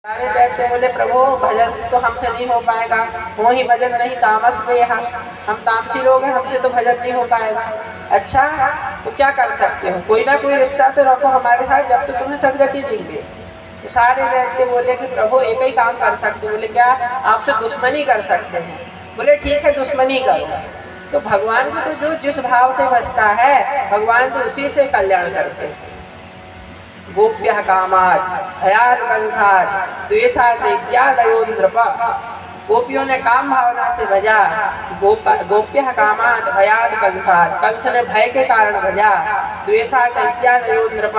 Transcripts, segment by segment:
सारे दैत्य बोले प्रभु भजन तो हमसे नहीं हो पाएगा, हो ही भजन नहीं तामस दे, हम तामसी लोग हैं, हमसे तो भजन नहीं हो पाएगा। अच्छा तो क्या कर सकते हो, कोई ना कोई रिश्ता तो रखो हमारे साथ, जब तो तुम्हें सदगति देंगे। तो सारे दैत्य बोले कि प्रभु एक ही काम कर सकते। बोले क्या, आपसे दुश्मनी कर सकते हैं। बोले ठीक है दुश्मनी करो। तो भगवान को तो जो जिस भाव से भजता है भगवान तो उसी से कल्याण करते हैं। गोप्य कामात भयाद कंसात द्वेषादयो नृप। गोपियों ने काम भावना से भजा, गोप्य कामात भयाद कंसात, कंस ने भय के कारण भजा, द्वेषादयो नृप।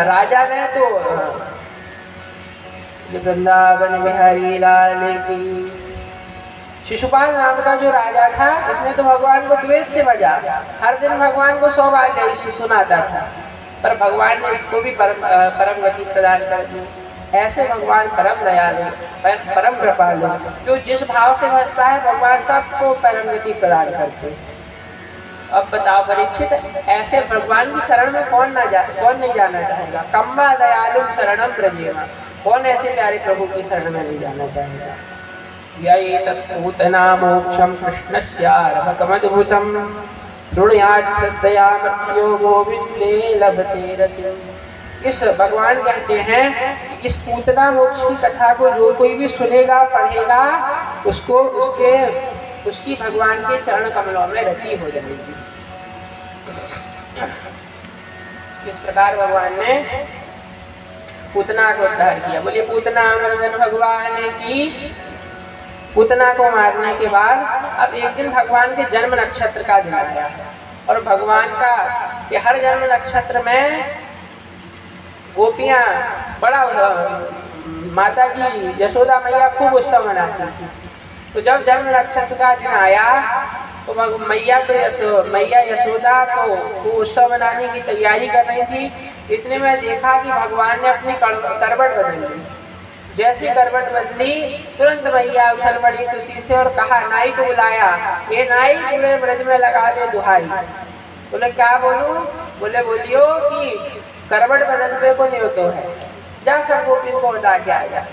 राजा ने तो वृंदावन बिहारी लाल की, शिशुपाल नाम का जो राजा था उसने तो भगवान को द्वेष से भजा, हर दिन भगवान को 100 गालियां सुनाता था, पर भगवान ने इसको भी परम गति प्रदान कर दी। ऐसे भगवान परम दयालु परम कृपालु, जो जिस भाव से भजता है भगवान सबको परम गति प्रदान करते हैं। अब बताओ परीक्षित, ऐसे भगवान की शरण में कौन नहीं जाना चाहेगा। कम्बा दयालु शरणम प्रजेमा, कौन ऐसे प्यारे प्रभु की शरण में नहीं जाना चाहेगा। यैतत्पूतना मोक्षं कृष्णस्यार्भकमद्भुतं शृणुयात् श्रद्धया मर्त्यो गोविंदे लभते रतिम्। इस भगवान कहते हैं कि इस पूतना मोक्ष की कथा को जो कोई भी सुनेगा पढ़ेगा उसको उसकी भगवान के चरण कमलों में रति हो जाएगी। इस प्रकार भगवान ने पूतना को उद्धार किया। बोलिए पूतना मर्दन भगवान की। पूतना को मारने के बाद अब एक दिन भगवान के जन्म नक्षत्र का दिन आया और भगवान का कि हर जन्म नक्षत्र में गोपियां बड़ा माता जी यशोदा मैया खूब उत्सव मनाती थी। तो जब जन्म नक्षत्र का दिन आया तो मैया यशोदा को उत्सव मनाने की तैयारी कर रही थी। इतने में देखा कि भगवान ने अपनी करवट बदल दी। जैसी करवट बदली तुरंत मैया उछल पड़ी खुशी से और कहा, नाई को बुलाया, ये नाई पूरे ब्रज में लगा दे दुहाई। बोले क्या बोलूं। बोले बोलियो कि करवट बदलने को न्योतो है, जा सब गोपियों को बता के आ जा।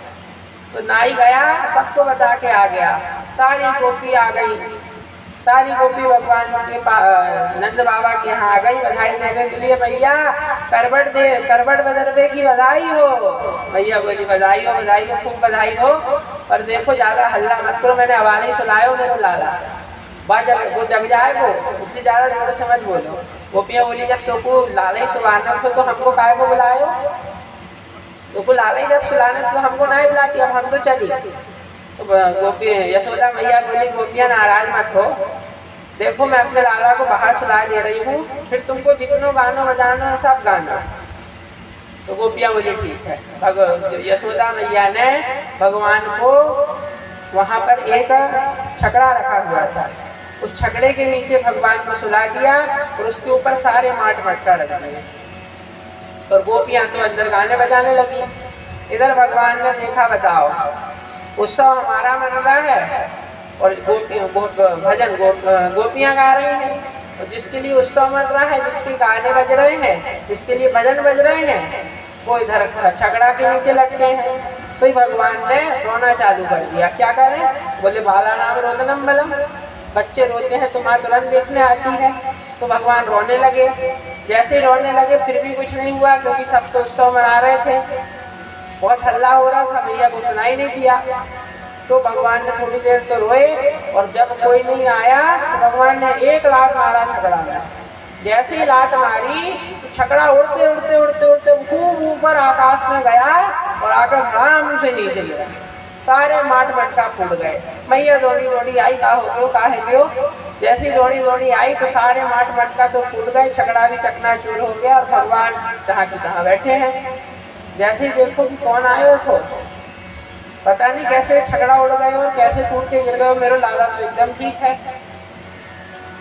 तो नाई गया, सबको बता के आ गया। सारी गोपी आ गई, सारी गोपी भगवान के नंद बाबा के यहाँ आ गई बधाई देने के लिए। भैया करवट बदलने की बधाई हो। भैया बोली बधाई हो खूब बधाई हो, पर देखो ज्यादा हल्ला मत करो, मैंने आवाज नहीं सुनायो मेरे लाला, वो जग जाएगो, उससे ज्यादा जोर से मत बोलो। गोपियाँ बोली जब तुमको लाला ही सुलाना हो तो हमको काहे को बुलायो, तुमको लाला ही जब सुलाने तो हमको नहीं बुलाती, अब हम तो चली। तो गोपी यशोदा मैया बोली गोपियाँ नाराज मत हो, देखो मैं अपने लाला को बाहर सुला दे रही हूँ, फिर तुमको जितनो गाना बजाना है सब गाना। तो गोपियाँ बोली ठीक है। यशोदा मैया ने भगवान को वहाँ पर एक छकड़ा रखा हुआ था, उस छकड़े के नीचे भगवान को सुला दिया और उसके ऊपर सारे माट मटका रख दिए और गोपियाँ तो अंदर गाने बजाने लगी। इधर भगवान ने देखा, बताओ उत्सव हमारा मन रहा है और गोपियाँ गा रही हैं, और जिसके लिए उत्सव मन रहा है, जिसके गाने बज रहे हैं, जिसके लिए भजन बज रहे हैं, वो इधर छकड़ा के नीचे लटके हैं। तो ही भगवान ने रोना चालू कर दिया। क्या करें, बोले बाला नाम रोदनम बलम, बच्चे रोते हैं तो माँ तुरंत देखने आती है। तो भगवान रोने लगे। जैसे ही रोने लगे फिर भी कुछ नहीं हुआ, क्योंकि सब तो उत्सव मना रहे थे, बहुत हल्ला हो रहा था, भैया को सुनाई नहीं दिया। तो भगवान ने थोड़ी देर तो रोए और जब कोई नहीं आया तो भगवान ने एक लात मारा छकड़ा में। जैसे ही लात मारी तो छकड़ा उड़ते उड़ते उड़ते उड़ते खूब ऊपर आकाश में गया और आकर धड़ाम से नीचे गिरा। सारे माट मटका फूट गए। मैया दौड़ी दौड़ी आई, काहे क्यों। जैसी दौड़ी दौड़ी आई तो सारे माट मटका तो फूट गए, छकड़ा भी चकनाचूर हो गया और भगवान जहाँ की तहाँ बैठे हैं। जैसे ही देखो कि कौन आए हो, पता नहीं कैसे छकड़ा उड़ गए और कैसे टूट के गिर गए, मेरा लाला तो एकदम ठीक है।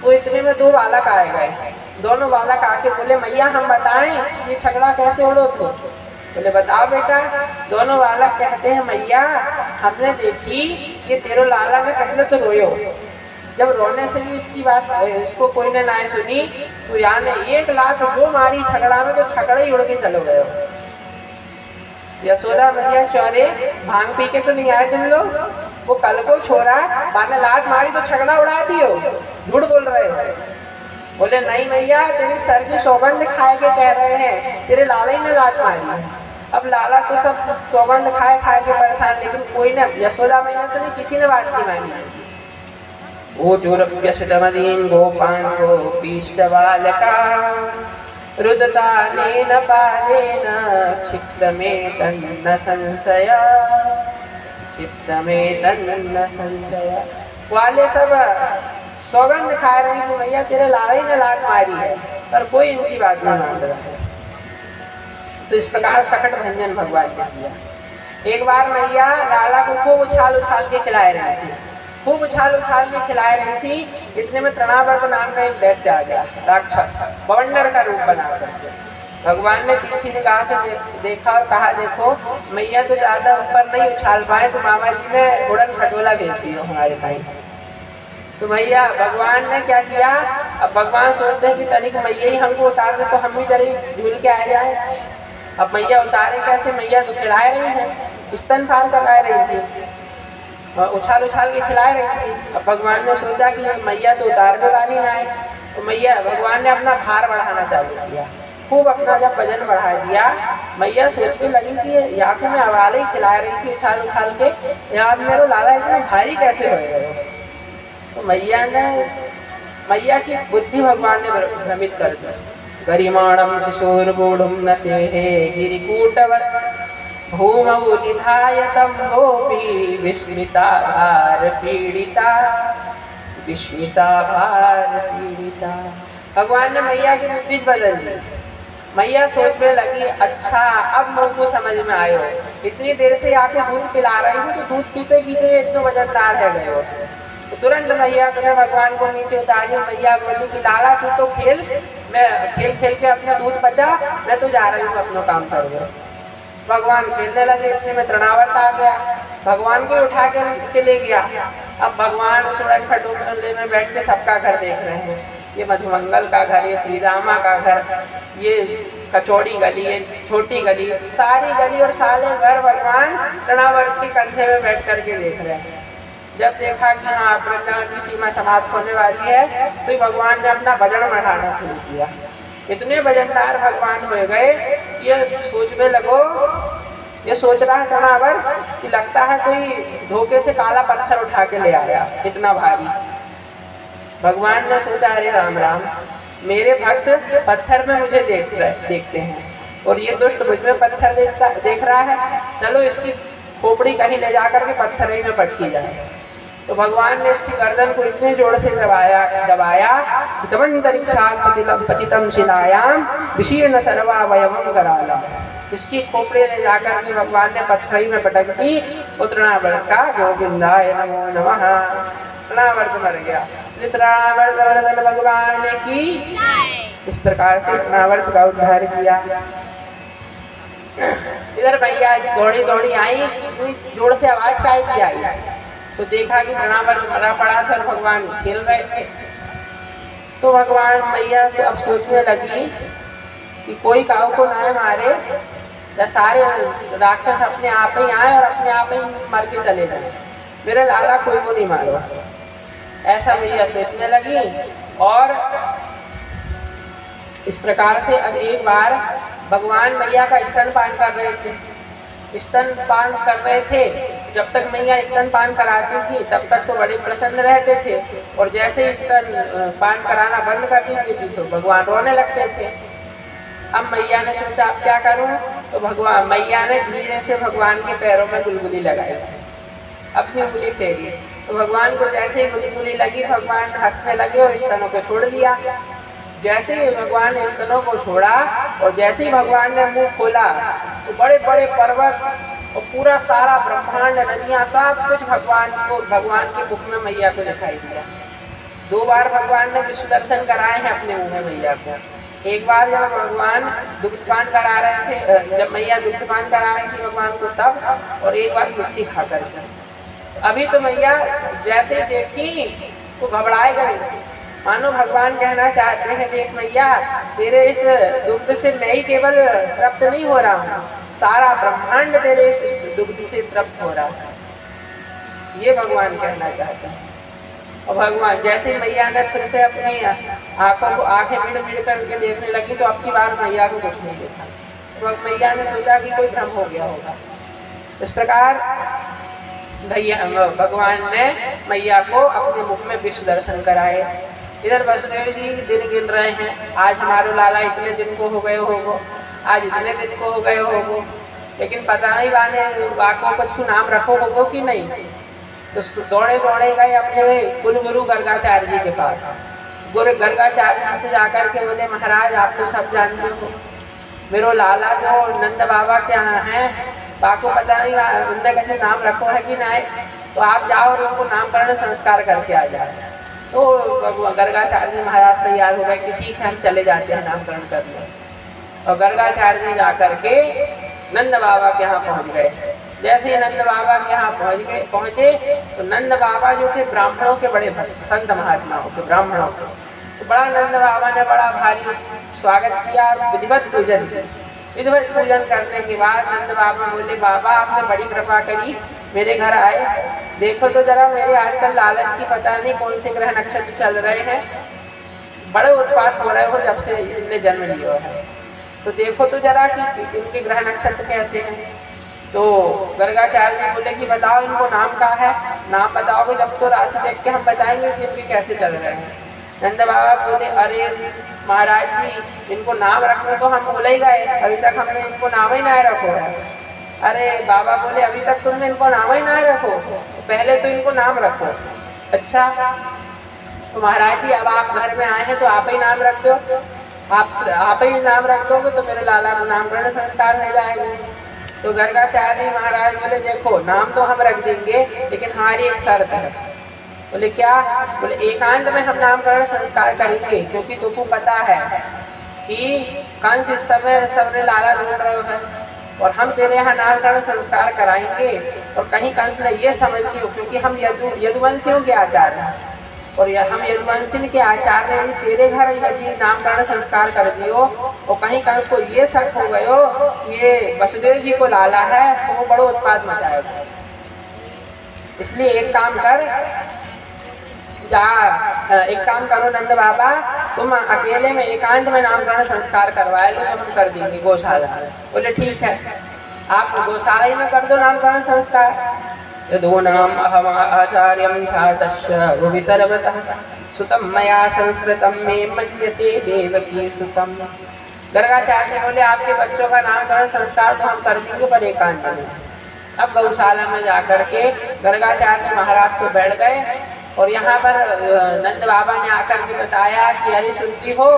तो इतने में 2 बालक आए गए। दोनों बालक आके बोले मैया हम बताएं ये छकड़ा कैसे उड़ो तो। बोले बताओ बेटा। दोनों बालक कहते हैं मैया हमने देखी ये तेरो लाला ने पहले तो रोयो, जब रोने से भी इसकी बात इसको कोई ने ना सुनी तो यहाँ ने एक लात वो मारी छकड़ा में तो छकड़ा ही उड़ के चलो गए। यशोदा मैया चौरे भांग पी के तो नहीं आए तुम लोग, वो कल को छोरा माने लात मारी तो छकड़ा उड़ा दियो, झूठ बोल रहे हो। बोले नहीं मैया तेरी सर की सौगंध खाए के कह रहे हैं, तेरे लाला ही ने लात मारी। अब लाला तो सब सौगंध खाए खाए के परेशान, लेकिन कोई ने यशोदा मैया तो नहीं किसी ने बात नहीं मानी। वो चोरप्यशतमदीन गोपान गोपीश्च बालका रुदता नेन पालेन क्षिप्तमें तन्न संशय, क्षिप्तमें तन्न संशय। वाले सब सौगंध खा रहे हैं कि मैया तेरे लाला ही ने लात मारी है, पर कोई इनकी बात नहीं मान रहा है। तो इस प्रकार सकट भंजन भगवान ने किया। एक बार मैया लाला को खूब उछाल उछाल के खिलाए रही थी, खूब उछाल उछाल के खिलाए रही थी। इतने में तृणावर्त नाम का एक दैत्य आ गया, राक्षस बवंडर का रूप बना करके। भगवान ने तीसरी निगाह से देखा और कहा देखो मैया तो ज्यादा ऊपर नहीं उछाल पाए तो मामा जी ने उड़न खटोला भेज दिया हमारे भाई। तो भैया भगवान ने क्या किया, अब भगवान सोचते हैं कि तनिक मैया ही हमको उतार दे तो हम भी जरी झूल के आ जाए। अब मैया उतारे कैसे, मैया तो खिलाए रही है, स्तनपान कराए रही थी और उछाल उछाल के खिलाए रही थी। अब भगवान ने सोचा कि मैया तो उतारने वाली ना है, तो मैया भगवान ने अपना भार बढ़ाना चालू किया, खूब अपना जब वजन बढ़ा दिया। मैया सोचने लगी कि यहाँ को मैं हवाले ही खिला रही थी उछाल उछाल के, यहाँ मेरा लाला इतना भारी कैसे हो गया। तो मैया की बुद्धि भगवान ने भ्रमित कर दी। गरिमाणम शिशोर्गूढ़ नते गिरिकूटवत् भूमौ निधाय तं गोपी विस्मिता भार पीड़िता, विस्मिता भार पीड़िता। भगवान ने मैया की बुद्धि बदल दी। मैया सोचने लगी अच्छा अब मुझको समझ में आयो, इतनी देर से आके दूध पिला रही हूँ तो दूध पीते पीते इतना वजनदार है गए हो। तो तुरंत मैया ने भगवान को नीचे उतारी। मैया बोली कि लाला तू तो खेल, मैं खेल खेल के अपना दूध बचा, मैं तो जा रही हूँ अपना काम कर। भगवान खेलने लगे, इतने में तृणावर्त आ गया, भगवान को उठा के ले गया। अब भगवान सुड़न खटोले में बैठ के सबका घर देख रहे हैं, ये मधुमंगल का घर, ये श्री रामा का घर, ये कचौड़ी गली, ये छोटी गली, सारी गली और सारे घर भगवान तृणावर्त के कंधे में बैठ करके देख रहे हैं। जब देखा कि हाँ वृंदावन की सीमा समाप्त होने वाली है तो भगवान ने अपना वजन बढ़ाना शुरू किया। इतने वजनदार भगवान हो गए, ये सोचने लगो, ये सोच रहा है तृणावर कि लगता है कोई धोखे से काला पत्थर उठा के ले आया, इतना भारी। भगवान ने सोचा अरे राम राम, मेरे भक्त पत्थर में मुझे देखते हैं और ये दुष्ट मुझ में पत्थर देख रहा है, चलो इसकी खोपड़ी कहीं ले जाकर के पत्थर ही में पटकी जाए। तो भगवान ने इसकी गर्दन को इतने जोर से दबाया पतितम शिलायाम विशीर्ण सर्वावयवम कराला। इसकी खोपड़ी ले जाकर के भगवान ने पत्थर में पटक दी। तृणावर्त का गोविंदाय नमो नमः, तृणावर्त मर गया। तृणावर्त भगवान की इस प्रकार से तृणावर्त का उद्धार किया। इधर भैया दौड़ी दौड़ी आई, जोर से आवाज काय की आई तो देखा कि तृणावर्त मरा पड़ा था, भगवान खेल रहे थे। तो भगवान मैया से अब सोचने लगी कि कोई काऊ को ना मारे, या सारे राक्षस अपने आप ही आए और अपने आप ही मर के चले जाए, मेरे लाला कोई को नहीं मारो। ऐसा मैया सोचने लगी। और इस प्रकार से अब एक बार भगवान मैया का स्तनपान कर रहे थे, स्तनपान कर रहे थे। जब तक मैया स्तनपान कराती थी तब तक तो बड़े प्रसन्न रहते थे, और जैसे ही स्तनपान कराना बंद कर देती थी तो भगवान रोने लगते थे। अब मैया ने सोचा अब क्या करूं, तो भगवान मैया ने धीरे से भगवान के पैरों में गुलगुली लगाई, अपनी उंगली फेरी। तो भगवान को जैसे ही गुलगुली लगी भगवान हंसने लगे और स्तनों को छोड़ दिया। जैसे ही भगवान ने स्तनों को छोड़ा और जैसे ही भगवान ने मुंह खोला तो बड़े बड़े पर्वत और पूरा सारा ब्रह्मांड, नदियां, सब कुछ भगवान के मुख में मैया को दिखाई दिया। 2 बार भगवान ने विश्व दर्शन कराए हैं अपने मुंह में मैया को। एक बार जब भगवान दुग्धपान करा रहे थे, जब मैया दुग्धपान करा रही थी भगवान को तब, और एक बार मिट्टी खा कर। अभी तो मैया जैसे देखी वो घबराए गए। मानो भगवान कहना चाहते हैं, देख मैया, तेरे इस दुग्ध से मैं ही केवल तृप्त नहीं हो रहा हूँ, सारा ब्रह्मांड तेरे इस दुग्ध से तृप्त हो रहा है, ये भगवान कहना चाहते हैं। और भगवान जैसे मैया ने फिर से अपनी आंखों को आंखें मिड़ मिड़ करके देखने लगी, तो अब की बार मैया को कुछ नहीं देखा। तो मैया ने सोचा कि कोई भ्रम हो गया होगा। इस प्रकार भगवान ने मैया को अपने मुख में विश्व दर्शन कराए। इधर वसुदेव जी दिन गिन रहे हैं, आज हमारे लाला इतने दिन को हो गए होगो, आज इतने दिन को हो गए होगो, लेकिन पता नहीं वाने वाकों को कुछ नाम रखो होगो कि नहीं। तो दौड़े दौड़े गए अपने कुल गुरु गर्गाचार्य जी के पास। गुरु गर्गाचार्य जी से जाकर के बोले, महाराज आप तो सब जानते हो, मेरो लाला जो नंद बाबा के यहाँ है, बाको पता नहीं उनने कैसे नाम रखो है कि नहीं, तो आप जाओ और उनको नामकरण संस्कार करके आ जाए। तो गर्गाचार्य जी महाराज तैयार हो गए कि ठीक है हम चले जाते हैं नामकरण करने। और गर्गाचार्य जी जाकर के नंद बाबा के यहाँ पहुँच गए। जैसे ही नंद बाबा के यहाँ पहुँचे तो नंद बाबा जो थे ब्राह्मणों के बड़े संत महात्माओं के, ब्राह्मणों के, तो बड़ा नंद बाबा ने बड़ा भारी स्वागत किया, विधिवत पूजन किया। विधिवत पूजन करने के बाद नंद बाबा बोले, बाबा आपने बड़ी कृपा करी, मेरे घर आए, देखो तो जरा मेरे आजकल लालन की पता नहीं कौन से ग्रह नक्षत्र चल रहे हैं, बड़े उत्पात हो रहे हो जब से इनने जन्म लिया है, तो देखो तो जरा कि इनके ग्रह नक्षत्र कैसे हैं। तो गर्गाचार्य जी बोले कि बताओ इनको नाम क्या है, नाम बताओगे जब तो राशि देख के हम बताएंगे कि इनके कैसे चल रहे हैं। नंद बाबा बोले, अरे महाराज जी इनको नाम रखने तो हम भूल ही गए, अभी तक हमने इनको नाम ही ना रखो है। अरे बाबा बोले, अभी तक तुमने इनको नाम ही ना रखो, तो पहले तो इनको नाम रखो। अच्छा तो महाराज जी अब आप घर में आए हैं तो आप ही नाम रख दो, आप ही नाम रख दोगे तो मेरे लाला को नामकरण संस्कार हो जाएगा। तो गर्गाचार्य महाराज बोले, देखो नाम तो हम रख देंगे, लेकिन हमारी एक शर्त है। बोले क्या? बोले एकांत में हम नामकरण संस्कार करेंगे, क्योंकि तुमको पता है कि कंस इस समय सबने लाला ढूंढ रहे हैं और हम तेरे यहाँ नामकरण संस्कार कराएंगे, और कहीं कंस ने ये समझ लियो, क्योंकि हम यदुवंशियों के आचार्य हैं और हम यदुवंशी के आचार्य यदि तेरे घर यदि नामकरण संस्कार कर दियो और कहीं कंस को ये शक हो गयो कि ये वसुदेव जी को लाला है, तो वो बड़ो उत्पाद मचाएगा। इसलिए एक काम कर, एक काम करो नंद बाबा, तुम अकेले में एकांत में नामकरण संस्कार करवाए लो, तो हम कर देंगे गौशाला। बोले ठीक है, आप गौशाला ही में कर दो नामकरण संस्कार। यदो नाम अहम आचार्यम ख्यातस्य भुवि सर्वतः सुतम मया संस्कृतम में मन्यते देवकी सुतम। गर्गाचार्य बोले, आपके बच्चों का नामकरण संस्कार तो हम कर देंगे, पर एकांत में। अब गौशाला में जाकर के गर्गाचार्य महाराज तो बैठ गए और यहाँ पर नंद बाबा ने आकर के बताया कि अरे सुनती हो,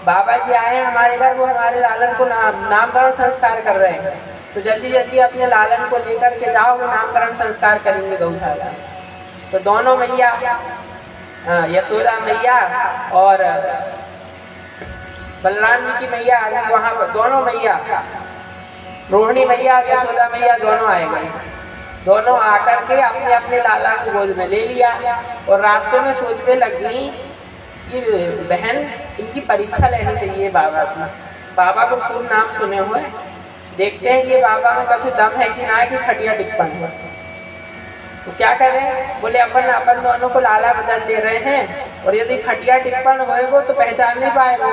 बाबा जी आए हैं हमारे घर, वो हमारे लालन को नामकरण संस्कार कर रहे हैं, तो जल्दी जल्दी अपने लालन को लेकर के जाओ, वो नामकरण संस्कार करेंगे गौशाला। तो दोनों मैया, यशोदा मैया और बलराम जी की मैया आ गई वहाँ पर, दोनों मैया, रोहिणी मैया और यशोदा मैया दोनों आए गए। दोनों आकर के अपने अपने लाला को गोद में ले लिया और रास्ते में सोचने लगी कि बहन इनकी परीक्षा लेनी चाहिए बाबा की। बाबा को खूब नाम सुने हुए, देखते हैं कि बाबा में कभी दम है कि ना कि खटिया टिप्पण है। तो क्या करें? बोले अपन दोनों को लाला बदल दे रहे हैं, और यदि खटिया टिप्पण होएगो तो पहचान नहीं पाएगो,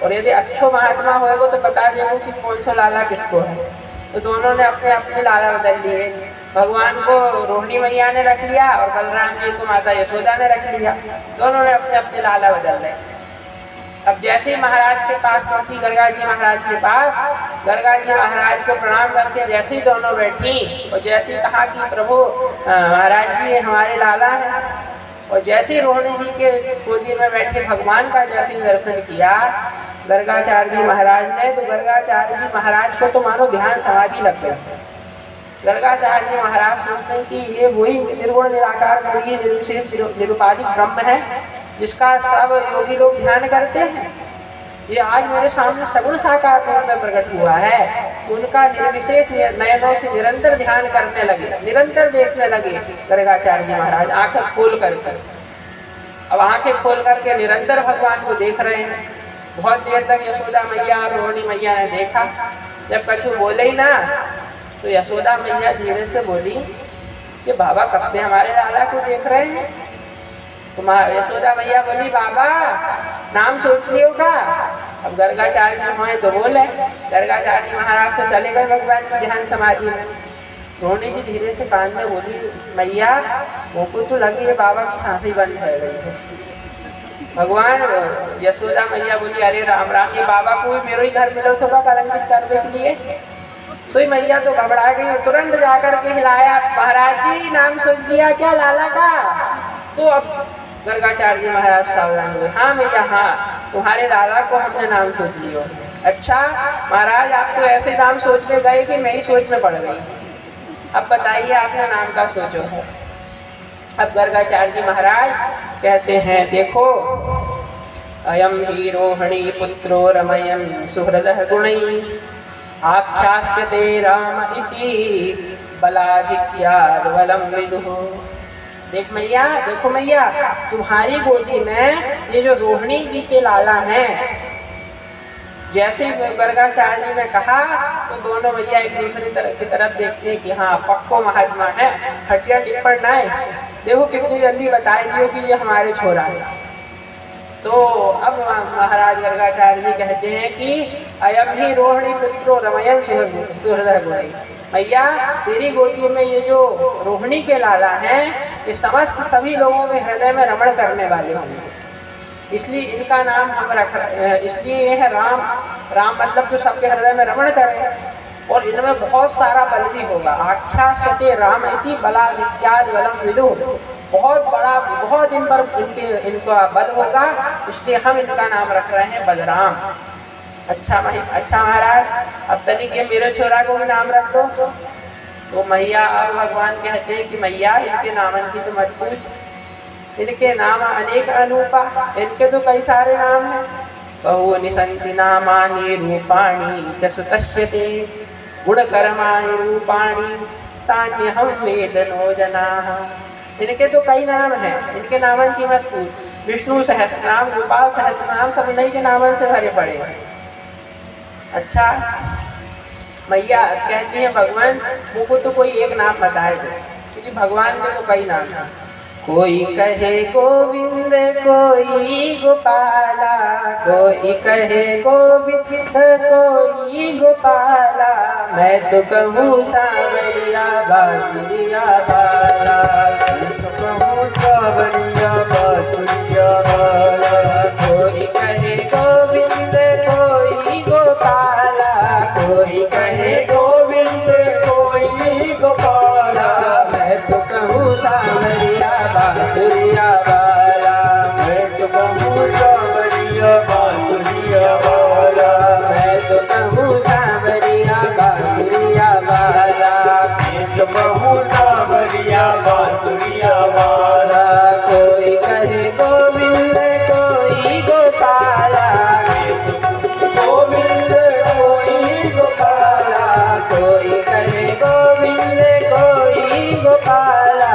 और यदि अच्छो महात्मा होएगो तो बता देगो कि कौन सा लाला किसको है। तो दोनों ने अपने अपने लाला बदल लिए। भगवान को रोहिणी मैया ने रख लिया और बलराम जी को माता यशोदा ने रख लिया। दोनों ने अपने अपने लाला बदल रहे। अब जैसे ही महाराज के पास पहुंची, गर्गा जी महाराज के पास, गर्गा जी महाराज को प्रणाम करके जैसे ही दोनों बैठी और जैसे ही कहा कि प्रभु महाराज जी हमारे लाला हैं, और जैसे ही रोहिणी जी के गोदी में बैठे भगवान का जैसे दर्शन किया गर्गाचार्य जी महाराज ने, तो गर्गाचार्य जी महाराज को तो मानो ध्यान समाधि लग गई। गर्गाचार्य जी महाराज सोचते हैं कि ये वही निर्गुण निराकार वही निर्विशेष निरुपाधिक ब्रह्म है जिसका सब योगी लोग ध्यान करते हैं। ये आज मेरे सामने सगुण साकार रूप में प्रकट हुआ है। उनका निर्विशेष नयनों से निरंतर ध्यान करने लगे, निरंतर देखने लगे गर्गाचार्य जी महाराज आंखें खोल करके। अब आंखें खोल करके निरंतर भगवान को देख रहे हैं। बहुत देर तक यशोदा मैया और रोहिणी मैया ने देखा। जब कछु बोले ही ना तो यशोदा मैया धीरे से बोली कि बाबा कब से हमारे लाला को देख रहे हैं। तो यशोदा मैया बोली बाबा नाम सोच लियो का। अब गर्गाचार्य जी हुए तो बोले। गर्गाचार्य जी महाराज तो चले गए भगवान की ध्यान समाधि में। रोहिणी जी धीरे से कान में बोली मैया मुझको तो लगे ये बाबा की सांसें ही बंद रह गई है। भगवान यशोदा मैया बोली अरे राम राम ये बाबा को भी मेरे ही घर मिलो तो कलंकित करने के लिए। तो मैया तो घबरा गई और तुरंत जाकर के हिलाया महाराज जी नाम सोच लिया क्या लाला का। तो अब गर्गाचार्य जी महाराज सावधान हुए। हाँ मैया हाँ तुम्हारे लाला को हमने नाम सोच लिया। अच्छा महाराज आप तो ऐसे नाम सोचने गए कि मैं ही सोच में पड़ गई। अब बताइए आपने नाम का सोचो है। अब गर्गाचार्य जी महाराज कहते हैं देखो अयम ही रोहिणी पुत्रो रमयन सुहृदः गुणैः आख्यास्यते राम इति बलाधिक्याद् बलं विदुः। देख मैया देखो मैया तुम्हारी गोदी में ये जो रोहिणी जी के लाला हैं जैसे गर्गाचार्य जी ने कहा तो दोनों मैया एक दूसरे की तरफ देखते हैं कि हाँ पक्को महात्मा है हटिया टिप्पण ना है। देखो कितनी जल्दी बताए दियो कि ये हमारे छोरा है। तो अब महाराज गर्गाचार्य जी कहते हैं कि अयम ही रोहिणी पुत्रो रमयन सुहृदः गुणैः। मैया तेरी गोदी में ये जो रोहिणी के लाला हैं ये समस्त सभी लोगों के हृदय में रमण करने वाले होंगे। इसलिए इनका नाम हम रख इसलिए ये है राम। राम मतलब जो सबके हृदय में रमण करें और इनमें बहुत सारा बल भी होगा। आख्यास्यते राम इति बलाधिक्याद् बलं विदुः। बहुत बड़ा बहुत इन पर इनका बल होगा इसलिए हम इनका नाम रख रहे हैं बलराम। अच्छा महाराज अब तनिक ये मेरे छोरा को भी नाम रख दो। तो मैया अब भगवान कहते हैं कि मैया इनके नामन की तो मत पूछ। इनके नाम अनेक अनूपा इनके तो कई सारे नाम हैं। बहूनि सन्ति नामानि रूपाणि च सुतस्यते गुणकर्माणि रूपाणि तान्यहं वेद नो जनाः। इनके तो कई नाम हैं इनके नामन की मत पूछ। विष्णु सहस्रनाम गोपाल सहस्रनाम सब इन्हीं के नामन से भरे पड़े हैं। अच्छा मैया कहती हैं भगवान मुझको तो कोई एक नाम बताए दो क्योंकि भगवान के तो कई नाम हैं। कोई कहे गोविंद कोई गोपाला कोई कहे गोविंद कोई गोपाला मैं तो कहूँ सांवरिया बांसुरिया वाला। मैं तो कहूँ सांवरिया बांसुरिया वाला। कोई कहे गोविंद कोई गोपाला कोई कहे गोविंद कोई गोपाला मैं तो कहूँ सांवरिया बांसुरिया वाला। मैं तो कहूँ सांवरिया बांसुरिया वाला। मैं तो कहूँ सांवरिया बांसुरिया वाला। मैं तो कहूँ सांवरिया बांसुरिया वाला। कोई कहे गोविंद कोई गोपाला गोविंद कोई गोपाला कोई कहे गोविंद कोई गोपाला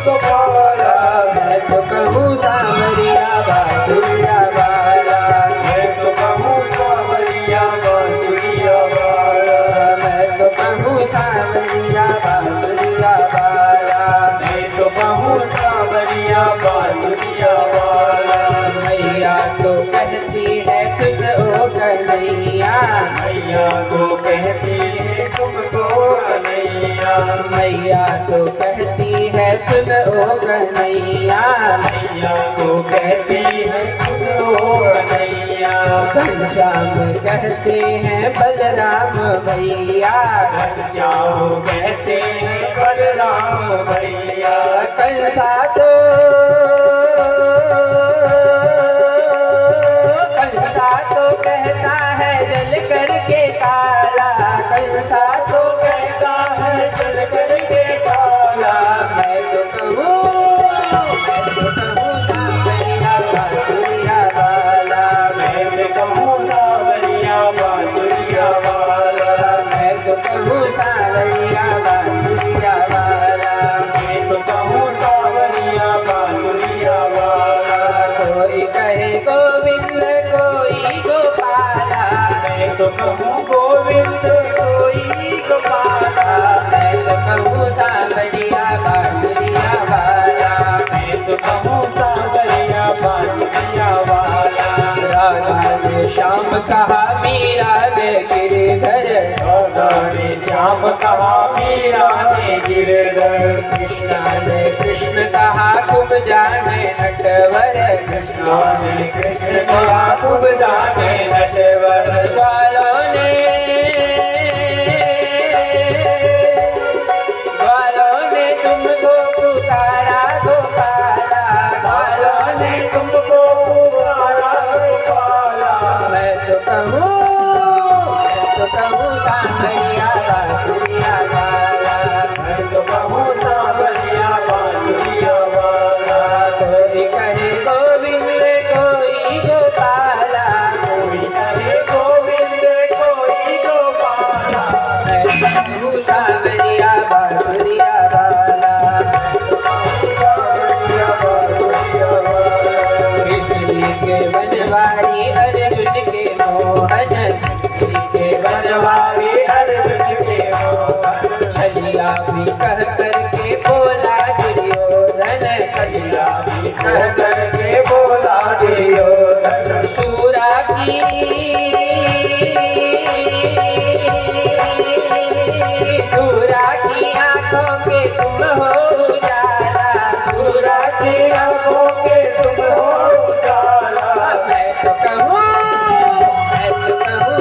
गोपाला। मैं तो कहूँ सांवरिया बांसुरिया वाला। मैं तो कहूँ सांवरिया बांसुरिया वाला। मैं तो कहूँ सांवरिया बांसुरिया वाला। मैं तो कहूँ सांवरिया बांसुरिया वाला। मैया तो कहती है सुन ओ कन्हैया। मैया तो कहती है तुमको कन्हैया। मैया तो कहती है सुन ओ कन्हैया। मैया तो कहती है सुन ओ कन्हैया। घनश्याम कहते हैं बलराम भैया। घनश्याम कहते हैं बलराम भैया। कंसा तो कहता है जल करके काला। कंसा तो कहता है जल करके काला। मैं तो कहूँ सांवरिया बांसुरिया वाला। मैं तो कहूँ सांवरिया बांसुरिया वाला। मैं तो कहूँ सांवरिया बांसुरिया वाला। मैं तो कहूँ तो कहूँ गोविंद कोई गोपाला, मैं तो कहूँ सांवरिया बांसुरिया वाला, मैं तो कहूँ सांवरिया बांसुरिया वाला। राधा ने श्याम कहा मीरा ने गिरधर, राधा ने श्याम कहा मीरा ने गिरधर, कृष्णा ने कृष्ण कहा खूब जाने नटवर, कृष्णा ने कृष्ण कहा खूब जाने नटवर। ग्वालों ने तुमको पुकारा गोपाला, ग्वालों ने तुमको पुकारा गोपाला, मैं तो कहूँ सांवरिया बांसुरिया वाला, मैं तो कहूँ सांवरिया बांसुरिया वाला। कोई कहे गोविंद कोई गोपाला, कोई कहे गोविंद कोई गोपाला, मैं तो कहूँ सांवरिया बांसुरिया वाला। सांवरिया बांसुरिया वाला। कृष्ण के बनवारी अर्जुन के मोहन, के बनवारी अर्जुन के मोहन, छलिया भी कह करके बोला दुर्योधन, छलिया भी कह करके बोला दुर्योधन। सूरा की आंखों के तुम हो उजाला, सूरा की आंखों के तुम हो उजाला, मैं तो कहूँ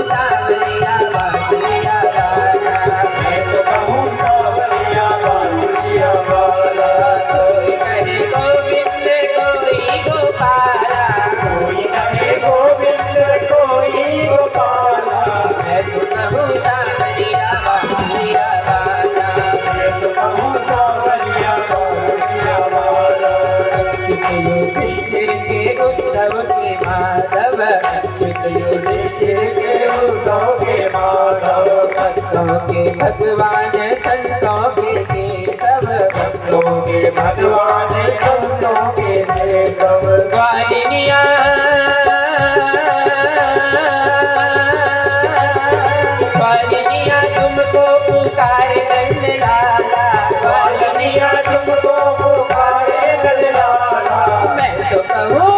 सांवरिया बांसुरिया वाला, मैं तो कहूँ सांवरिया बांसुरिया वाला। कोई कहे गोविंद कोई गोपाला, कोई कहे गोविंद कोई गोपाला, मैं तो कहूँ सांवरिया बांसुरिया वाला। मैं तो कहूँ सांवरिया बांसुरिया वाला। युधिष्ठिर के उद्धव के माधव, युधिष्ठिर के उद्धव के माधव, भक्तों के भगवान संतों के केशव, भक्तों के भगवान संतों के केशव। ग्वालिनिया तुमको पुकार नंद लाला, ग्वालिनिया तुमको पुकारे नंदलाला, मैं तो कहूँ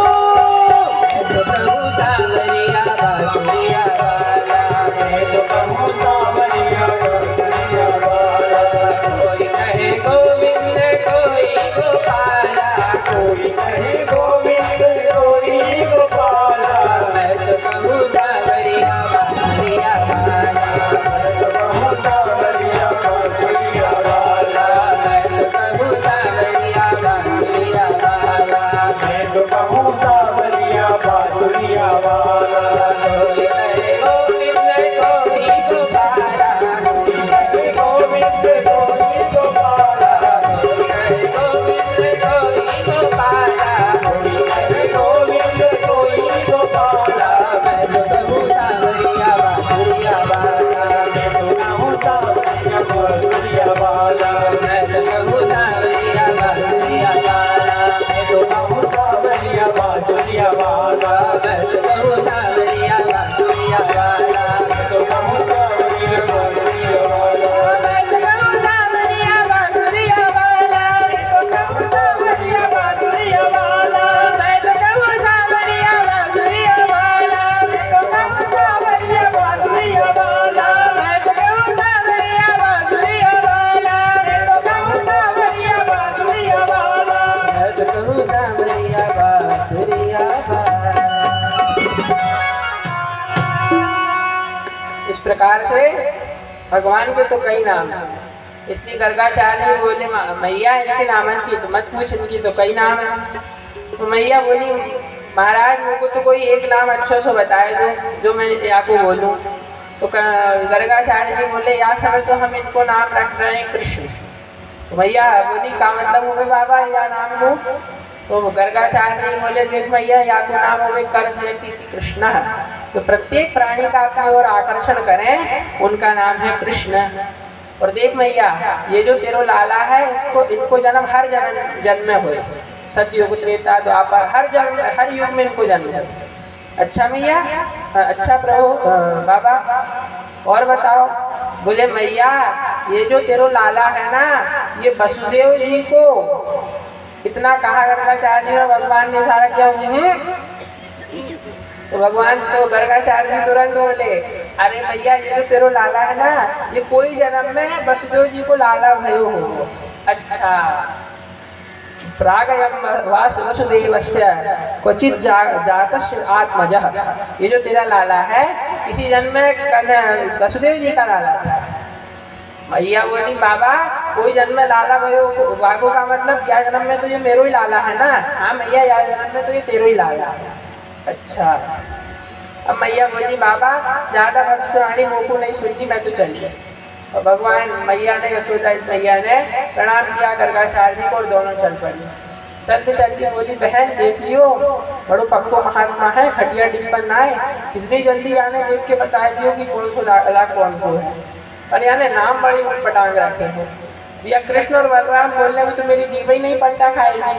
सांवरिया बांसुरिया वाला, मैं तो कहूँ सांवरिया बांसुरिया वाला। कोई कहे गोविंद कोई गोपाला, कोई कहे गोविंद कोई गोपाला, मैं तो कहूँ सांवरिया बांसुरिया वाला, मैं तो कहूँ सांवरिया बांसुरिया वाला, मैं तो कहूँ सांवरिया बांसुरिया वाला। मैं तो कहूँ सांवरिया बांसुरिया वाला। कोई कहे गोविंद कोई गोपाला, कोई कहे गोविंद कोई गोपाला, कोई कहे गोविंद कोई गोपाला, कोई कहे गोविंद कोई गोपाला, मैं तो कहूँ सांवरिया बांसुरिया वाला, मैं तो कहूँ सांवरिया बांसुरिया वाला, मैं तो कहूँ सांवरिया बांसुरिया वाला, मैं तो कहूँ सांवरिया बांसुरिया वाला, मैं तो कहूँ सांवरिया बांसुरिया वाला, मैं तो कहूँ सांवरिया बांसुरिया वाला, मैं तो कहूँ सांवरिया बांसुरिया वाला, मैं तो कहूँ सांवरिया बांसुरिया वाला, मैं तो कहूँ सांवरिया बांसुरिया वाला, मैं तो कहूँ सांवरिया बांसुरिया वाला, मैं तो कहूँ सांवरिया बांसुरिया वाला, मैं तो कहूँ सांवरिया बांसुरिया वाला। मैं तो कहूँ सांवरिया बांसुरिया वाला। इस प्रकार से भगवान के तो कई नाम हैं, इसलिए गर्गाचार्य बोले मैया इनके नामन की तो मत पूछ, इनकी तो कई नाम हैं। तो मैया बोली महाराज मुझको तो कोई एक नाम अच्छे से बताए दो जो मैं आपको बोलूँ। तो गर्गाचार्य जी बोले या समय तो हम इनको नाम रख रहे हैं कृष्ण। तो भैया बोली का मतलब हो गए बाबा या नाम को? तो गर्गाचार्य जी बोले देख भैया या तो नाम हो गए कर कृष्ण, तो प्रत्येक प्राणी का अपनी ओर आकर्षण करें उनका नाम है कृष्ण। और देख मैया ये जो तेरो लाला है इनको जन्म हर जन्म में हुए, सतयुग त्रेता द्वापर हर युग में इनको जन्म है। अच्छा मैया, अच्छा प्रभु बाबा और बताओ। बोले मैया ये जो तेरो लाला है ना, ये वसुदेव जी को इतना कहा गर्गाचार्य जी भगवान ने सारा क्या तो भगवान तो गर्गाचार्य जी तुरंत बोले अरे भैया ये जो तेरो लाला है ना, ये कोई जन्म में वसुदेव जी को लाला भयो हो। अच्छा प्रागयम वसुदेवस्य क्वचित जातस्य आत्मजः, ये जो तेरा लाला है किसी जन्म में वसुदेव जी का लाला था। मैया बोली बाबा कोई जन्म में लाला भयो भागो का मतलब क्या जन्म में तो ये मेरो ही लाला है ना। हाँ मैया या जन्म में तो ये तेरो ही लाला है। अच्छा अब मैया बोली बाबा ज्यादा भविष्यवाणी मोको नहीं सुनती, मैं तो चली। और भगवान मैया ने यशोदा मैया ने प्रणाम किया गर्गाचार्य जी को और दोनों चल पड़ी। चलते चलती बोली बहन देख लियो बड़ो पक्को महात्मा है, खटिया डिब्बन ना है, कितनी जल्दी आने देख के बता दियो कि कौन सो लाला कौन को है। और यानी नाम बड़े पटांग रखे हैं भैया। कृष्ण और बलराम बोलने में तो मेरी जीभ ही नहीं पलटा खाएगी।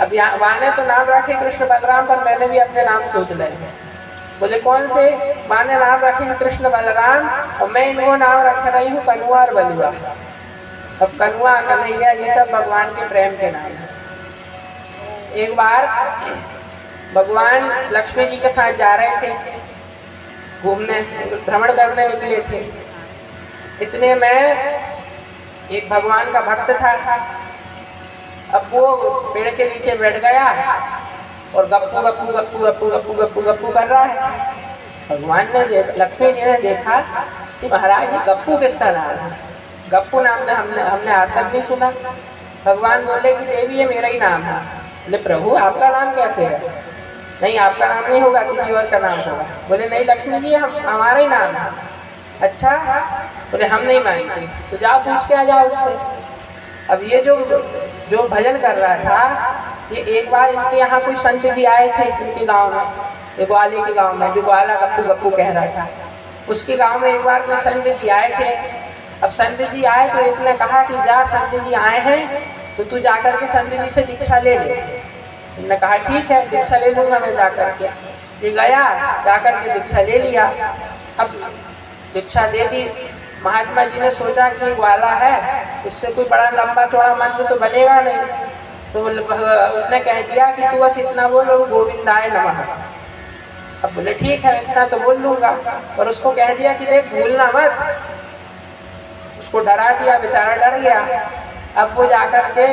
अब यहाँ वाने तो नाम रखे कृष्ण बलराम, पर मैंने भी अपने नाम सोच ले। बोले कौन से? माने नाम रखे कृष्ण बलराम और मैं इनको नाम रख रही हूँ कनुआ और बलुआ। अब कनुआ कन्हैया ये सब भगवान के प्रेम के नाम है। एक बार भगवान लक्ष्मी जी के साथ जा रहे थे घूमने, भ्रमण करने निकले थे। इतने में एक भगवान का भक्त था। अब वो पेड़ के नीचे बैठ गया और गप्पू गप्पू गप्पू गप्पू गप्पू गप्पू गप्पू कर रहा है। भगवान ने लक्ष्मी जी ने देखा कि महाराज ये गप्पू किसका नाम है? गप्पू नाम हमने आज तक नहीं सुना। भगवान बोले कि देवी ये मेरा ही नाम है। बोले प्रभु आपका नाम कैसे है? नहीं आपका नाम नहीं होगा, किसी और का नाम होगा। बोले नहीं लक्ष्मी जी हमारा ही नाम है। अच्छा बोले हम नहीं मानते, तो जाओ पूछ के आ जाओ उससे। अब ये जो भजन कर रहा था, ये एक बार इनके यहाँ कोई संत जी आए थे इनके गांव में, ये ग्वाले के गांव में, जो ग्वाला गप्पू गप्पू कह रहा था, उसके गांव में एक बार कोई संत जी आए थे। अब संत जी आए तो एक ने कहा कि जा संत जी आए हैं तो तू जाकर के संत जी से दीक्षा ले ले। इन्होंने कहा ठीक है दीक्षा ले लूंगा मैं जाकर के। ये गया जाकर के दीक्षा ले लिया। अब दीक्षा दे दी। महात्मा जी ने सोचा कि ग्वाला है, इससे कोई बड़ा लंबा चौड़ा मंत्र तो बनेगा नहीं, तो उसने कह दिया कि तू बस इतना बोलो गोविंदाय नमः। अब बोले ठीक है इतना तो बोल लूंगा, पर उसको कह दिया कि देख भूलना मत। उसको डरा दिया, बेचारा डर गया। अब वो जाकर के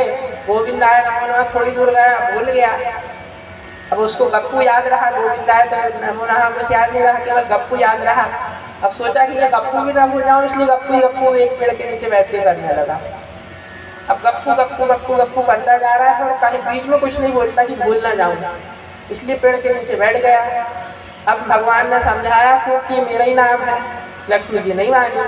गोविंदाय नमः थोड़ी दूर गया, भूल गया। अब उसको गप्पू याद रहा, गोविंदाय तो नमः कुछ याद नहीं रहा, केवल गप्पू याद रहा। अब सोचा कि ये गप्पू भी ना भूल जाऊं, इसलिए गप्पू गप्पू एक पेड़ के नीचे बैठ के करने लगा। अब गप्पू गप्पू गप्पू गप्पू करता जा रहा है और कहीं बीच में कुछ नहीं बोलता कि भूल ना जाऊं, इसलिए पेड़ के नीचे बैठ गया। अब भगवान ने समझाया कि मेरा ही नाम है। लक्ष्मी जी नहीं मानी,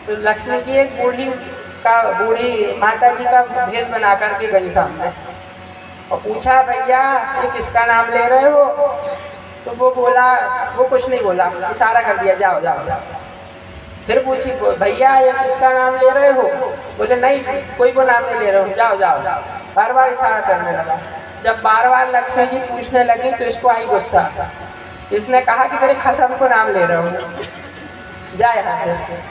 तो लक्ष्मी जी एक बूढ़ी माता जी का भेष बना करके गई सामने और पूछा भैया ये किसका नाम ले रहे हो? तो वो बोला, वो कुछ नहीं बोला, इशारा कर दिया जाओ जाओ जाओ। फिर पूछी भैया ये किसका नाम ले रहे हो? बोले नहीं कोई को नाम नहीं ले रहे हो, जाओ जाओ जाओ। बार बार इशारा करने लगा। जब बार बार लक्ष्मी जी पूछने लगी तो इसको आई गुस्सा। इसने कहा कि तेरे खसम को नाम ले रहा हूँ, जा यहाँ से।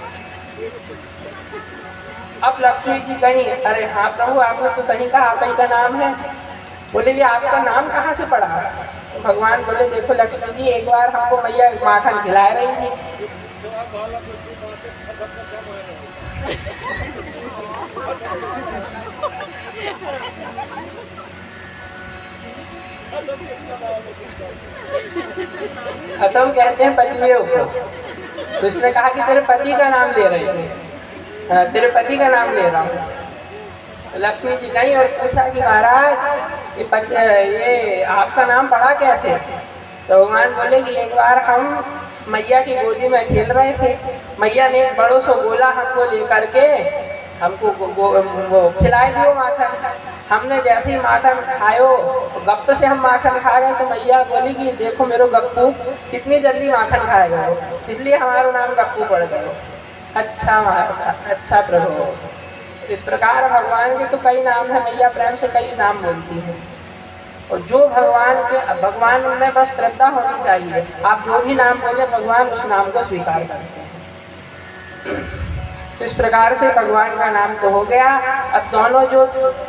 अब लक्ष्मी जी कहीं अरे हाँ प्रभु आपने तो सही कहा, आप ही का नाम है। बोले ये आपका नाम कहाँ से पड़ा? तो भगवान बोले देखो लक्ष्मी जी एक बार हमको मैया माखन खिला रही थी। कसम कहते हैं पतियों को। तो इसने कहा कि तेरे पति का नाम ले रही थी, तेरे पति का नाम ले रहा हूँ। लक्ष्मी जी गई और पूछा कि महाराज ये आपका नाम पड़ा कैसे? तो भगवान बोले कि एक बार हम मैया की गोदी में खेल रहे थे, मैया ने एक बड़ो सो गोला हमको लेकर के हमको वो खिलाए दियो माखन। हमने जैसे ही माखन खायो तो गप्प से हम माखन खा गए, तो मैया बोली कि देखो मेरो गप्पू कितनी जल्दी माखन खाए गए, इसलिए हमारा नाम गप्पू पड़ गया। अच्छा प्रभु। इस प्रकार भगवान के तो कई नाम है, मैया प्रेम से कई नाम बोलती है। और जो भगवान में बस श्रद्धा होनी चाहिए। आप जो भी नाम बोले भगवान उस नाम को स्वीकार करते हैं। तो इस प्रकार से भगवान का नाम तो हो गया। अब दोनों जो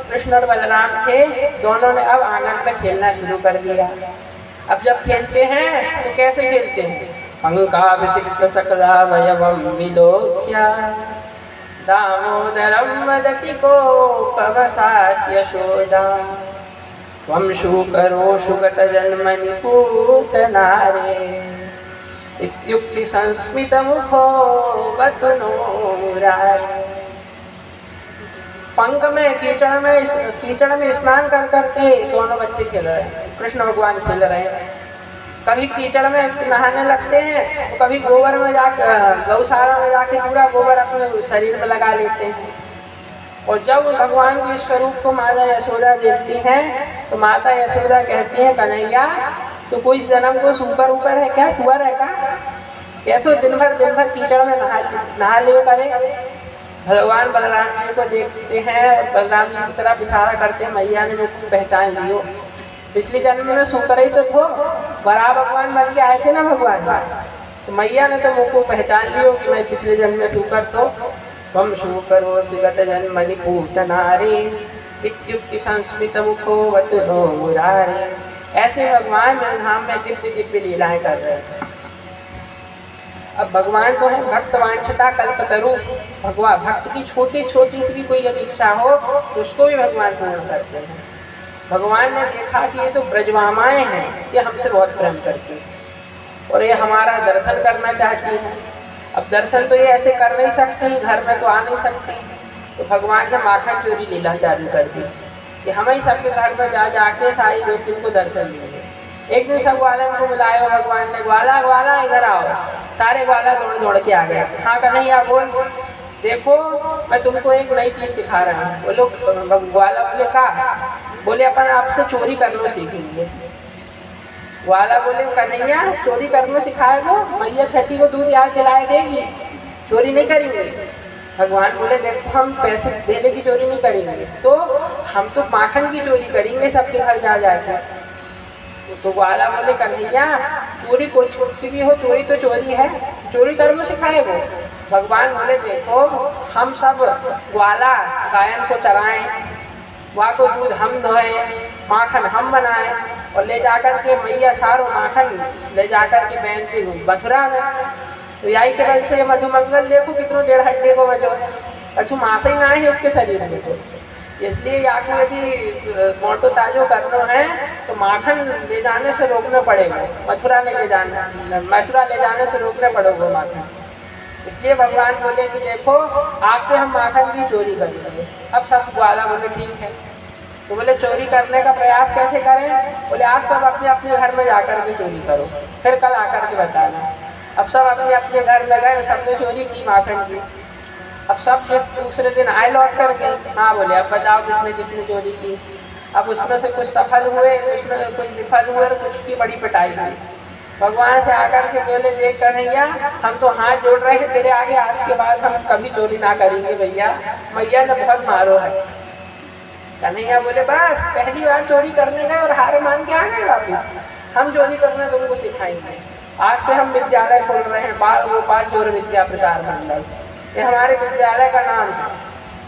कृष्ण और बलराम थे, दोनों ने अब आंगन में खेलना शुरू कर दिया। अब जब खेलते हैं तो कैसे खेलते हैं? अंकाभिषिक्त सकला वयवम विलोक्या दामोदरम वदति को पवसात यशोदा त्वं शूकरो शुगत जन्मनि पूतनारे इत्युक्ति संस्मित मुखो बतुनो मुरारे। पंख में कीचड़ में स्नान कर करके दोनों बच्चे खेल रहे हैं, कृष्ण भगवान खेल रहे हैं। कभी कीचड़ में नहाने लगते हैं तो कभी गोबर में जाकर गौशाला में जाके पूरा गोबर अपने शरीर में लगा लेते हैं। और जब भगवान के स्वरूप को माता यशोदा देखती हैं तो माता यशोदा कहती हैं, कन्हैया तो कोई जन्म को सूकर ऊपर है क्या, सुअर है क्या, कैसो दिन भर कीचड़ में नहा ले करे। भगवान बलराम जी को देखते हैं और बलराम जी की तरफ इशारा करते हैं, मैया ने जो पहचान लियो, पिछले जन्म में सूकर ही तो थो, बड़ा भगवान बन के आए थे ना भगवान। तो मैया ने तो मुझको पहचान लियो कि मैं पिछले जन्म में सूकर तो। त्वं शूकरो सुगत जन्मनि पूतनारे इत्युक्ति संस्मित मुखो बतुनो मुरारे। ऐसे भगवान धाम में दिव्य लीलाएं कर रहे हैं। अब भगवान को है भक्त वांछता कल्पतरु। भगवान भक्त की छोटी सी भी कोई यदि इच्छा हो तो उसको भी भगवान पूर्ण करते हैं। भगवान ने देखा कि ये तो ब्रजवामाएं हैं, ये हमसे बहुत प्रेम करती हैं और ये हमारा दर्शन करना चाहती हैं। अब दर्शन तो ये ऐसे कर नहीं सकती, घर में तो आ नहीं सकती, तो भगवान ने माखन चोरी लीला चालू कर दी कि हम ही सबके घर में जाके सारी गोपियों को दर्शन देंगे। एक दिन सब ग्वालन को बुलाया भगवान ने, ग्वाला ग्वाला इधर आओ। सारे ग्वाला दौड़ के आ गए। हाँ कन्हैया बोल, देखो मैं तुमको एक नई चीज सिखा रहा हूँ। बोलो ग्वाला बोले का? बोले अपन आपसे चोरी करना सीखेंगे। ग्वाला बोले कन्हैया चोरी करना सिखाएगो? मैया छठी को दूध याद दिलाए देगी, चोरी नहीं करेंगे। भगवान बोले देखो हम पैसे देने की चोरी नहीं करेंगे, तो हम तो माखन की चोरी करेंगे सबके घर जा जाकर। तो ग्वाला बोले कन्हैया चोरी कोई छोटी भी हो, चोरी तो चोरी है, चोरी कर्म सिखाएगो। भगवान बोले देखो हम सब ग्वाला गायन को चराएं, वहाँ को दूध हम धोएं, माखन हम बनाएं और ले जाकर के मैया सारो माखन ले जाकर के बहन की मथुरा में। तो यही के वजह से मधुमंगल देखो कितनो 1.5 घंटे को बजो, अच्छू मासा ही ना है इसके शरीर में। तो इसलिए याको यदि मोटो ताजो करना है तो माखन ले जाने से रोकना पड़ेगा, मथुरा ले जाने से रोकना पड़ेगा माखन। इसलिए भगवान बोले कि देखो आपसे हम माखन की चोरी करेंगे। अब सब ग्वाला बोले ठीक है। तो बोले चोरी करने का प्रयास कैसे करें? बोले आज सब अपने अपने घर में जाकर के चोरी करो, फिर कल आकर के बताना। अब सब अपने अपने घर में गए, सबने चोरी की माखन की। अब सब दूसरे दिन आए लौट करके, हाँ बोले अब बताओ कितने चोरी की। अब उसमें से कुछ सफल हुए, कुछ विफल हुए और कुछ की बड़ी पिटाई हुई। भगवान से आकर के बोले देख कन्हैया हम तो हाथ जोड़ रहे हैं तेरे आगे, आज के बाद हम कभी चोरी ना करेंगे भैया, मैया ने बहुत मारो है। कन्हैया बोले बस पहली बार चोरी करने गए और हार मान के आ गए वापिस, हम चोरी करना तुमको सिखाएंगे। आज से हम विद्यालय खोल रहे हैं, बाल गोपाल चोर विद्या प्रचार मंडल, ये हमारे विद्यालय का नाम है।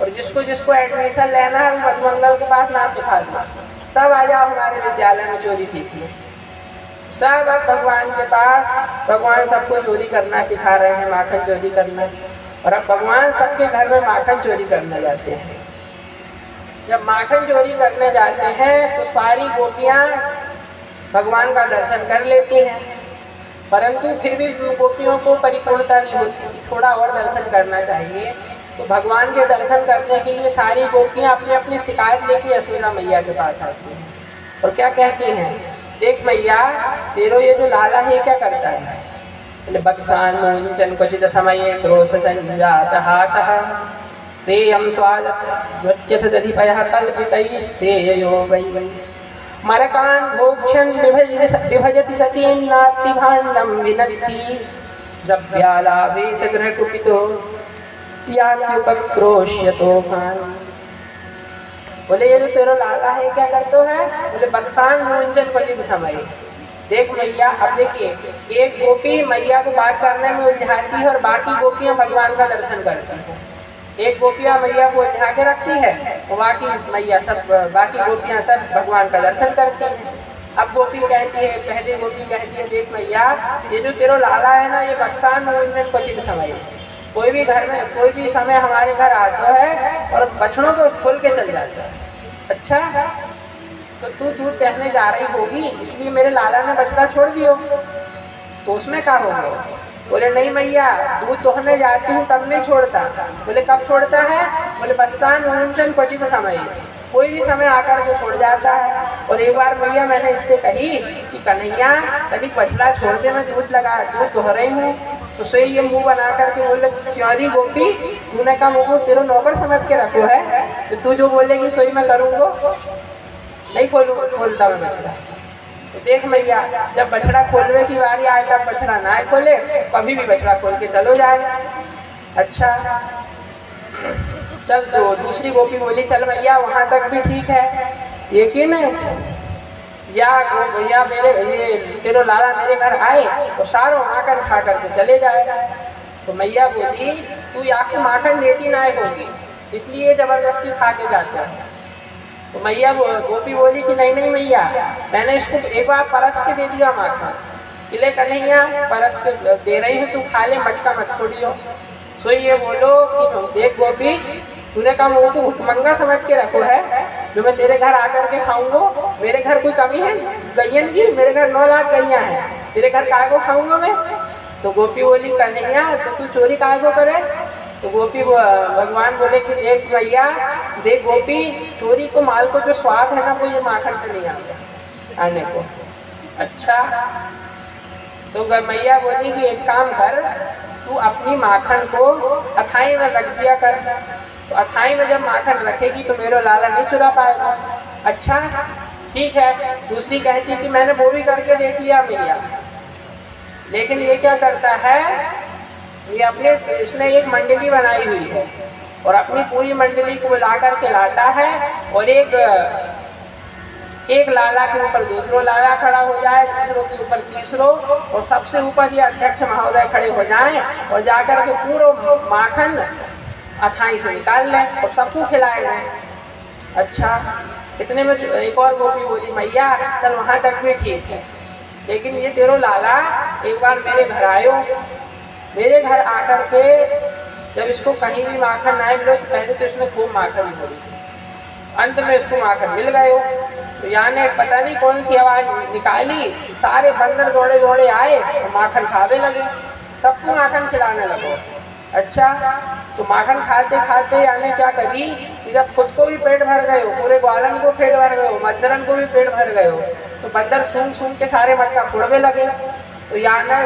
और जिसको एडमिशन लेना है वो मधुमंगल के पास नाम लिखा दो, सब आ जाओ हमारे विद्यालय में चोरी सीखने। सब अब भगवान के पास, भगवान सबको चोरी करना सिखा रहे हैं, माखन चोरी करना। और अब भगवान सबके घर में माखन चोरी करने जाते हैं। जब माखन चोरी करने जाते हैं तो सारी गोपियाँ भगवान का दर्शन कर लेती हैं, परंतु फिर भी गोपियों को परिपूर्णता नहीं होती कि थोड़ा और दर्शन करना चाहिए। तो भगवान के दर्शन करने के लिए सारी गोपियाँ अपनी अपनी शिकायत लेके यशोदा मैया के पास आती हैं और क्या कहती हैं, देख मैया तेरो ये जो लाला है क्या करता है? बोले बत्सान मोचन क्वचित समय क्रोश संजात हासः स्तेयं स्वादत्यथ दधिपयः कल्पितैस्तेयो वै मरकान् भोक्ष्यन् विभजति सतीं नास्ति भाण्डं विनत्ति द्रव्यालाभे सगृह कुपितो यात्युपक्रोश्यतो भान्। बोले ये जो तेरा लाला है क्या करते है? बोले बरसान मोहनजन क्वचित समय। देख मैया, अब देखिए, एक गोपी मैया को बात करने में उलझाती है और बाकी गोपियां भगवान का दर्शन करती हैं। एक गोपियां मैया को उलझा के रखती है और बाकी गोपियां सब भगवान का दर्शन करती हैं। अब गोपी कहती है, पहली गोपी कहती है, देख मैया, ये जो तेरा लाला है ना, ये बरसान मोहनजन क्वचित समय। कोई भी घर में कोई भी समय हमारे घर आता है और बछड़ों को खोल के चल जाता है। अच्छा, तो तू दूध दहने जा रही होगी, इसलिए मेरे लाला ने बछड़ा छोड़ दियो, तो उसमें क्या होगा? बोले नहीं मैया, दूध दोहने जाती हूँ तब नहीं छोड़ता। बोले कब छोड़ता है? बोले बरसान मोहनजन क्वचित समय, कोई भी समय आकर के छोड़ जाता है। और एक बार मैया मैंने इससे कही कि कन्हैया तभी बछड़ा छोड़ दे, मैं दूध दोह रही हूँ। तो से ये मुंह बना करके बोले, क्यों गोपी, तूने कहा मुँह तेरे नौकर समझ के रखो है, तो तू जो बोलेगी सोई मैं करूँगा, नहीं खोलता मैं बछड़ा। तो देख मैया, जब बछड़ा खोलने की बारी आए तब बछड़ा ना खोले, कभी भी बछड़ा खोल के चलो जाए। अच्छा, चल, तो दूसरी गोपी बोली, चल मैया वहाँ तक भी ठीक है, लेकिन या मेरे ये तेरो लाला मेरे घर आए तो सारों माखन खा करके चले जाएगा। तो मैया बोली, तू या को माखन देती ना होगी, इसलिए जबरदस्ती खा के जाते हैं। तो मैया गोपी बोली कि नहीं नहीं मैया, मैंने इसको एक बार परस के दे दिया माखन, किले कन्हैया परस के दे रही हूँ, तू खा ले, मटका मत छोड़ियो। सो ये बोलो कि देख गोपी, तूने कहा मुँह को भुखमंगा समझ के रखो है, जो मैं तेरे घर आकर के खाऊंगा। मेरे घर कोई कमी है गैयन की? मेरे घर 9 लाख गैया हैं, तेरे घर काय को खाऊंगा मैं? तो गोपी बोली, कन्हैया तो तू चोरी काय को करे? तो गोपी भगवान बोले कि देख भैया, देख गोपी, चोरी को माल को जो स्वाद है ना, वो ये माखन पे नहीं आता आने को। अच्छा, तो मैया बोली कि एक काम कर, तू अपनी माखन को अथाई में रख दिया कर। तो अथाई में जब माखन रखेगी तो मेरा लाला नहीं चुरा पाएगा। अच्छा ठीक है। दूसरी कहती कि मैंने वो भी करके देख लिया मैया, लेकिन ये क्या करता है, ये इसने एक मंडली बनाई हुई है और अपनी पूरी मंडली को बुला करके लाता है और एक लाला के ऊपर दूसरो लाला खड़ा हो जाए, दूसरों के ऊपर तीसरो, और सबसे ऊपर ये अध्यक्ष महोदय खड़े हो जाएं और जाकर के पूरा माखन अथाई से निकाल लें और सबको खिलाए जाए। अच्छा, इतने में एक और गोपी बोली, मैया चल वहाँ तक भी ठीक है, लेकिन ये तेरो लाला एक बार मेरे घर आयो, मेरे घर आकर के जब इसको कहीं भी माखन ना मिलो तो पहले तो इसने खूब माखन बोली, अंत में इसको माखन मिल गए। तो यानी पता नहीं कौन सी आवाज़ निकाली, सारे बंदर दौड़े दौड़े आए और माखन खावे लगे, सबको माखन खिलाने लगो। अच्छा, तो माखन खाते खाते यानी क्या करी कि जब खुद को भी पेट भर गए हो, पूरे ग्वालन को पेट भर गए हो, मज्जरन को भी पेट भर गए हो, तो बंदर सूंघ के सारे मटका फोड़वे लगे। तो यानी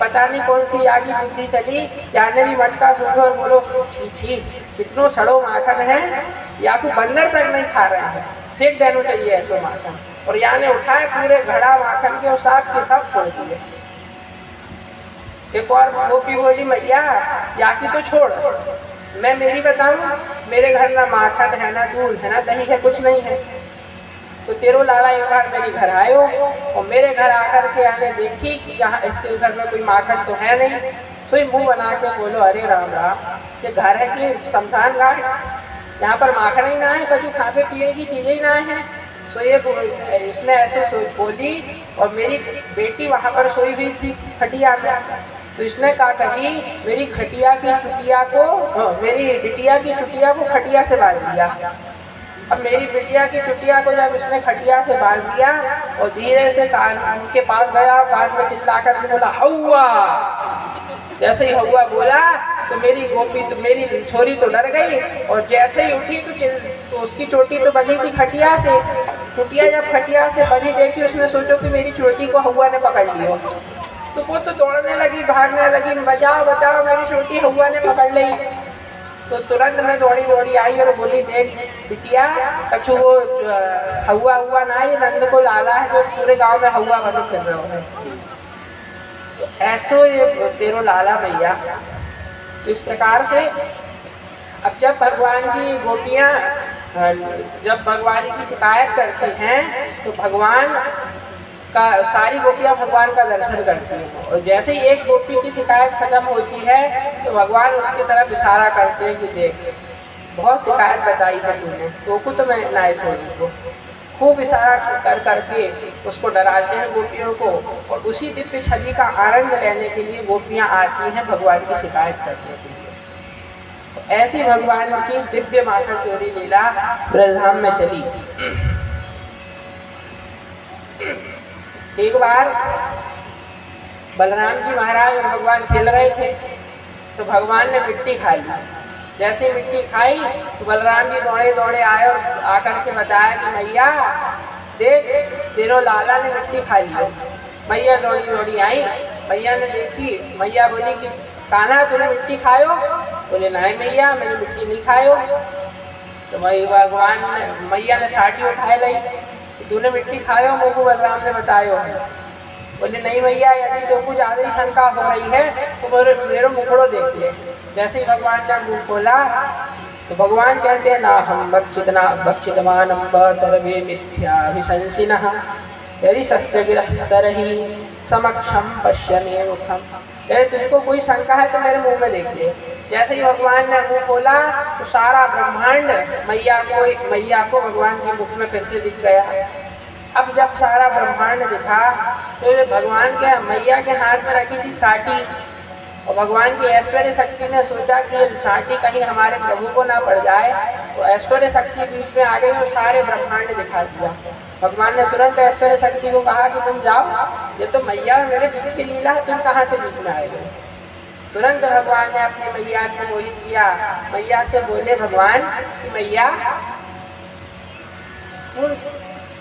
पता नहीं कौन सी आगी बुद्धि चली, यानी भी मटका सूंघो और बोलो छी छी कितनो सड़ो माखन है, या तो बंदर तक नहीं खा रहे हैं, फेंक देना चाहिए ऐसो माखन। और यानी उठाए पूरे घड़ा माखन के और साफ के सब छोड़ दिए। एक और गोपी बोली, मैया या की तो छोड़, मैं मेरी बताऊं, मेरे घर ना माखन है, ना दूध है, ना दही है, कुछ नहीं है। तो तेरो लाला एक बार मेरे घर आयो और मेरे घर आकर के आने देखी कि यहाँ इसके घर में कोई माखन तो है नहीं, तो ही मुँह बना के बोलो, अरे राम राम, ये घर है कि शमशान घाट, यहाँ पर माखन ही ना है, कछु खाने पीने की चीज़ें ही ना है। तो ये इसने ऐसे बोली और मेरी बेटी वहाँ पर सोई हुई थी खटिया में, तो इसने क्या करी, मेरी बिटिया की चुटिया को खटिया से बांध दिया। अब मेरी बिटिया की चुटिया को जब इसने खटिया से बांध दिया और धीरे से कान के पास गया, कान में चिल्ला कर बोला हौवा। जैसे ही हौवा बोला तो मेरी छोरी तो डर गई और जैसे ही उठी तो उसकी चोटी तो बंधी थी खटिया से। चुटिया जब खटिया से बंधी देखी, उसने सोचो कि मेरी चोटी को हौवा ने पकड़ लिया, तो वो तो दौड़ने लगी, भागने लगी, बचाओ बचाओ मेरी छोटी हौवा ने पकड़ ली। तो तुरंत मैं दौड़ी आई और बोली, देख बिटिया, कछु वो हौवा ना, ये नंद को लाला है जो पूरे गांव में हौवा बनो फिर रहे है। तो ऐसो ये तेरो लाला मैया। तो इस प्रकार से अब जब भगवान की गोपियाँ जब भगवान की शिकायत करती हैं तो भगवान का सारी गोपियाँ भगवान का दर्शन करती हैं, और जैसे ही एक गोपी की शिकायत खत्म होती है तो भगवान उसकी तरफ इशारा करते हैं कि देख बहुत शिकायत बताई है तूने, तो मैं ना छोड़ने को, खूब इशारा कर करके उसको डराते हैं गोपियों को, और उसी दिव्य छवि का आनंद लेने के लिए गोपियाँ आती हैं भगवान की शिकायत करने के लिए। तो ऐसी भगवान की दिव्य माखन चोरी लीला ब्रजधाम में चली। एक बार बलराम जी महाराज और भगवान खेल रहे थे तो भगवान ने मिट्टी खा ली। जैसे मिट्टी खाई तो बलराम जी दौड़े दौड़े आए और आकर के बताया कि मैया देख तेरो लाला ने मिट्टी खा ली है। मैया दौड़ी दौड़ी आई, मैया ने देखी, मैया बोली कि कान्हा तूने मिट्टी खायो? बोले नहीं मैया मैंने मिट्टी नहीं खायो। तो भाई भगवान ने मैया ने साटी उठाए लाई, तूने मिट्टी खायो? मुझको बलराम ने बतायो है। बोले नहीं भैया यदि तुमको ज़्यादा ही शंका हो रही है तो मेरे मुखड़ो देख ले। जैसे ही भगवान ने मुँह खोला तो भगवान कहते हैं ना हम भक्षितमान सर्वे मिथ्याभिशंसिनः यदि सत्य गिरस्तरहि समक्षम पश्यमे मुखम। यदि तुझको कोई शंका है तो मेरे मुंह में देख ले। जैसे ही भगवान ने मुंह खोला तो सारा ब्रह्मांड मैया को भगवान के मुख में फिर से दिख गया। अब जब सारा ब्रह्मांड दिखा तो भगवान के मैया के हाथ में रखी थी साटी, और भगवान की ऐश्वर्य शक्ति ने सोचा कि साटी कहीं हमारे प्रभु को ना पड़ जाए, तो ऐश्वर्य शक्ति बीच में आ गई और सारे ब्रह्मांड दिखा दिया। भगवान ने तुरंत ऐश्वर्य शक्ति को कहा कि तुम जाओ, ये तो मैया मेरे बीच की लीला है, तुम कहाँ से बीच में आए हो। तुरंत भगवान ने अपनी मैया को मोहित किया। मैया से बोले भगवान कि मैया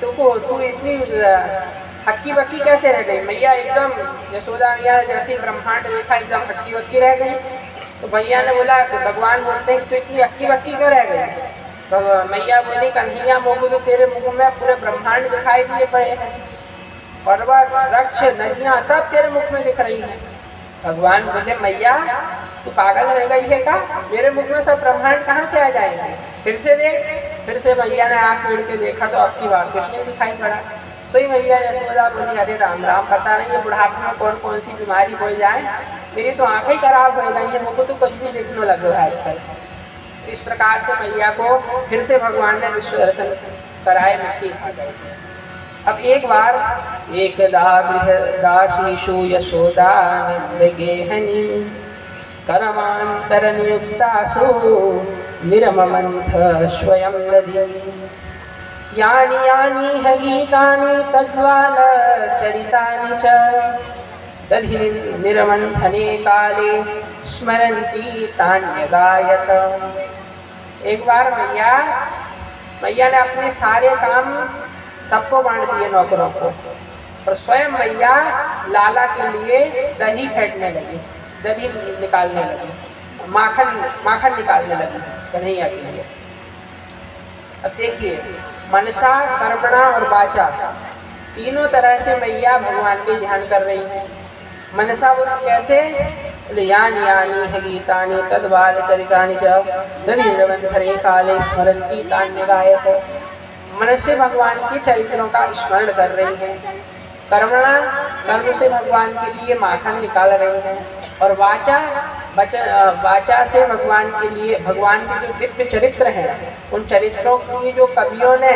तू इतनी हक्की बक्की कैसे रह गई? मैया एकदम यशोदा मैया जैसे ब्रह्मांड देखा एकदम हक्की बक्की रह गई। तो भैया ने बोला कि भगवान बोलते हैं कि तू इतनी हक्की बक्की क्यों रह गई? मैया बोली कन्हैया मोह तो तेरे मुख में पूरे ब्रह्मांड दिखाई दिए पड़े हैं, पर्वत वृक्ष नदियाँ सब तेरे मुख में दिख रही हैं। भगवान बोले मैया तू पागल हो गई है क्या? मेरे मुख में सब ब्रह्मांड कहाँ से आ जाएंगे? फिर से देख। फिर से मैया ने आँख मिड़ के देखा तो अब की बार कुछ नहीं दिखाई पड़ा। सोई मैया यशोदा बोली अरे राम राम, पता नहीं है बुढ़ापे में कौन कौन सी बीमारी हो जाए, मेरी तो आँखें ही खराब हो गई है, मुझको तो कुछ भी देखने लग रहा है आजकल। इस प्रकार से मैया को फिर से भगवान ने विश्व दर्शन कराए मिट्टी खा गई। अब एक बार एकदा गृहदासीषु यशोदा गेहनी करमांतर नियुक्तासु निर्ममंथ स्वयं दधि यानि यानि ह गीतानि तद्वाल चरितानि च दधि निर्मंथने काले स्मरन्ति तान्यगायत। एक बार मैया ने अपने सारे काम सबको बांट दिए नौकरों को, और स्वयं मैया लाला के लिए दही फेंटने लगी, दही निकालने लगी, माखन निकालने लगी कन्हैया के लिए। अब देखिए मनसा कर्मणा और वाचा तीनों तरह से मैया भगवान के ध्यान कर रही है। मनसा वो कैसे? यानि यानि ह गीतानि तद्बाल चरितानि च दधि निर्मंथने काले स्मरन्ति तान्यगायत। मन से भगवान के चरित्रों का स्मरण कर रही है, कर्मणा कर्म से भगवान के लिए माखन निकाल रही है, और वाचा से भगवान के लिए भगवान के जो दिव्य चरित्र हैं उन चरित्रों की जो कवियों ने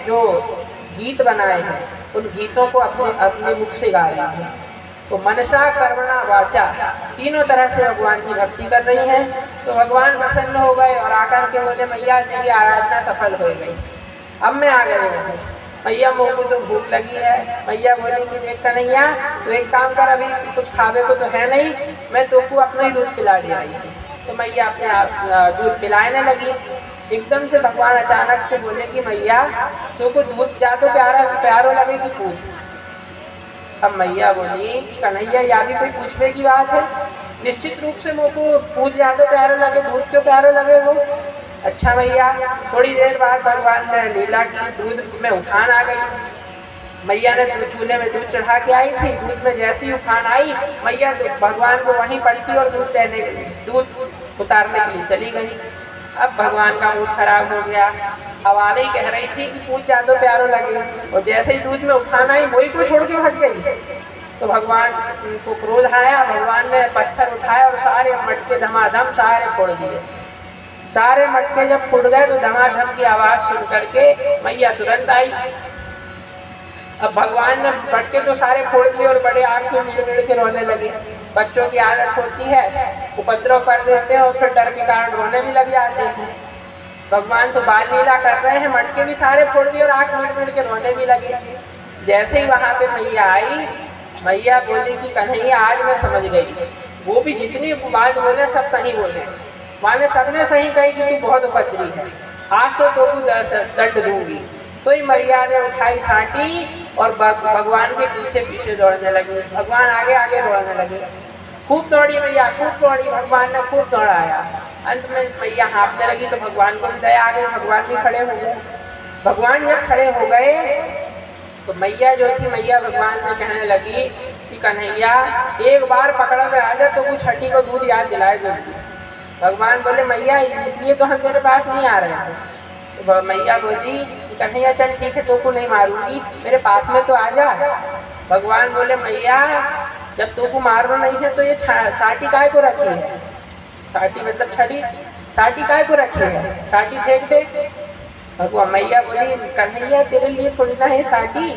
जो गीत बनाए हैं उन गीतों को अपने मुख से गा रही है। तो मनसा कर्मणा वाचा तीनों तरह से भगवान की भक्ति कर रही हैं। तो भगवान प्रसन्न हो गए और आकर के बोले मैया तेरी आराधना सफल हो गई, अब मैं आ गई हूँ। मैया मुँह को तो भूख लगी है। मैया बोली कि देख कन्हैया तो एक काम कर, अभी कुछ खावे को तो है नहीं, मैं तुमको अपना ही दूध पिला दे रही हूँ। तो मैया अपने दूध पिलाने लगी। एकदम से भगवान अचानक से बोले कि मैया तुमको दूध ज़्यादा प्यारो लगे कि पूछ। अब मैया बोली कि कन्हैया या भी कोई पूछने की बात है? निश्चित रूप से मुझको दूध ज़्यादा प्यारो लगे, दूध क्यों प्यारो लगे वो? अच्छा भैया। थोड़ी देर बाद भगवान ने लीला की, दूध में उफान आ गई। मैया ने चूल्हे में दूध चढ़ा के आई थी, दूध में जैसी ही उफान आई मैया भगवान को वहीं पलटी और दूध उतारने के लिए चली गई। अब भगवान का मूड खराब हो गया। हवाले ही कह रही थी कि पूछ ज्यादा प्यारो लगे, और जैसे ही दूध में उठाना ही वही को छोड़ के भाग गई। तो भगवान को क्रोध आया, भगवान ने पत्थर उठाया और सारे मटके धमाधम सारे फोड़ दिए। सारे मटके जब फूट गए तो धमाधम की आवाज सुन करके मैया तुरंत आई। अब भगवान ने मटके तो सारे फोड़ दिए और बड़े आंख में मिड़ के रोने लगे। बच्चों की आदत होती है, उपद्रव कर देते हैं और फिर डर के कारण रोने भी लग जाते हैं। भगवान तो बाल लीला कर रहे हैं, मटके भी सारे फोड़ दिए और आंख मिड़ के रोने भी लगे। जैसे ही वहां पे मैया आई, मैया बोली कि कन्हैया आज मैं समझ गई, वो भी जितनी बात बोले सब सही बोले, माने सबने सही कही कि तू बहुत उपद्री है, आज तो तू दंड दूंगी। तो ही मैया ने उठाई साटी और भगवान के पीछे पीछे दौड़ने लगी। भगवान आगे आगे दौड़ने लगे, खूब दौड़ी मैया, खूब दौड़ी, भगवान ने खूब दौड़ाया। अंत में मैया हाँफने लगी तो भगवान को भी दया आ गई, भगवान भी खड़े हो गए। भगवान जब खड़े हो गए तो मैया जो थी, मैया भगवान से कहने लगी कि कन्हैया एक बार पकड़ा में आ जाए तो कुछ छठी को दूध याद दिलाए जल्दी। भगवान बोले मैया इसलिए तो हम तेरे पास नहीं आ रहे हैं। तो मैया बोली कि कन्हैया चल ठीक है, तो को नहीं मारूंगी, मेरे पास में तो आ जा। भगवान बोले मैया जब तो को मारना नहीं है तो ये साटी काय को रखी है, साटी मतलब छड़ी, साटी काय को रखी है, साटी फेंक दे। भगवान मैया बोली कन्हैया तेरे लिए थोड़ी ना है साटी,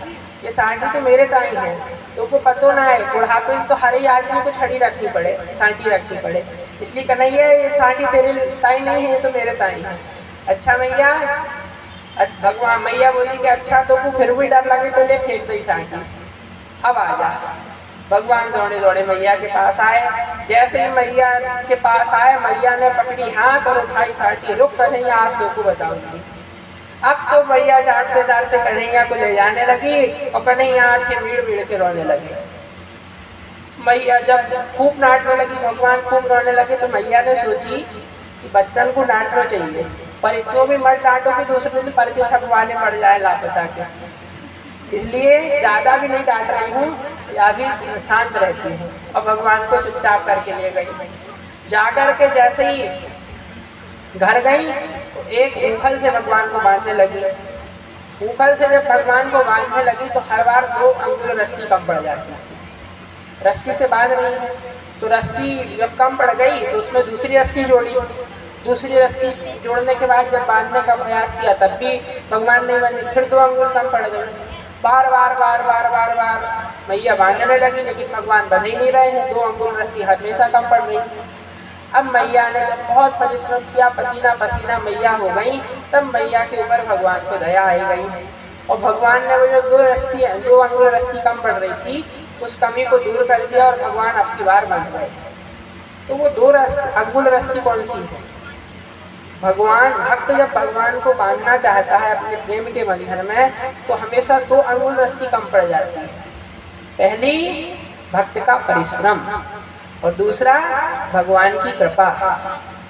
ये साटी तो मेरे ताई है, तो को पतो ना है बुढ़ापे में तो हर ही आदमी को छड़ी रखनी पड़े, साटी रखनी पड़े, इसलिए कन्हैया ये साटी तेरे ताई नहीं है, तो मेरे ताई है। अच्छा मैया, भगवान मैया बोली कि अच्छा तो को फिर भी डर लगे तो ले फेंक दई साटी, अब आ जा। भगवान दौड़े दौड़े मैया के पास आए। जैसे ही मैया के पास आए, मैया ने पकड़ी हाथ और उठाई साटी, रुक कन्हैया आज तो को बताऊंगी। अब तो मैया डांटते डांटते कन्हैया को ले जाने लगी और कन्हैया आके भीड़ के रोने लगे। मैया जब खूब डांटने लगी, भगवान खूब रोने लगे, तो मैया ने सोची कि बच्चन को डांटना चाहिए, पर इतनों भी मत डांटो कि दूसरे दिन पर्चे छपवाने पड़ जाए लापता के, इसलिए ज़्यादा भी नहीं डांट रही हूँ, अभी शांत रहती हूँ। और भगवान को चुपचाप करके ले गई। जाकर के जैसे ही घर गई तो एक ऊखल से भगवान को बांधने लगी। ऊखल से जब भगवान को बांधने लगी तो हर बार 2 अंगुल रस्सी कम पड़ जाती, रस्सी से बांध रही है तो रस्सी जब कम पड़ गई तो उसमें दूसरी रस्सी जोड़ी, दूसरी रस्सी जोड़ने के बाद जब बांधने का प्रयास किया तब भी भगवान नहीं बंधी, फिर 2 अंगुल कम पड़ गई। बार बार मैया बांधने लगी, लेकिन भगवान बंध ही नहीं रहे हैं, 2 अंगुल रस्सी हमेशा कम पड़ रही। अब मैया ने जब बहुत परिश्रम किया, पसीना पसीना मैया हो गई, तब मैया के ऊपर भगवान को दया आई गई और भगवान ने वो जो 2 अंगुल रस्सी कम पड़ रही थी उस कमी को दूर कर दिया और भगवान अब की बार बंध गए। तो वो 2 अंगुल रस्सी कौन सी है? भगवान भक्त जब भगवान को बांधना चाहता है अपने प्रेम के बंधन में तो हमेशा 2 अंगुल रस्सी कम पड़ जाती है। पहली भक्त का परिश्रम और दूसरा भगवान की कृपा।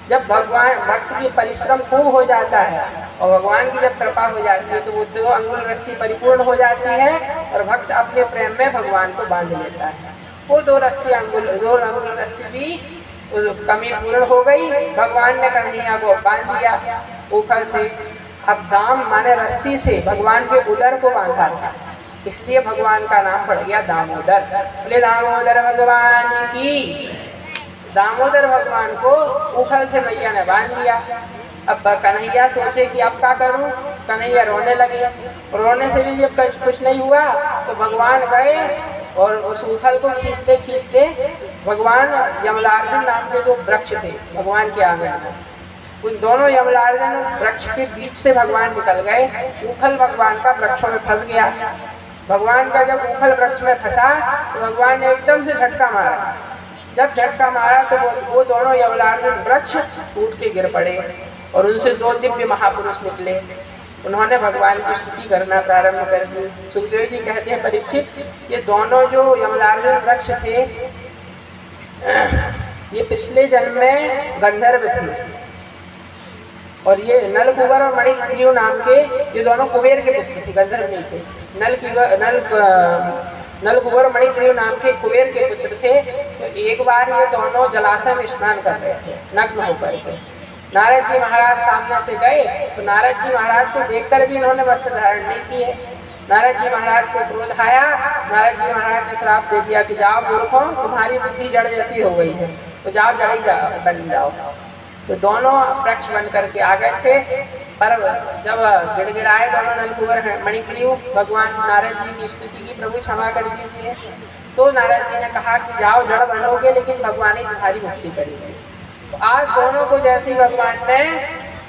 जब भगवान भक्त की परिश्रम खूब हो जाता है और भगवान की जब कृपा हो जाती है तो वो 2 अंगुल रस्सी परिपूर्ण हो जाती है और भक्त अपने प्रेम में भगवान को बांध लेता है। वो 2 अंगुल रस्सी भी कमी पूर्ण हो गई। भगवान ने कन्हैया को बांध दिया ऊपर से। अब दाम माने रस्सी से भगवान के उदर को बांधा था, इसलिए भगवान का नाम पड़ गया दामोदर। बोले दामोदर भगवान की। दामोदर भगवान को उखल से मैया ने बांध दिया। अब कन्हैया सोचे कि अब क्या करूं, कन्हैया रोने लगे। रोने से भी जब कुछ नहीं हुआ तो भगवान गए और उस उखल को खींचते खींचते भगवान यमलार्जुन नाम के 2 वृक्ष थे भगवान के आंगन में, उन दोनों यमलार्जुन वृक्ष के बीच से भगवान निकल गए। उखल भगवान का वृक्षों में फंस गया। भगवान का जब उखल वृक्ष में फंसा तो भगवान ने एकदम से झटका मारा। जब झटका मारा तो वो दोनों यमलार्जुन वृक्ष टूट के गिर पड़े और उनसे 2 दिव्य महापुरुष निकले। उन्होंने भगवान की स्तुति करना प्रारंभ कर दी। सुखदेव जी कहते हैं परीक्षित, ये दोनों जो यमलार्जुन वृक्ष थे ये पिछले जन्म में गंधर्व थे और ये नलकुबर और मणिग्रीव नाम के ये दोनों कुबेर के पुत्र थे, गंधर्व नहीं थे। नलकुबर मणिग्रीव नाम के कुबेर के पुत्र थे। तो एक बार ये दोनों जलाशय में स्नान कर रहे थे नग्न होकर के। नारद जी महाराज सामने से गए तो नारद जी महाराज को देखकर भी इन्होंने वस्त्र धारण नहीं किए। नारद जी महाराज को क्रोध आया। नारद जी महाराज ने श्राप दे दिया कि जाओ मूर्खों, तुम्हारी बुद्धि जड़ जैसी हो गई है, तो जाओ जड़ ही बन जाओ। तो दोनों वृक्ष बन करके आ गए थे, पर जब गिड़गिड़ाए दोनों नलकुबर मणिग्रीव भगवान नारद जी की स्तुति की, प्रभु क्षमा कर दीजिए, तो नारद जी ने कहा कि जाओ जड़ बनोगे लेकिन भगवान ही तुम्हारी मुक्ति करेंगे। तो आज दोनों को जैसे ही भगवान ने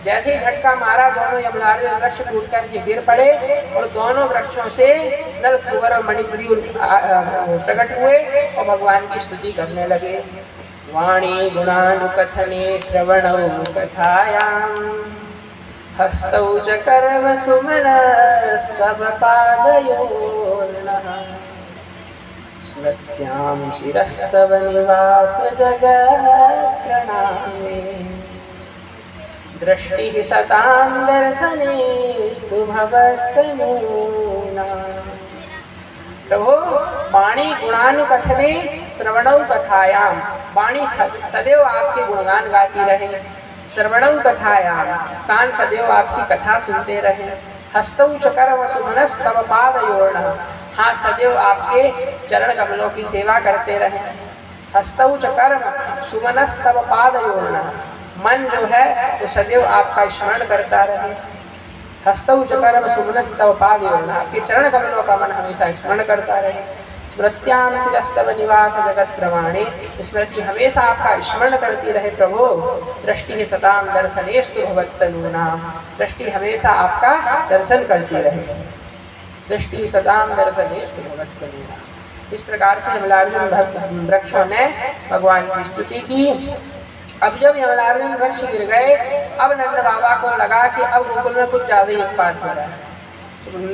जैसे ही झटका मारा, दोनों यमराज वृक्ष कूद करके गिर पड़े और दोनों वृक्षों से नलकुबर और मणिग्रीव प्रकट हुए और भगवान की स्तुति करने लगे। वाणी गुणानुकथने श्रवणौ कथायां हस्तौ च कर्म सुमनस्तव पादयोर्नः स्मृत्यां शिरस्तव निवास जगत् प्रणामे दृष्टि सतां दर्शनेस्तु भवत्तनूना। प्रभु वाणी गुणानुकथने श्रवणौ कथायाम, वाणी सदैव आपके गुणगान गाती रहे, श्रवणौ कथायाम कान सदैव आपकी कथा सुनते रहे, हस्तौ च कर्म सुमनस्तव पादयोर्नः हाथ सदैव आपके चरण कमलों की सेवा करते रहे, हस्तौ च कर्म सुमनस्तव पादयोर्नः मन जो है वो सदैव आपका स्मरण करता रहे, हस्तौ च कर्म सुमनस्तव पादयोर्नः आपके चरण कमलों का मन हमेशा स्मरण करता रहे। स्मृत्यां शिरस्तव निवास जगत् प्रमाणे स्मृति हमेशा आपका स्मरण करती रहे प्रभु। दृष्टि सतां दर्शनेस्तु भवत्तनूनां दृष्टि हमेशा आपका दर्शन करती रहे, दृष्टि सतां दर्शनेस्तु भवत्तनूनां। इस प्रकार से यमलार्जुन वृक्षों ने भगवान की स्तुति की। अब जब यमलार्जुन वृक्ष गिर गए, अब नंद बाबा को लगा कि अब गोकुल में कुछ ज्यादा ही उत्पात हो रहा है।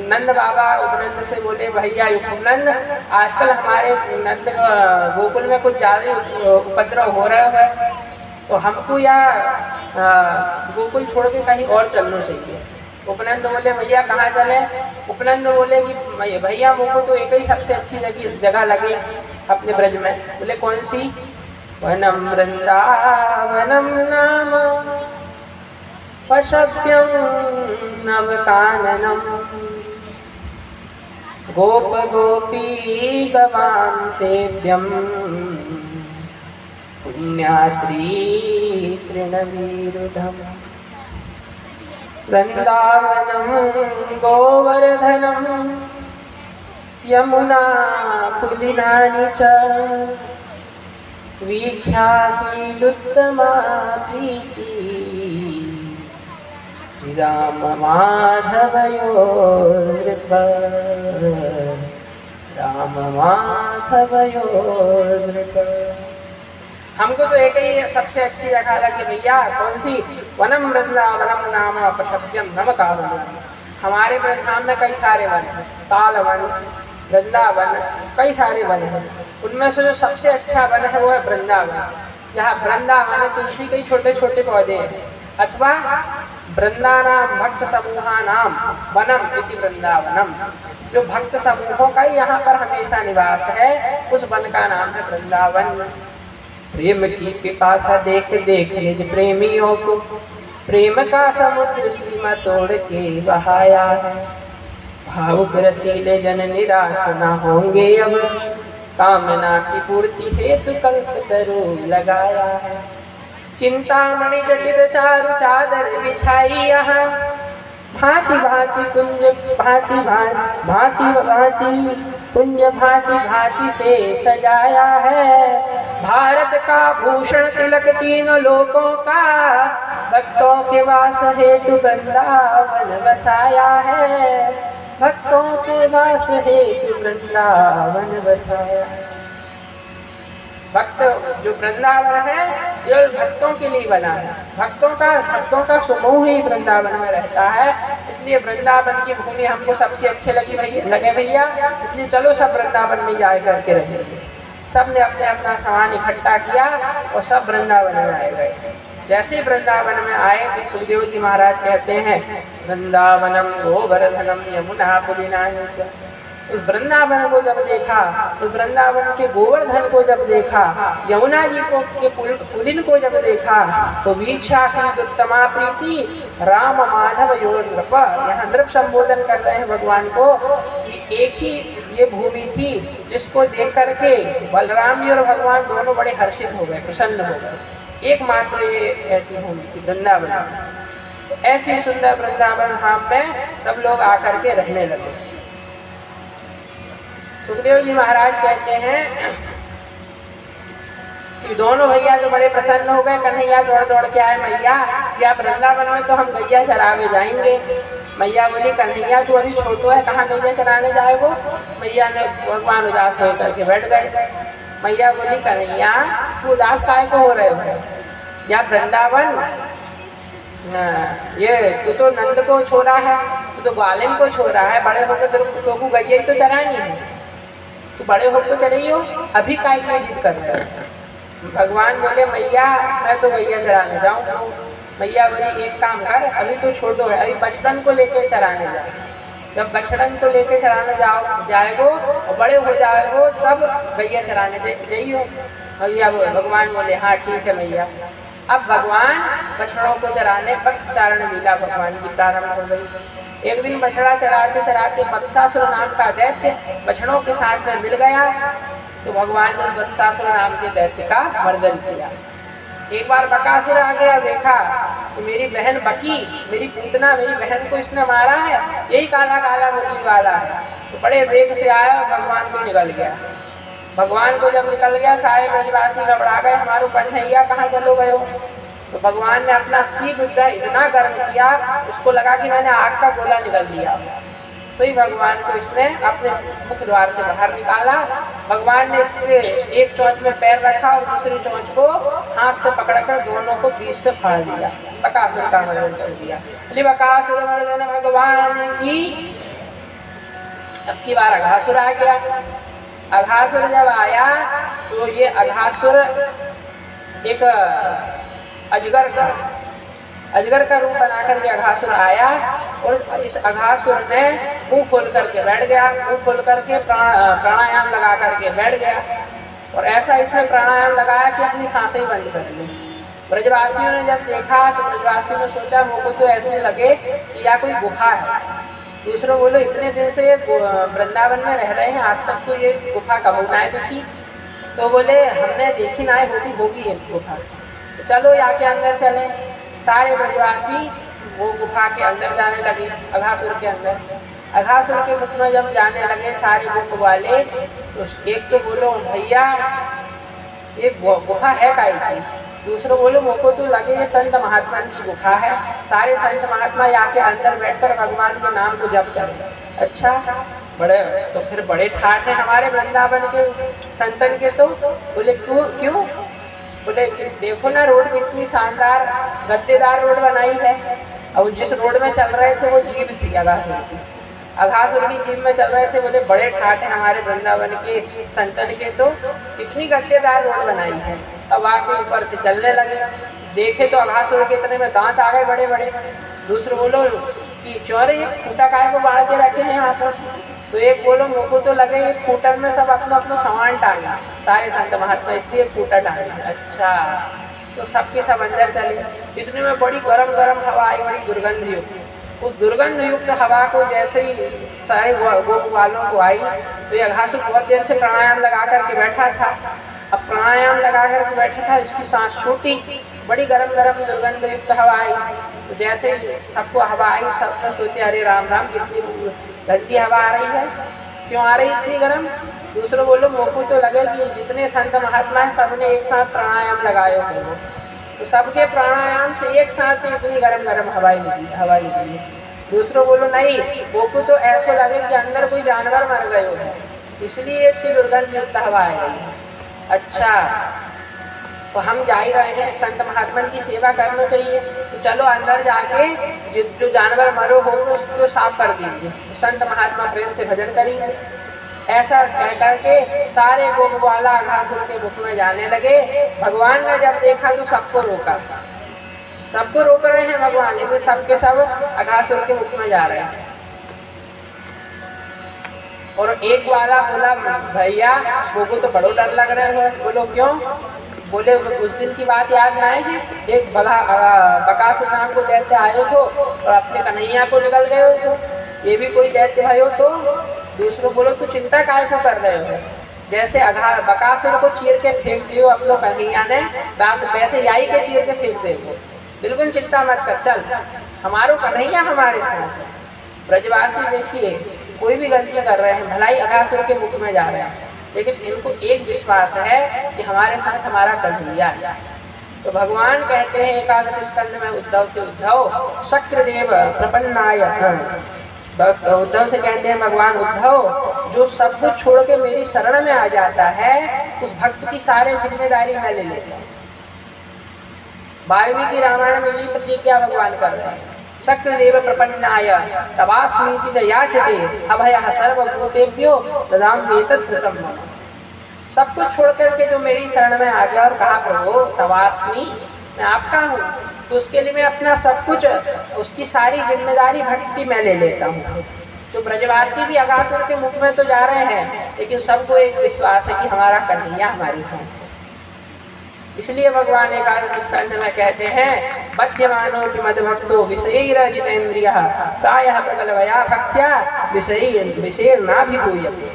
नंद बाबा उपनंद से बोले, भैया उपनंद, आजकल हमारे नंद गोकुल में कुछ ज्यादा उपद्रव हो रहा है, तो हमको या गोकुल छोड़ के कहीं और चलना चाहिए। उपनंद बोले, भैया कहाँ चले? उपनंद बोले कि भैया मुझको तो एक ही सबसे अच्छी जगह लगी अपने ब्रज में। बोले कौन सी? वनम वृंदावनम नाम पशव्यं नवकाननम गोप गोपी गवां सेव्यं पुण्याद्री तृणवीरुधम्। वृंदावनं गोवर्धनं यमुना पुलिनानि च वीक्षासीदुत्तमा प्रीतिः राम माधवयोर्नृप राम माधवयोर्नृप। हमको तो एक ही सबसे अच्छी जगह लगी भैया। कौन सी? वनम वृंदावनम नाम अपशब्दम नमकावनम। हमारे वृंदावन में कई सारे वन हैं, तालवन, वृंदावन, कई सारे वन हैं। उनमें से जो सबसे अच्छा वन है वो है वृंदावन। जहाँ वृंदावन तुलसी के छोटे छोटे पौधे हैं, अथवा वृंदानाम भक्त समूहानाम वनम इति वृंदावनम। जो भक्त समूहों का ही यहाँ पर हमेशा निवास है, उस वन का नाम है वृंदावन। प्रेम की पिपासा देख देख निज प्रेमियों को प्रेम का समुद्र सीमा तोड़ के बहाया है। भावुक रसीले जन निराश न होंगे अब, कामना की पूर्ति हेतु कल्पतरु लगाया है। चिंतामणि जटित चारु चादर बिछाई यहाँ, भांति भांति कुंज भांति भांति भांति कुंज भांति भांति से सजाया है। भारत का भूषण तिलक तीनों लोकों का, भक्तों के वास हेतु वृंदावन बसाया है। भक्तों के वास हेतु वृंदावन बसाया। भक्त जो वृंदावन है जो भक्तों के लिए बना है, भक्तों का समूह ही वृंदावन में रहता है। इसलिए वृंदावन की भूमि हमको सबसे अच्छे लगे भैया, इसलिए चलो सब वृंदावन में जाए करके रहेंगे। सब ने अपने अपना सामान इकट्ठा किया और सब वृंदावन में आए गए। जैसे वृंदावन में आए तो सुखदेव जी महाराज कहते हैं, वृंदावनम गोवर्धनम यमुना पुलिनानि च उस वृंदावन को जब देखा, उस वृंदावन के गोवर्धन को जब देखा, यमुना जी को के पुलिन को जब देखा, तो वीक्षासी उत्तमा प्रीति राम माधव यो नृप। यहाँ नृप संबोधन कर रहे हैं भगवान को कि एक ही ये भूमि थी जिसको देख करके बलराम जी और भगवान दोनों बड़े हर्षित हो गए, प्रसन्न हो गए। एकमात्र ऐसी भूमि थी वृंदावन। ऐसी सुंदर वृंदावन धाम में सब लोग आकर के रहने लगे। सुखदेव जी महाराज कहते हैं कि दोनों भैया तो बड़े प्रसन्न हो गए। कन्हैया दौड़ दौड़ के आए, मैया क्या वृंदावन में तो हम गैया चरावे जाएंगे। मैया बोली कन्हैया तू अभी छोटो है, कहाँ गैया चराने जाएगो। मैया ने भगवान उदास हो करके बैठ गए। मैया बोली कन्हैया तू उदास काहे को हो रहे हो, या वृंदावन ये तू तो नंद को छोड़ा है, तू तो ग्वालिन को छोड़ा है, बड़े होकर तो को गैया ही तो चरानी है, तू बड़े होकर तो चरही हो, अभी काय की जिद करता है। भगवान बोले मैया मैं तो गैया चराने जाऊँ। मैया बोली एक काम कर, अभी तो छोटो है, अभी बचपन को लेके चराने जाए। जब बछड़न को लेके चराने जाएगो और बड़े हो जाएगो तब गैया चराने जाइयो। मैया भगवान बोले हाँ ठीक है मैया। अब भगवान बछड़ों को चराने बत्स चारण लीला भगवान की प्रारंभ हो गई। एक दिन बछड़ा चराते चराते बत्सासुर नाम का दैत्य बछड़ों के साथ में मिल गया, तो भगवान ने बत्सासुर नाम के दैत्य का मर्दन किया। एक बार बकासुर आ गया, देखा तो मेरी बहन बकी, मेरी पूतना, मेरी बहन को इसने मारा है, यही काला काला मुरली वाला है। तो बड़े वेग से आया, भगवान को निकल गया। भगवान को जब निकल गया सारे ब्रजवासी घबरा गए, हमारो कन्हैया कहाँ चलो गए हो। तो भगवान ने अपना शीत इतना गर्म किया, उसको लगा कि मैंने आग का गोला निकल लिया। तो ही भगवान को इसने अपने मुख द्वार से बाहर निकाला। भगवान ने इसके एक चोंच में पैर रखा और दूसरी चोंच को हाथ से पकड़कर दोनों को बीच से फाड़ दिया, बकासुर का मर्दन कर दिया। बोली बकासुर मर्दन भगवान की। अब की बार अघासुर आ गया। अघासुर जब आया तो ये अघासुर एक अजगर का रूप बनाकर के अघासुर आया और इस अघासुर ने मुंह खोल करके बैठ गया, मुंह खोल करके प्राणायाम लगा करके बैठ गया। और ऐसा इसने प्राणायाम लगाया कि अपनी सांसें ही बंद कर ली। ब्रजवासियों ने जब देखा तो ब्रजवासियों ने सोचा मुझको तो ऐसे लगे कि या कोई गुफा है। दूसरों बोलो इतने दिन से ये वृंदावन में रह रहे हैं, आज तक तो ये गुफा कभी ना देखी। तो बोले हमने देखी ना होगी ये गुफा, तो चलो आके अंदर चले। सारे ब्रजवासी वो गुफा के अंदर जाने लगे, अघासुर के अंदर। अघासुर के मुख में जब जाने लगे सारे गुफा वाले, तो एक तो बोलो भैया ये गुफा है काहे की। दूसरों बोलो मुझको तो लगे ये संत महात्मा की गुफा है, सारे संत महात्मा यहाँ के अंदर बैठकर भगवान के नाम को जप करें। अच्छा बड़े तो फिर बड़े ठाठ हैं हमारे वृंदावन के संतन के। तो बोले क्यों? बोले देखो ना रोड कितनी शानदार गद्देदार रोड बनाई है, और जिस रोड में चल रहे थे वो जीभ थी अघासुर की। अघासुर की जीभ में चल रहे थे। बोले बड़े ठाठ हैं हमारे वृंदावन के संतन के, तो कितनी गद्देदार रोड बनाई है। अब आके ऊपर से चलने लगे, देखे तो अघासुर के इतने में दांत आ गए बड़े बड़े। दूसरे बोलो कि चोरे ये खूंटा काय को बाढ़ के रखे हैं यहाँ पर। तो एक बोलो मुझको तो लगे ये खूंटन में सब अपना सामान टांगे, सारे संत महात्मा इसलिए खूंटा टांगे। अच्छा तो सबके सब अंदर चले। इतने में बड़ी गरम गरम हवा आई, बड़ी दुर्गंध युक्त। उस दुर्गंध युक्त हवा को जैसे ही सारे गोप वालों को आई, तो ये अघासुर बहुत देर से प्राणायाम लगा करके बैठा था। अब प्राणायाम लगा करके बैठा था, इसकी सांस छूटी, बड़ी गरम गरम दुर्गंध युक्त हवा आई। तो जैसे ही सबको हवा आई, सबने सोचे अरे राम राम कितनी गंदी हवा आ रही है, क्यों आ रही इतनी गर्म। दूसरों बोलो मोको तो लगे कि जितने संत महात्मा हैं सबने एक साथ प्राणायाम लगाए हो, तो सबके प्राणायाम से एक साथ इतनी गरम गरम हवा निकली। दूसरों बोलो नहीं, मोको तो ऐसा लगे कि अंदर कोई जानवर मर गए हो, इसलिए इतनी दुर्गंध युक्त हवा आई। अच्छा तो हम जा ही रहे हैं, संत महात्मा की सेवा करनी चाहिए, तो चलो अंदर जाके जो जानवर मरो हो तो उसको साफ कर दीजिए। संत महात्मा प्रेम से भजन करेंगे। ऐसा कह करके सारे गोपवाला अघासुर के मुख में जाने लगे। भगवान ने जब देखा तो सबको रोका, सबको रोक रहे हैं भगवान, लेकिन सबके सब अघासुर के मुख में जा रहे हैं। और एक वाला बोला भैया मुझको तो बड़ो डर लग रहा है। बोलो क्यों? बोले उस दिन की बात याद ना है कि एक बकासुर नाम को दैत्य आए हो और अपने कन्हैया को निकल गए हो, तो ये भी कोई दैत्य भाई हो। तो दूसरों बोलो तो चिंता काय को कर रहे हो? जैसे बकासुर को चीर के फेंक दियो अपनो कन्हैया ने, वैसे याई के चीर के फेंक दे। बिल्कुल चिंता मत कर, चल हमारो कन्हैया हमारे साथ। ब्रजवासी देखिए कोई भी गलती कर रहे हैं, भलाई अघासुर के मुख में जा रहे हैं, लेकिन इनको एक विश्वास है कि हमारे साथ हमारा कन्हैया है। तो भगवान कहते हैं एकादश स्कंद में उद्धव से, उद्धव शक्रदेव प्रपन्नाय। उद्धव से कहते हैं भगवान उद्धव जो सब कुछ छोड़ के मेरी शरण में आ जाता है उस भक्त की सारी जिम्मेदारी मैं ले लेता हूँ। वाल्मीकि रामायण में ये प्रतिज्ञा भगवान कर रहे हैं, शक्रदेव प्रपन्नाय तवास्मीति याचते अभयः सर्वभूतेभ्यो ददाम्येतत् मम। सब कुछ छोड़ करके जो मेरी शरण में आ गया और कहा प्रभु तवास्मी, मैं आपका हूँ, तो उसके लिए मैं अपना सब कुछ, उसकी सारी जिम्मेदारी भक्ति मैं ले लेता हूँ। तो ब्रजवासी भी अघासुर के मुख में तो जा रहे हैं, लेकिन सबको एक विश्वास है कि हमारा कन्हैया हमारे साथ है। इसलिए भगवान एकादश स्कंध में कहते हैं बध्यमानो मदभक्तो विषयैर्जितेन्द्रियः प्रायः प्रगल्भया भक्त्या विषयैर्नाभिभूयते।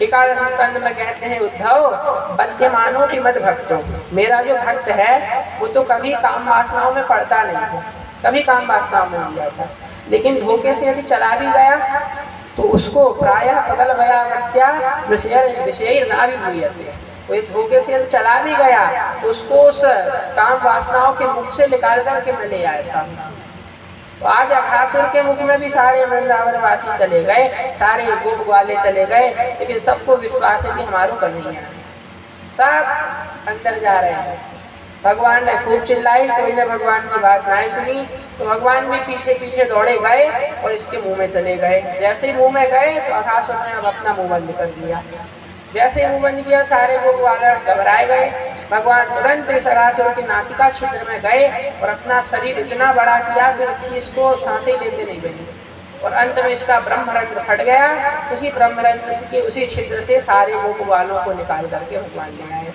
एकादश स्कंध में कहते हैं उद्धव बध्यमानो मदभक्तो, मेरा जो भक्त है वो तो कभी काम वासनाओं में पड़ता नहीं है, कभी काम वासनाओं में नहीं जाता, लेकिन धोखे से यदि चला भी गया तो उसको प्रायः प्रगल्भया भक्त्या विषयैर्नाभिभूयते। कोई धोखे से चला भी गया तो उसको उस काम वासनाओं के मुख से निकाल करके मैं ले आया था। तो आज अघासुर के मुख में भी सारे वृंदावन वासी चले गए, सारे गोप ग्वाले चले गए, लेकिन सबको विश्वास है कि हमारो कन्हैया है, सब अंदर जा रहे हैं। भगवान ने खूब चिल्लाई, कोई ने भगवान की बात नहीं सुनी, तो भगवान भी पीछे पीछे दौड़े गए और इसके मुंह में चले गए। जैसे ही मुंह में गए तो अघासुर ने अब अपना मुंह बंद कर दिया। जैसे मुंह बंद किया सारे लोग वाले घबराए गए। भगवान तुरंत इस अघासुर की नासिका छिद्र में गए और अपना शरीर इतना बड़ा किया कि इसको सांसें लेते नहीं बनी, और अंत में इसका ब्रह्मरंध्र फट गया। उसी ब्रह्मरंध्र के उसी छिद्र से सारे गोप वालों को निकाल करके भगवान ले आए।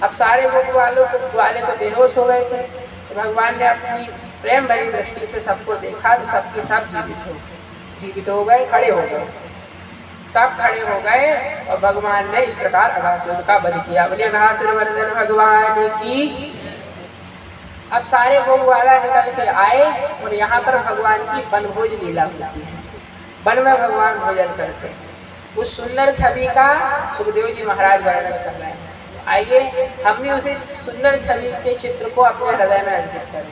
अब सारे गोप वालों वाले तो बेहोश हो गए थे, तो भगवान ने अपनी प्रेम भरी दृष्टि से सबको देखा तो सबके सब जीवित हो गए, खड़े हो गए, सब खड़े हो गए और भगवान ने इस प्रकार अघासुर का वध किया। बोलिए अघासुर मर्दन भगवान की। अब सारे गोपवाला निकल के आए और यहाँ पर भगवान की वनभोज लीला होती है। वन में भगवान भोजन करते हैं। उस सुंदर छवि का सुखदेव जी महाराज वर्णन कर रहे हैं। आइए हम भी उसी सुंदर छवि के चित्र को अपने हृदय में अंकित करें।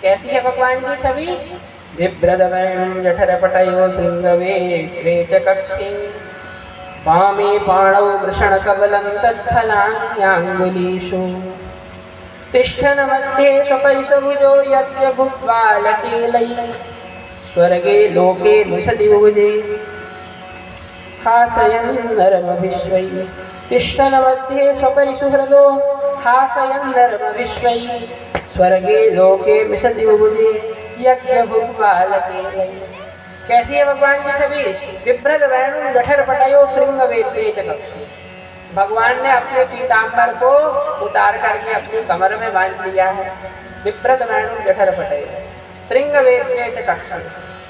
कैसी है भगवान की छवि? बिभ्रदवैनं जठरपटयो शृंगवे च कक्षे वामे पाणौ वृषणकबलं तत्फलान्याङ्गुलीषु तिष्ठन् मध्ये स्वपरिशभुजो यद्य भुक्त्वा लकेलैः स्वर्गे लोके विशति भुजे हासयन् नरमभिश्वैः तिष्ठन् मध्ये स्वपरिसुहृदो हासयन् नरमभिश्वैः स्वर्गे लोके विशति भुजे यज्ञ भुक्त्वा लकेलैः। कैसी है भगवान की छवि? विभ्रद वैणुं जठरपटयो शृंगवेत्ते च कक्षे। भगवान ने अपने पीताम्बर को उतार करके अपनी कमर में बांध लिया है। विभ्रद वैणुं जठरपटयो शृंगवेत्ते च कक्षे,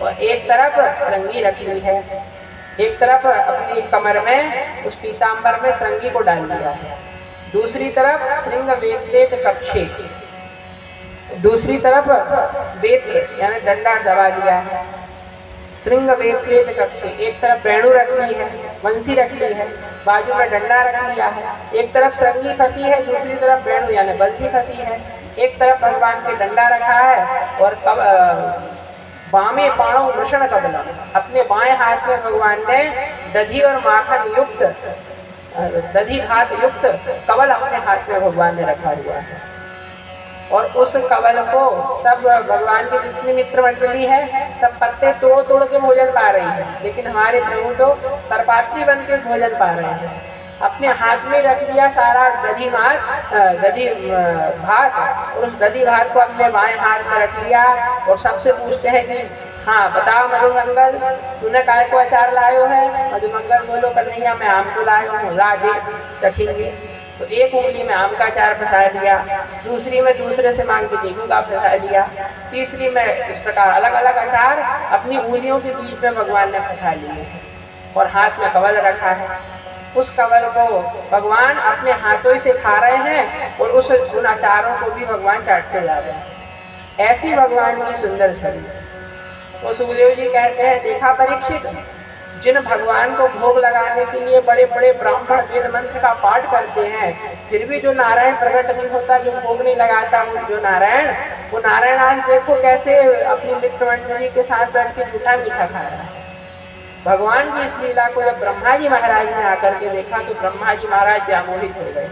और एक तरफ श्रृंगी रख ली है, एक तरफ अपनी कमर में उस पीताम्बर में श्रृंगी को डाल दिया है, दूसरी तरफ शृंगवेत्ते च कक्षे, दूसरी तरफ वेत्र यानी डंडा दबा दिया है। शृंगवेत्ते कक्षे, एक तरफ वेणु रख ली है, वंशी रख ली है, बाजू में डंडा रख लिया है, एक तरफ श्रृंगी फंसी है, दूसरी तरफ वेणु यानी बंशी फंसी है, एक तरफ भगवान के डंडा रखा है, और बामे पाणौ वृषण कबलम, अपने बाएं हाथ में भगवान ने दधी और माखन युक्त, दधी भात युक्त कवल अपने हाथ में भगवान ने रखा हुआ है। और उस कवल को सब भगवान की जितनी मित्र मंडली है सब पत्ते तोड़ तोड़ के भोजन पा रही है, लेकिन हमारे प्रभु तो सरपात्री बन के भोजन पा रहे हैं। अपने हाथ में रख दिया सारा दधी भात, और उस दधी भात को अपने बाएं हाथ में रख लिया, और सबसे पूछते हैं कि हाँ बताओ मधुमंगल, तूने काय को अचार लायो है? मधुमंगल बोलो कन्हैया मैं आम को लायो हूँ, ला दे चखेंगे। तो एक उंगली में आम का अचार फंसा लिया, दूसरी में दूसरे से मांग के नींबू का फंसा लिया, तीसरी में इस प्रकार अलग अलग अचार अपनी उंगलियों के बीच में भगवान ने फंसा लिए और हाथ में कवल रखा है। उस कवल को भगवान अपने हाथों से खा रहे हैं और उन अचारों को भी भगवान चाटते जा रहे हैं। ऐसी भगवान की सुंदर छवि। तो सुखदेव जी कहते हैं, देखा परीक्षित, जिन भगवान को भोग लगाने के लिए बड़े बड़े ब्राह्मण वेद मंत्र का पाठ करते हैं, फिर भी जो नारायण प्रकट नहीं होता, जो भोग नहीं लगाता, जो नारायण, वो नारायण आज देखो कैसे अपनी मित्र मंडली के साथ बैठ के जूठा मीठा खा रहा है। भगवान की इस लीला को जब ब्रह्मा जी महाराज ने आकर के देखा तो ब्रह्मा जी महाराज व्यामोहित हो गए।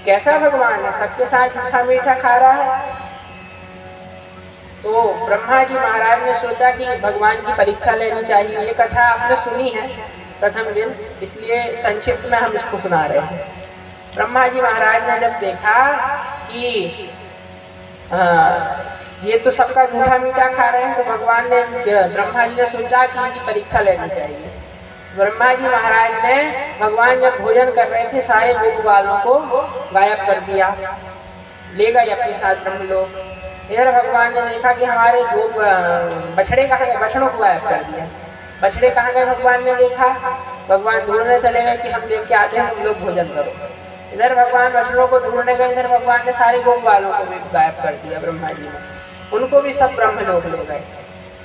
कैसा भगवान है, सबके साथ जूठा मीठा खा रहा है। तो ब्रह्मा जी महाराज ने सोचा कि भगवान की परीक्षा लेनी चाहिए। ये कथा आपने सुनी है प्रथम दिन, इसलिए संक्षिप्त में हम इसको सुना रहे हैं। ब्रह्मा जी महाराज ने जब देखा कि ये तो सबका जूठा मीठा खा रहे हैं, तो भगवान ने, ब्रह्मा जी ने सोचा कि इनकी परीक्षा लेनी चाहिए। ब्रह्मा जी महाराज ने, भगवान जब भोजन कर रहे थे, सारे गोप बालों को गायब कर दिया, ले गए अपने साथ ब्रह्मलोक। इधर भगवान ने देखा कि हमारे गोप बछड़े कहाँ गए, बछड़ों को गायब कर दिया। बछड़े कहाँ गए भगवान ने देखा, भगवान ढूंढने चले गए कि हम लेके आते हैं, तुम लोग भोजन करो। इधर भगवान बछड़ों को ढूंढने गए, इधर भगवान ने सारे गोप बालों को भी गायब कर दिया। ब्रह्मा जी ने उनको भी सब ब्रह्मलोक ले गए।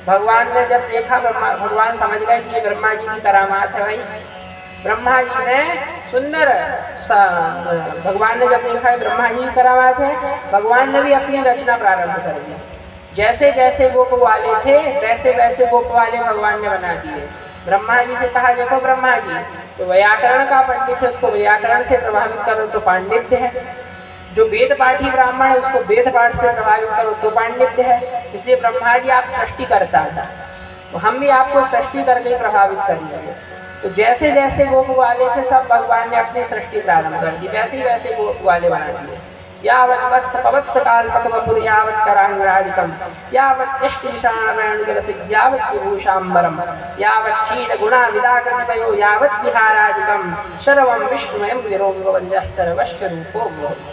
भगवान ने जब देखा, भगवान समझ गए कि ये ब्रह्मा जी की करामात है भाई। ब्रह्मा जी ने सुंदर भगवान ने जब देखा ब्रह्मा जी की करामात है, भगवान ने भी अपनी रचना प्रारंभ कर दी। जैसे जैसे गोप वाले थे वैसे वैसे गोप वाले भगवान ने बना दिए। ब्रह्मा जी से कहा, देखो ब्रह्मा जी, तो व्याकरण का पंडित है, उसको व्याकरण से प्रभावित करो तो पांडित्य है। जो वेद पाठी ब्राह्मण है, उसको वेद पाठ से प्रभावित करो तो पांडित्य है। इसलिए ब्रह्मा जी आप सृष्टि करता था, तो हम भी आपको सृष्टि करके प्रभावित करेंगे। तो जैसे जैसे गोप वाले थे, सब भगवान ने अपनी सृष्टि प्रारंभ कर दी, वैसे ही वैसे गोप वाले बना दिए। यावत् वत्स पवत्स काल्पकवपुर यावत् करांगराजितम यावत् यष्टिशामरणगलसिद्ध यावत् विभूषाम्बरम यावत् क्षीर गुणा विदाकृतिपयो यावत् विहाराजितम सर्वं विष्णुमयं गिरोगवद्यः सर्वस्य रूपो भवति।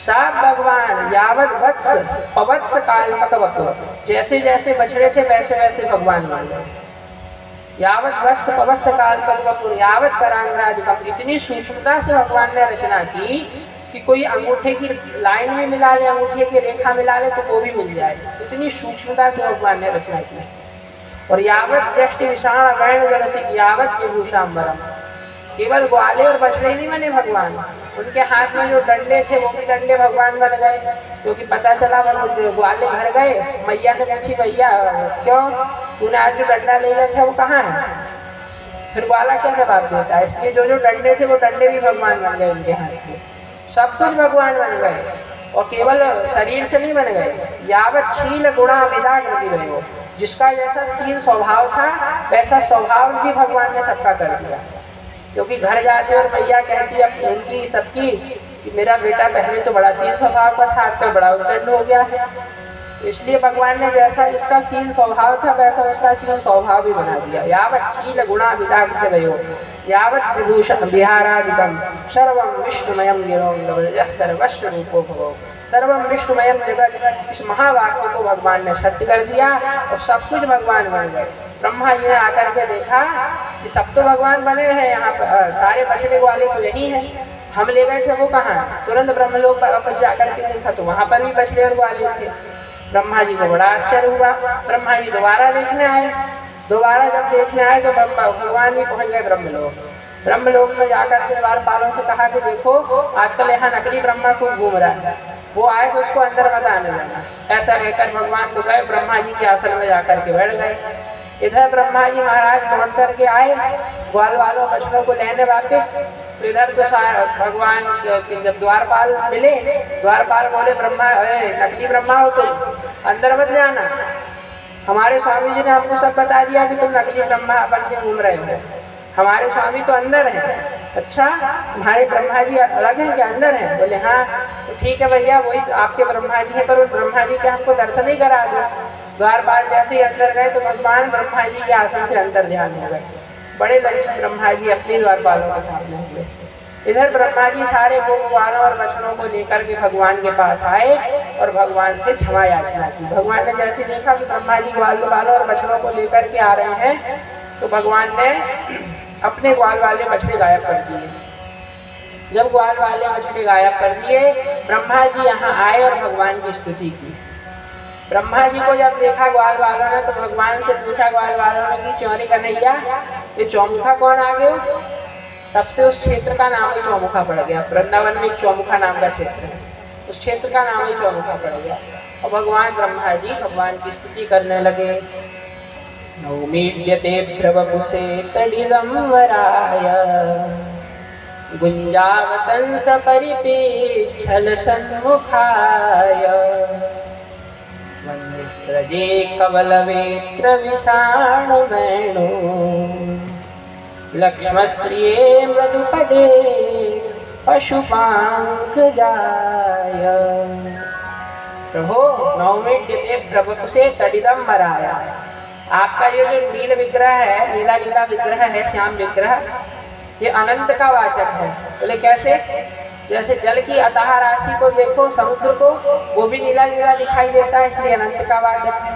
सब भगवान यावत वत्स पवत्स काल्पकवपुर, जैसे जैसे बछड़े थे वैसे वैसे भगवान बन गए। यावत वत्स पवत्स काल्पकवपुर यावत करांगराजितम, इतनी सूक्ष्मता से भगवान ने रचना की कि कोई अंगूठे की लाइन में मिला ले, अंगूठे की रेखा मिला ले तो वो भी मिल जाए। इतनी सूक्ष्मता से भगवान ने रचना की। और यावत यष्टि विशाल वर्ण जलसिक यावत विभूषाम्बरम, केवल ग्वाले और बछड़े नहीं बने भगवान, उनके हाथ में जो डंडे थे वो भी डंडे भगवान बन गए। क्योंकि पता चला ग्वाले घर गए, मैया ने पूछी, भैया क्यों तूने आज जो डंडा ले गया था वो कहाँ है? फिर ग्वाला क्या जवाब देता है? इसलिए जो जो डंडे थे वो डंडे भी भगवान बन गए उनके हाथ में, सब कुछ भगवान बन गए। और केवल शरीर से नहीं बन गए, यावत शील गुणा विदाकृति भयो, जिसका जैसा शील स्वभाव था वैसा स्वभाव भी भगवान ने सबका कर दिया। क्योंकि घर जाते और मैया कहती है उनकी सबकी कि मेरा बेटा पहले तो बड़ा शील स्वभाव का था, आजकल बड़ा उद्दंड हो गया है। इसलिए भगवान ने जैसा जिसका शील स्वभाव था वैसा उसका शील स्वभाव भी बना दिया। यावत् शील गुणा विदाकृति भयो यावत् विभूषण विहारादिकम सर्वं विष्णुमयं गिरोंगवद्यः सर्वस्य रूपो भवो। सर्वं विष्णुमयं जगत, इस महावाक्य को भगवान ने सत्य कर दिया और सब कुछ भगवान बन गए। ब्रह्मा जी ने आकर के देखा कि सब तो भगवान बने हैं, यहाँ पर सारे बछड़े वाले तो यही हैं, हम ले गए थे वो कहाँ? तुरंत ब्रह्मलोक पर वापस जाकर के देखा तो वहाँ पर भी बछड़े और ग्वाले थे। ब्रह्मा जी को बड़ा आश्चर्य हुआ। ब्रह्मा जी दोबारा देखने आए। दोबारा जब देखने आए तो भगवान भी पहुँच गए ब्रह्मलोक। ब्रह्मलोक में जाकर के द्वारपालों से कहा कि देखो आजकल यहाँ नकली ब्रह्मा खूब घूम रहा है, वो आए तो उसको अंदर मत आने देना। ऐसा कहकर भगवान तो गए, ब्रह्मा जी के आसन में जाकर के बैठ गए। इधर ब्रह्मा जी महाराज लौट करके आए, ग्वाल वालों बछड़ों को लेने वापिस। तो इधर तो भगवान जब द्वारपाल मिले, द्वारपाल बोले ब्रह्मा नकली ब्रह्मा हो तुम, अंदर मत जाना। हमारे स्वामी जी ने हमको सब बता दिया कि तुम नकली ब्रह्मा बन के घूम रहे हो, हमारे स्वामी तो अंदर हैं। अच्छा तुम्हारे ब्रह्मा जी अलग हैं क्या अंदर हैं? बोले हाँ। तो ठीक है भैया, वही आपके ब्रह्मा जी हैं, पर उन ब्रह्मा जी के हमको दर्शन ही करा दो। द्वारपाल जैसे ही अंदर गए तो भगवान ब्रह्मा जी के आसन से अंतर ध्यान हो गए। बड़े लज्जित ब्रह्मा जी अपने द्वारपालों के सामने हुए। इधर ब्रह्मा जी सारे गोपालों और बछड़ों को लेकर के भगवान के पास आए और भगवान से क्षमा याचना की। भगवान ने जैसे देखा कि ब्रह्मा जी ग्वालों और बछड़ों को लेकर के आ रहे हैं तो भगवान ने अपने ग्वाल वाले बछड़े गायब कर दिए। जब ग्वाल वाले बछड़े गायब कर दिए, ब्रह्मा जी यहाँ आए और भगवान की स्तुति की। ब्रह्मा जी को जब देखा ग्वाल वालों ने तो भगवान से पूछा ग्वाल वालों ने कि चौरी कन्हैया ये चौमुखा कौन आ गया? तब से उस क्षेत्र का नाम ही चौमुखा पड़ गया। वृंदावन में एक चौमुखा नाम का क्षेत्र है, उस क्षेत्र का नाम ही चौमुखा पड़ गया। और भगवान ब्रह्मा जी भगवान की स्तुति करने लगे। नौमीड्यते भ्रवपुषे तडिदं वराय गुंजावतंस परिपेक्षल सन्मुखाय वन्यस्रजे कवलवेत्र विषाणवेणु लक्ष्मश्रिये मृदुपदे पशुपांकजाय। प्रभो नौमीड्यते भ्रवपुषे तडिदं वराय, आपका ये जो नील विग्रह है, नीला नीला विग्रह है, श्याम विग्रह, ये अनंत का वाचक है। बोले कैसे? जैसे जल की अथाह राशि को देखो, समुद्र को, वो भी नीला नीला दिखाई देता है, इसलिए अनंत का वाचक है।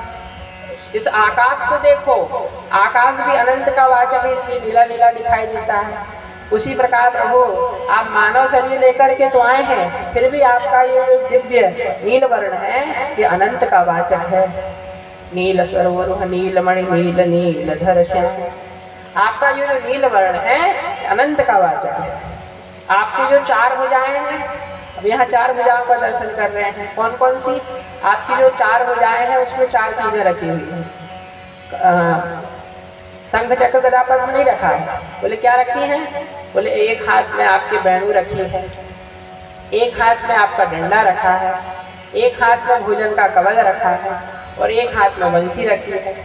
इस आकाश को देखो, आकाश भी अनंत का वाचक है, इसलिए नीला नीला दिखाई देता है। उसी प्रकार प्रभु आप मानव शरीर लेकर के तो आए हैं, फिर भी आपका ये दिव्य नील वर्ण है, ये अनंत का वाचक है। नील सरोवर नीलमणि नील नीलधर श्याम, आपका ये जो नील वर्ण है अनंत का वाचक है। आपकी जो चार भुजाएं हैं, अब यहाँ चार भुजाओं का दर्शन कर रहे हैं। कौन कौन सी? आपकी जो चार भुजाएं हैं उसमें चार चीजें रखी हुई हैं। शंख चक्र गदा पद्म नहीं रखा है। बोले क्या रखी हैं? बोले एक हाथ में आपकी बैणु रखी है, एक हाथ में आपका डंडा रखा है, एक हाथ में भोजन का कवच रखा है और एक हाथ में वंशी रखी है।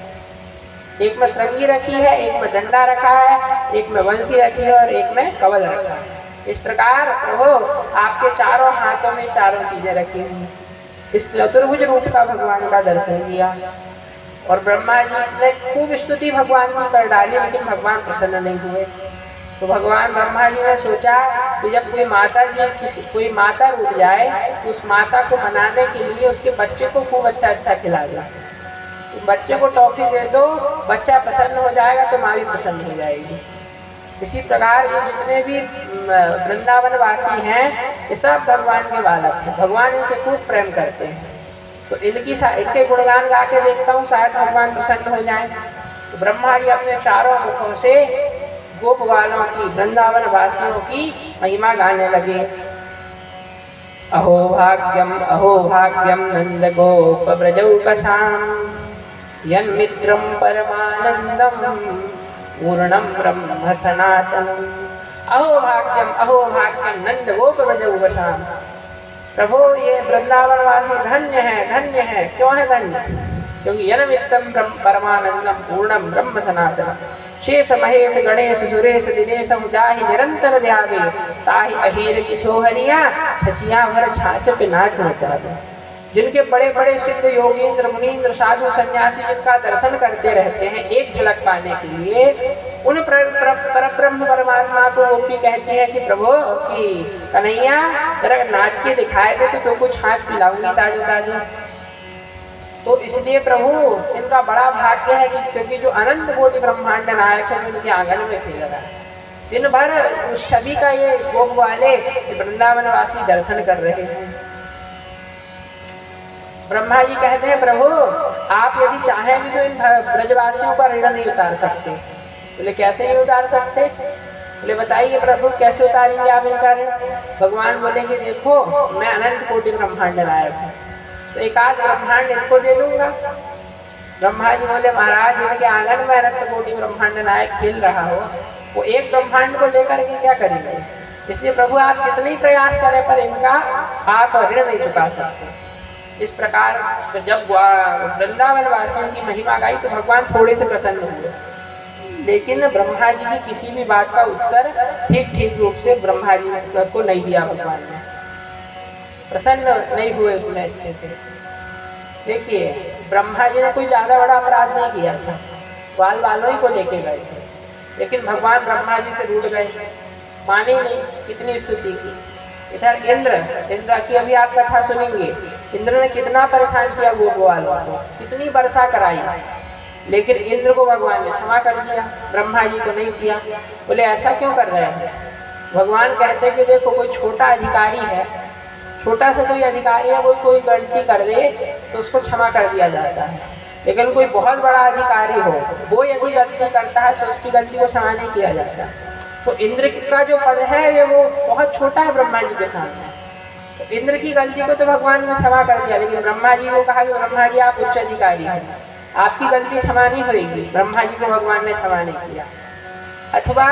एक में श्रृंगी रखी है, एक में डंडा रखा है, एक में वंशी रखी है और एक में कवच रखा है। इस प्रकार प्रभु आपके चारों हाथों में चारों चीजें रखी हुई। इस चतुर्भुज रूप का भगवान का दर्शन किया और ब्रह्मा जी ने खूब स्तुति भगवान की कर डाली, लेकिन भगवान प्रसन्न नहीं हुए। तो भगवान ब्रह्मा जी ने सोचा कि जब कोई माता रूठ जाए तो उस माता को मनाने के लिए उसके बच्चे को खूब अच्छा अच्छा खिला दो। तो बच्चे को टॉफी दे दो, बच्चा प्रसन्न हो जाएगा तो माँ भी प्रसन्न हो जाएगी। इसी प्रकार ये जितने भी वृंदावन वासी हैं ये सब भगवान के बालक हैं, भगवान इनसे खूब प्रेम करते हैं। तो इनके गुणगान गा के देखता हूँ, शायद भगवान प्रसन्न हो जाए। तो ब्रह्मा जी अपने चारों मुखों से गोप ग्वालों की, वृंदावन वासियों की महिमा गाने लगे। अहो भाग्यम नंद गोप व्रजौकसाम यन्मित्रं परमानंदम पूर्णम ब्रह्म सनातनम। अहो भाग्यम नंद गोप व्रजौकसाम। प्रभु ये वृंदावन वासी धन्य है। क्यों है धन्य? क्योंकि यन्मित्रं परमानंदम पूर्णम ब्रह्म सनातनम। शेष महेश गणेश सुरेश दिनेश जाहि निरंतर ध्यावे ताहि अहीर किशोहरिया छचिया भर छाछ पे नाच नचावे। जिनके बड़े बड़े सिद्ध योगींद्र मुनींद्र साधु सन्यासी जिनका दर्शन करते रहते हैं एक झलक पाने के लिए, उन परब्रह्म परमात्मा को वो भी कहते हैं कि प्रभु की कन्हैया जरा नाच के दिखाए थे तो कुछ छाछ पिलाऊंगी ताजो ताजो। तो इसलिए प्रभु इनका बड़ा भाग्य है कि क्योंकि जो अनंत कोटि ब्रह्मांड नायक है उनके आंगन में खेल रहा है। दिन भर उस छवि का ये गोप वाले वृंदावन वासी दर्शन कर रहे हैं। ब्रह्मा जी कहते हैं प्रभु आप यदि चाहें भी तो इन ब्रजवासियों का ऋण नहीं उतार सकते। बोले कैसे नहीं उतार सकते? बोले बताइए प्रभु कैसे उतारेंगे आप इनका ऋण? भगवान बोले कि देखो मैं अनंत कोटि ब्रह्मांड नायक हूँ, तो एक आध ब्रह्मांड इनको दे दूंगा। ब्रह्मा जी बोले महाराज इनके आंगन में अनंत कोटि ब्रह्मांड नायक खेल रहा हो, वो एक ब्रह्मांड को लेकर के क्या करेंगे? इसलिए प्रभु आप कितने ही प्रयास करें पर इनका आप ऋण नहीं चुका सकते। इस प्रकार जब वृंदावन वासियों की महिमा गाई तो भगवान थोड़े से प्रसन्न हुए, लेकिन ब्रह्मा जी की किसी भी बात का उत्तर ठीक रूप से ब्रह्मा जी को नहीं दिया। भगवान ने प्रसन्न नहीं हुए उतने अच्छे से। देखिए ब्रह्मा जी ने कोई ज़्यादा बड़ा अपराध नहीं किया था, ग्वाल वालों ही को लेके गए थे, लेकिन भगवान ब्रह्मा जी से रूठ गए, माने नहीं, कितनी स्तुति की। इधर इंद्र की अभी आप कथा सुनेंगे, इंद्र ने कितना परेशान किया गोप ग्वालों को, कितनी वर्षा कराई, लेकिन इंद्र को भगवान ने क्षमा कर दिया, ब्रह्मा जी को नहीं किया। बोले ऐसा क्यों कर रहे हैं? भगवान कहते कि देखो कोई छोटा अधिकारी है, छोटा सा कोई अधिकारी है, वो कोई गलती कर दे तो उसको क्षमा कर दिया जाता है, लेकिन कोई बहुत बड़ा अधिकारी हो, वो यदि गलती करता है तो उसकी गलती को क्षमा नहीं किया जाता। तो इंद्र का जो पद है ये वो बहुत छोटा है ब्रह्मा जी के सामने, तो इंद्र की गलती को तो भगवान ने क्षमा कर दिया, लेकिन ब्रह्मा जी को कहा कि ब्रह्मा जी आप उच्च अधिकारी हैं, आपकी गलती क्षमा नहीं होगी। ब्रह्मा जी को भगवान ने क्षमा नहीं किया। अथवा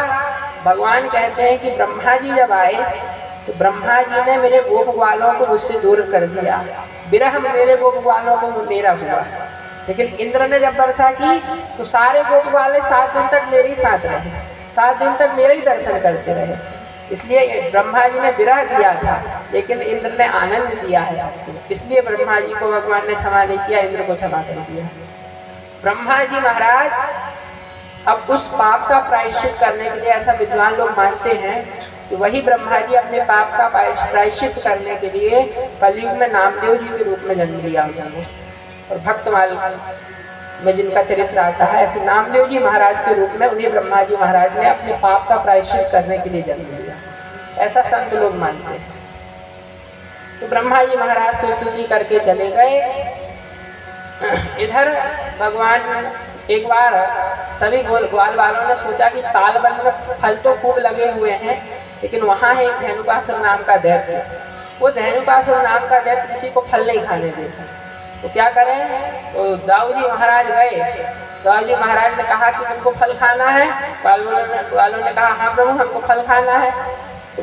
भगवान कहते हैं कि ब्रह्मा जी जब आए तो ब्रह्मा जी ने मेरे गोप ग्वालों को मुझसे दूर कर दिया, विरह मेरे गोप ग्वालों को मेरा हुआ। लेकिन इंद्र ने जब वर्षा की तो सारे गोप ग्वाले 7 दिन तक मेरे ही साथ रहे, 7 दिन तक मेरे ही दर्शन करते रहे। इसलिए ब्रह्मा जी ने विरह दिया था, लेकिन इंद्र ने आनंद दिया है सबको, इसलिए ब्रह्मा जी को भगवान ने क्षमा नहीं किया, इंद्र को क्षमा कर दिया। ब्रह्मा जी महाराज अब उस पाप का प्रायश्चित करने के लिए, ऐसा विद्वान लोग मानते हैं कि वही ब्रह्मा जी अपने पाप का प्रायश्चित करने के लिए कलयुग में नामदेव जी के रूप में जन्म लिया उन्होंने, और भक्तमाल में जिनका चरित्र आता है, ऐसे नामदेव जी महाराज के रूप में उन्हें ब्रह्मा जी महाराज ने अपने पाप का प्रायश्चित करने के लिए जन्म लिया, ऐसा संत लोग मानते हैं। तो ब्रह्मा जी महाराज तो स्तुति करके चले गए। इधर भगवान एक बार सभी ग्वाल वालों ने सोचा कि तालवन में फल तो खूब लगे हुए हैं, लेकिन वहाँ है एक धेनुकासुर नाम का दैत्य, वो धेनुकासुर नाम का दैत्य किसी को फल नहीं खाने देता, तो क्या करें? तो दाऊ जी महाराज गए, दाऊ जी महाराज ने कहा कि तुमको फल खाना है? ग्वालों ने कहा हाँ प्रभु हमको फल खाना है। तो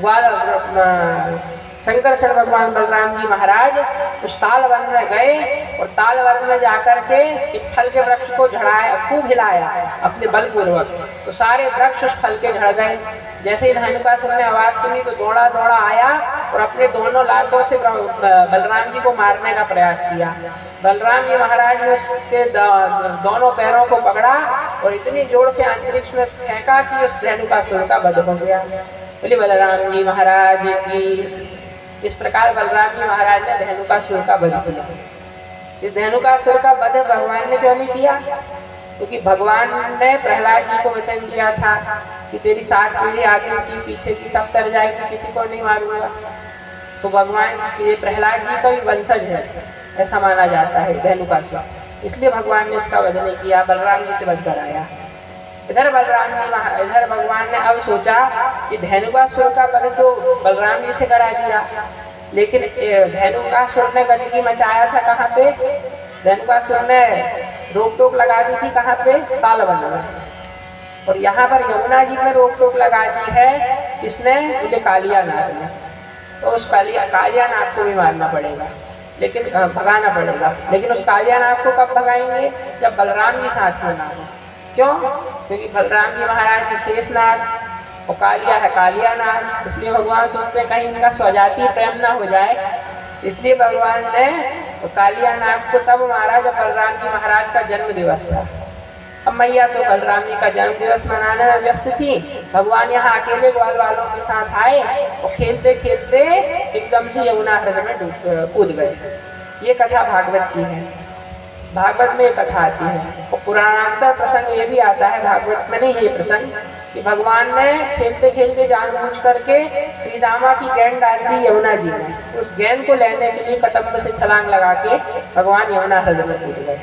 शंकर भगवान बलराम जी महाराज उस तालवन में गए और तालवन में जाकर के एक फल के वृक्ष को झड़ाया, खूब हिलाया अपने बलपूर्वक, तो सारे वृक्ष उस फल के झड़ गए। जैसे ही धेनुकासुर ने आवाज सुनी तो दौड़ा दौड़ा आया और अपने दोनों लातों से बलराम जी को मारने का प्रयास किया। बलराम जी महाराज ने उसके दोनों पैरों को पकड़ा और इतनी जोर से अंतरिक्ष में फेंका कि उस धेनुकासुर का वध हो गया। बोले बलराम जी महाराज की। इस प्रकार बलराम जी महाराज ने धेनुकासुर का वध किया। इस धेनुकासुर का वध भगवान ने क्यों नहीं किया? क्योंकि भगवान ने प्रहलाद जी को वचन दिया था कि तेरी 7 पीढ़ी आगे की पीछे की सब तर जाएगी, किसी को नहीं मारूंगा। तो भगवान ये प्रहलाद जी का भी वंशज है, ऐसा माना जाता है धेनुकासुर, इसलिए भगवान ने इसका वध नहीं किया, बलराम जी से वध कराया। इधर भगवान ने अब सोचा कि धेनुकासुर का वध तो बलराम जी से करा दिया, लेकिन धेनुकासुर ने गंदगी मचाया था कहाँ पे? धेनुकासुर ने रोक टोक लगा दी थी कहाँ पे? तालवन में। और यहाँ पर यमुना जी में रोक टोक लगा दी है किसने? बोले कालिया नाग ने। तो उस कालिया नाग को भी मारना पड़ेगा, लेकिन भगाना पड़ेगा, लेकिन उस कालिया नाग को कब भगाएंगे? जब बलराम जी साथ में ना हो। क्यों? क्योंकि बलराम जी महाराज जी शेष नाग और कालिया है कालिया नाग, इसलिए भगवान सोचते हैं कहीं इनका स्वजातीय प्रेम ना हो जाए, इसलिए भगवान ने कालिया नाग को तब मारा जब बलराम जी महाराज का जन्म दिवस था। अब मैया तो बलराम जी का जन्म दिवस मनाने में व्यस्त थी, भगवान यहाँ अकेले ग्वाल वालों के साथ आए और खेलते खेलते एकदम से यमुना हृदय में कूद गए। ये कथा भागवत की है, भागवत में कथा आती है। और पुराणांतर प्रसंग ये भी आता है, भागवत में नहीं ये प्रसंग, कि भगवान ने खेलते खेलते जानबूझ करके श्री रामा की गेंद डाल दी यमुना जी में। उस गेंद को लेने के लिए कदम से छलांग लगा के भगवान यमुना हृदय में कूद गए।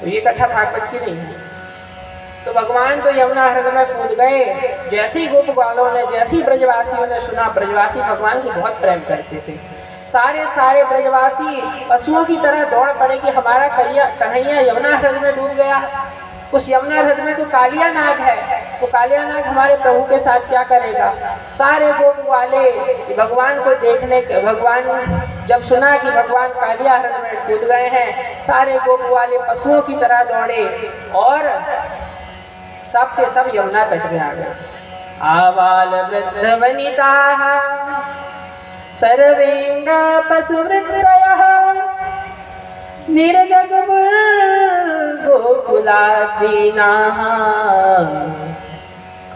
तो ये कथा भागवत की नहीं है। तो भगवान तो यमुना हृदय में कूद गए। जैसे ही गोप ग्वालों ने, जैसे ही ब्रजवासियों ने सुना, ब्रजवासी भगवान से बहुत प्रेम करते थे, सारे ब्रजवासी पशुओं की तरह दौड़ पड़े कि हमारा कन्हैया यमुना हृदय में डूब गया। उस यमुना हृदय में तो कालिया नाग है, तो कालिया नाग हमारे प्रभु के साथ क्या करेगा? सारे गोप ग्वाले भगवान को देखने के, भगवान जब सुना कि भगवान कालिया हृदय में कूद गए हैं, सारे गोप ग्वाले पशुओं की तरह दौड़े और सब के सब यमुना तट में आ गए। आबाल वृद्ध वनिता सर्वेंगा पशुवृत्तयः निर्जग गोकुलादीनाः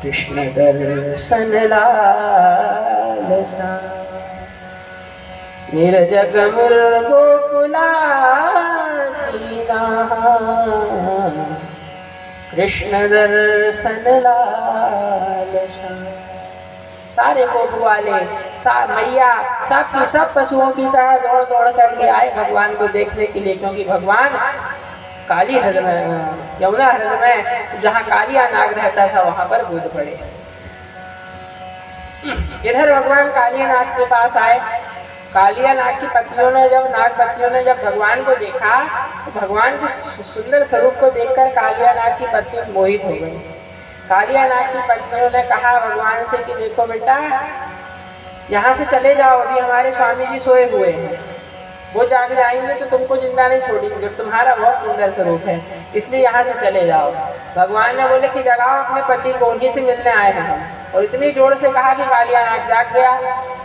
कृष्ण दर्शन लालसा। निर्जग मुर गोकुलादीनाः कृष्ण दर्शन लालसा। सारे गोप वाले मैया सबकी सब पशुओं की तरह दौड़ दौड़ करके आए भगवान को देखने के लिए, क्योंकि भगवान काली हृदय में, यमुना हृदय में जहाँ कालिया नाग रहता था वहां पर कूद पड़े। इधर भगवान कालिया नाग के पास आए। कालिया नाग की पत्नियों ने जब भगवान को देखा तो भगवान के सुंदर स्वरूप को देखकर कालिया नाग की पत्नी मोहित हो गई। कालिया नाग की पत्नियों ने कहा भगवान से कि देखो बेटा, यहाँ से चले जाओ, अभी हमारे स्वामी जी सोए हुए हैं, वो जाग जाएंगे तो तुमको जिंदा नहीं छोड़ेंगे, तुम्हारा बहुत सुंदर स्वरूप है, इसलिए यहाँ से चले जाओ। भगवान ने बोले कि जगाओ अपने पति को, उन्हीं से मिलने आए हैं हम। और इतनी जोर से कहा कि कालिया नाग जाग गया।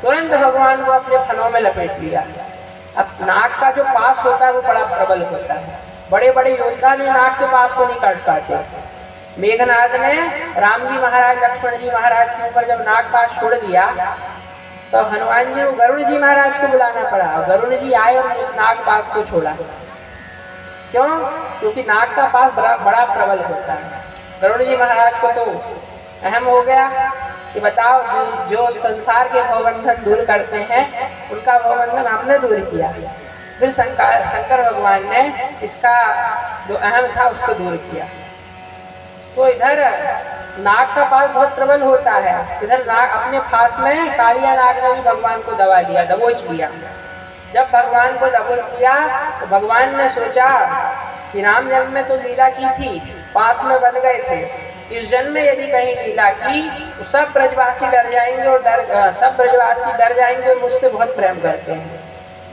तुरंत भगवान को अपने फनों में लपेट लिया। अब नाग का जो पास होता है वो बड़ा प्रबल होता है, बड़े बड़े योद्धा भी नाग के पास को नहीं काट पाते। मेघनाद ने राम जी महाराज, लक्ष्मण जी महाराज के ऊपर जब नाग पास छोड़ दिया तो हनुमान जी को गरुड़ जी महाराज को बुलाना पड़ा, और गरुड़ जी आए और उस नाग पास को छोड़ा। क्यों? क्योंकि नाग का पास बड़ा प्रबल होता है। गरुड़ जी महाराज को तो अहम हो गया कि बताओ, जो संसार के भवबंधन दूर करते हैं उनका भवबंधन हमने दूर किया। फिर शंकर भगवान ने इसका जो अहम था उसको दूर किया। तो इधर नाग का पास बहुत प्रबल होता है, इधर नाग अपने पास में कालिया नाग ने भी भगवान को दबा लिया, दबोच लिया। जब भगवान को दबोच लिया तो भगवान ने सोचा कि राम जन्म में तो लीला की थी, पास में बन गए थे, इस जन्म में यदि कहीं लीला की तो सब ब्रजवासी डर जाएंगे और डर जाएंगे, मुझसे बहुत प्रेम करते हैं।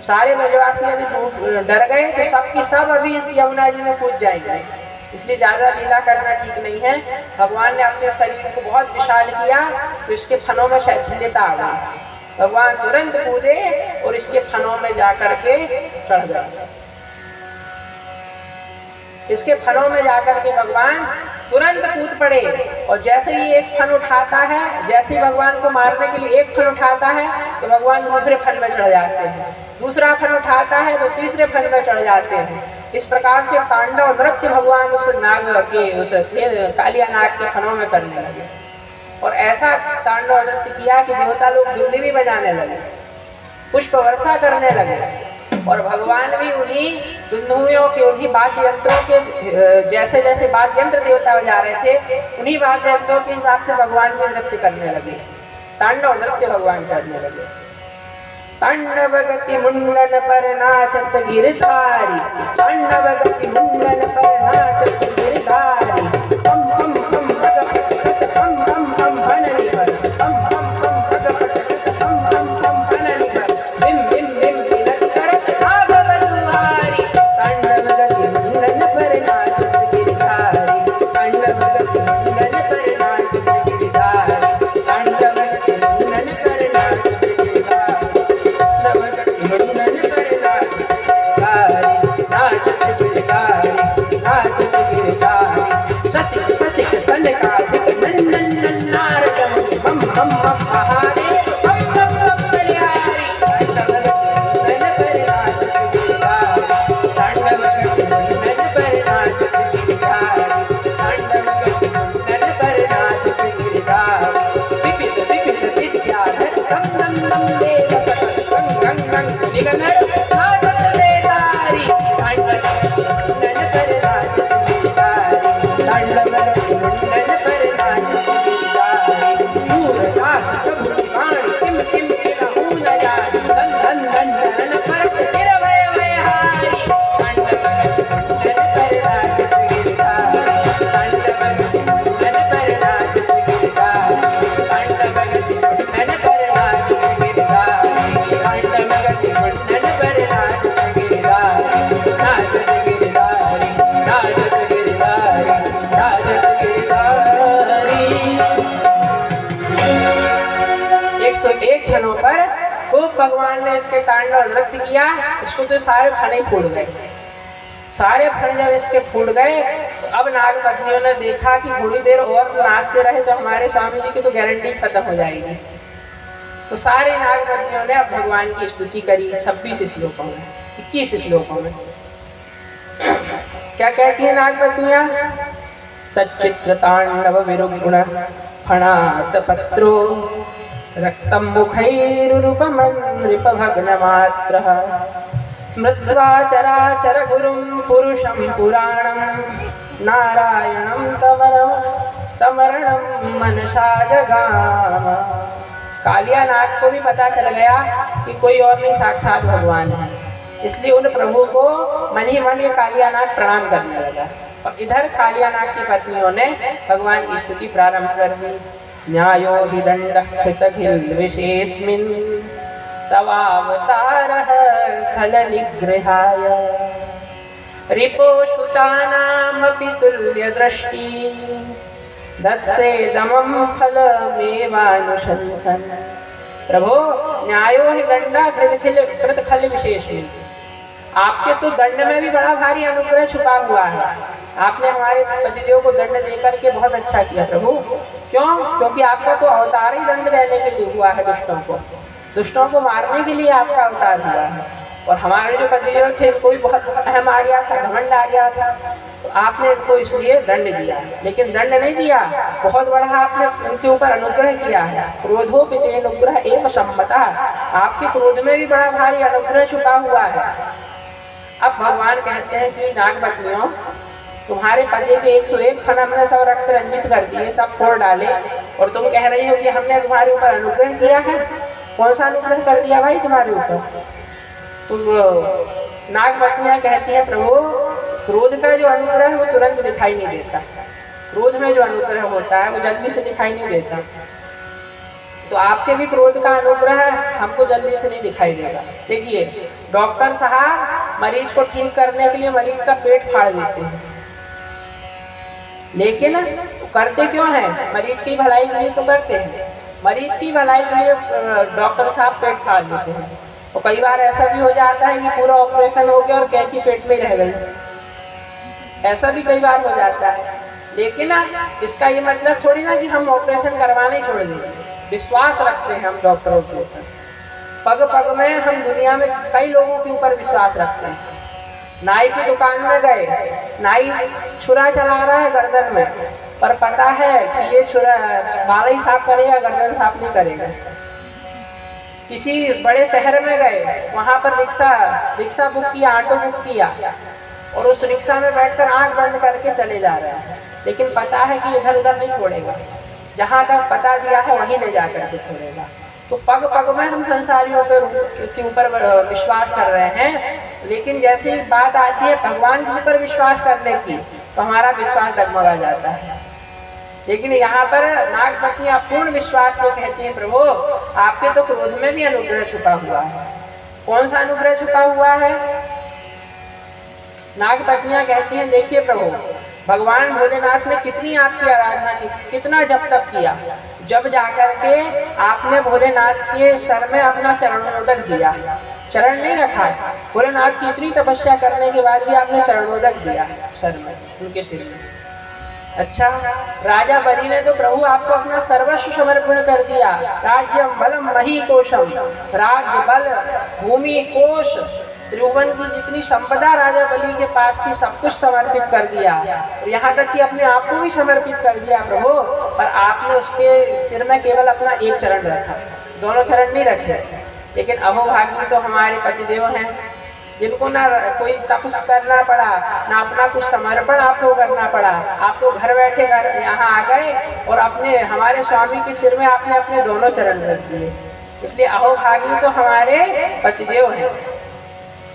सारे ब्रजवासी यदि डर गए तो सबकी सब अभी इस यमुना जी में कूद जाएंगे, इसलिए ज़्यादा लीला करना ठीक नहीं है। भगवान ने अपने शरीर को बहुत विशाल किया तो इसके फनों में शैथिल्यता आ गई। भगवान तुरंत कूदे और इसके फनों में जाकर के चढ़ गए। इसके फनों में जाकर के भगवान तुरंत कूद पड़े, और जैसे ही एक फन उठाता है, जैसे ही भगवान को मारने के लिए एक फन उठाता है तो भगवान दूसरे फन में चढ़ जाते हैं, दूसरा फन उठाता है तो तीसरे फन में चढ़ जाते हैं। इस प्रकार से तांडव नृत्य भगवान उस नाग के, उस कालिया नाग के फनों में करने लगे। और ऐसा तांडव नृत्य किया कि देवता लोग दुंदुभी बजाने लगे, पुष्प वर्षा करने लगे, और भगवान भी उन्हीं दुंदुभियों के, उन्हीं वाद्य यंत्रों के, जैसे जैसे वाद्य यंत्र देवता बजा रहे थे उन्हीं वाद्य यंत्रों के हिसाब से भगवान भी नृत्य करने लगे, तांडव नृत्य भगवान करने लगे। तांडव गति मुंडन पर नाचत गिरधारी, तांडव गति मुंडन पर नाचत गिरधारी, पम पम पम भगपट पम पम पम बननी पर, पम पम पम भगपट पम पम पम बननी पर, बिम बिम बिम बिनत करत नाग बलुहारी। तांडव गति मुंडन पर नाचत गिरधारी, तांडव गति मुंडन पर नाचत गिरधारी, तांडव गति मुंडन पर नाचत भगवान ने इसके तांडव नृत्य किया, इसको तो सारे फने फूट गए। सारे फल जब इसके फूट गए, अब नाग पत्नियों ने देखा कि थोड़ी देर और नाचते रहे तो हमारे स्वामी जी की तो गारंटी खत्म हो जाएगी। तो सारे नाग पत्नियों ने अब भगवान की स्तुति करी 26 श्लोकों में, 21 श्लोकों में। क्या कहती है नाग पत्नियां? तच्चित्र तांडव विरुगुण फणात पत्रो रक्तम मुखैरुपमं नृपभग्नमात्रः स्मृत्वा चराचर गुरुं पुरुषं पुराणं नारायणं तमरणं मनसा जगाम। कालिया नाग को भी पता चल गया कि कोई और नहीं, साक्षात भगवान है, इसलिए उन प्रभु को मन ही मन ये कालिया नाग प्रणाम करने लगा। और इधर कालिया नाग की पत्नियों ने भगवान की स्तुति प्रारंभ कर दी। न्यायो हि दंडः कृतघिल विशेषमिन् तवावतारः खल निग्रहाय रिपोषुतानामपि तुल्य दृष्टि दत्से दमं फलमेवानुशंसन्। प्रभो न्यायो हि दंडः कृतखल विशेषमिन्, आपके तो दंड में भी बड़ा भारी अनुग्रह छुपा हुआ है। आपने हमारे पतिदेव को दंड देकर के बहुत अच्छा किया प्रभु। क्यों? क्योंकि आपका तो अवतार ही दंड देने के लिए हुआ है, दुष्टों को मारने के लिए आपका अवतार हुआ है। और हमारे जो पतिदेव थे इनको भी बहुत अहम आ गया था, घमंड आ गया था, तो आपने इनको इसलिए दंड दिया। लेकिन दंड नहीं दिया, बहुत बड़ा आपने इनके ऊपर अनुग्रह किया है। क्रोधोपिते अनुग्रह एव सम्मतः, आपके क्रोध में भी बड़ा भारी अनुग्रह छुपा हुआ है। अब भगवान कहते हैं कि नाग पत्नियों, तुम्हारे पति के 101 फल हमने सब रक्त रंजित कर दिए, सब फोड़ डाले, और तुम कह रही हो कि हमने तुम्हारे ऊपर अनुग्रह किया है। कौन सा अनुग्रह कर दिया भाई तुम्हारे ऊपर? तुम नाग पत्नियां कहती हैं प्रभु, क्रोध का जो अनुग्रह है वो तुरंत दिखाई नहीं देता, क्रोध में जो अनुग्रह होता है वो जल्दी से दिखाई नहीं देता। तो आपके भी क्रोध का अनुग्रह हमको जल्दी से नहीं दिखाई देगा। देखिए डॉक्टर साहब मरीज को ठीक करने के लिए मरीज का पेट फाड़ देते हैं, लेकिन करते क्यों हैं? मरीज की भलाई के लिए तो करते हैं। मरीज की भलाई के लिए डॉक्टर साहब पेट फाड़ देते हैं। और कई बार ऐसा भी हो जाता है कि पूरा ऑपरेशन हो गया और कैंची पेट में रह गई, ऐसा भी कई बार हो जाता है। लेकिन इसका ये मतलब थोड़ी ना कि हम ऑपरेशन करवाना ही छोड़ देंगे। विश्वास रखते हैं हम डॉक्टरों के ऊपर, पग पग में हम दुनिया में कई लोगों के ऊपर विश्वास रखते हैं। नाई की दुकान में गए, नाई छुरा चला रहा है गर्दन में, पर पता है कि ये छुरा बाल ही साफ करेगा, गर्दन साफ नहीं करेगा। किसी बड़े शहर में गए, वहाँ पर रिक्शा बुक किया, ऑटो बुक किया, और उस रिक्शा में बैठकर आंख बंद करके चले जा रहे हैं, लेकिन पता है कि इधर उधर नहीं छोड़ेगा, जहाँ तक पता दिया है वहीं ले जा करके छोड़ेगा। तो पग पग में हम संसारियों के ऊपर विश्वास कर रहे हैं, लेकिन जैसे ही बात आती है भगवान के ऊपर विश्वास करने की, तो हमारा विश्वास डगमगा जाता है। लेकिन यहाँ पर नाग पत्नियां पूर्ण विश्वास से कहती हैं प्रभु, आपके तो क्रोध में भी अनुग्रह छुपा हुआ है। कौन सा अनुग्रह छुपा हुआ है? नाग पत्नियां कहती हैं देखिए प्रभु, भगवान भोलेनाथ ने कितनी आपकी आराधना की, कितना जप तप किया, जब जाकर के आपने भोलेनाथ के सर में अपना चरणोदक दिया, चरण नहीं रखा, भोलेनाथ की इतनी तपस्या करने के बाद भी आपने चरणोदक दिया सर में, उनके सिर में। अच्छा, राजा बलि ने तो प्रभु आपको अपना सर्वस्व समर्पण कर दिया। राज्यम बलम मही कोशम, राज्य बल भूमि कोश त्रिभुवन की जितनी संपदा राजा बलि के पास थी सब कुछ समर्पित कर दिया, और यहाँ तक कि अपने आप को भी समर्पित कर दिया प्रभु। पर आपने उसके सिर में केवल अपना एक चरण रखा, दोनों चरण नहीं रखे। लेकिन अहोभागी तो हमारे पतिदेव हैं, जिनको ना कोई तपस करना पड़ा, ना अपना कुछ समर्पण आपको करना पड़ा, आपको घर बैठे यहाँ आ गए और अपने हमारे स्वामी के सिर में आपने अपने दोनों चरण रख दिए। इसलिए अहोभागी तो हमारे पतिदेव हैं।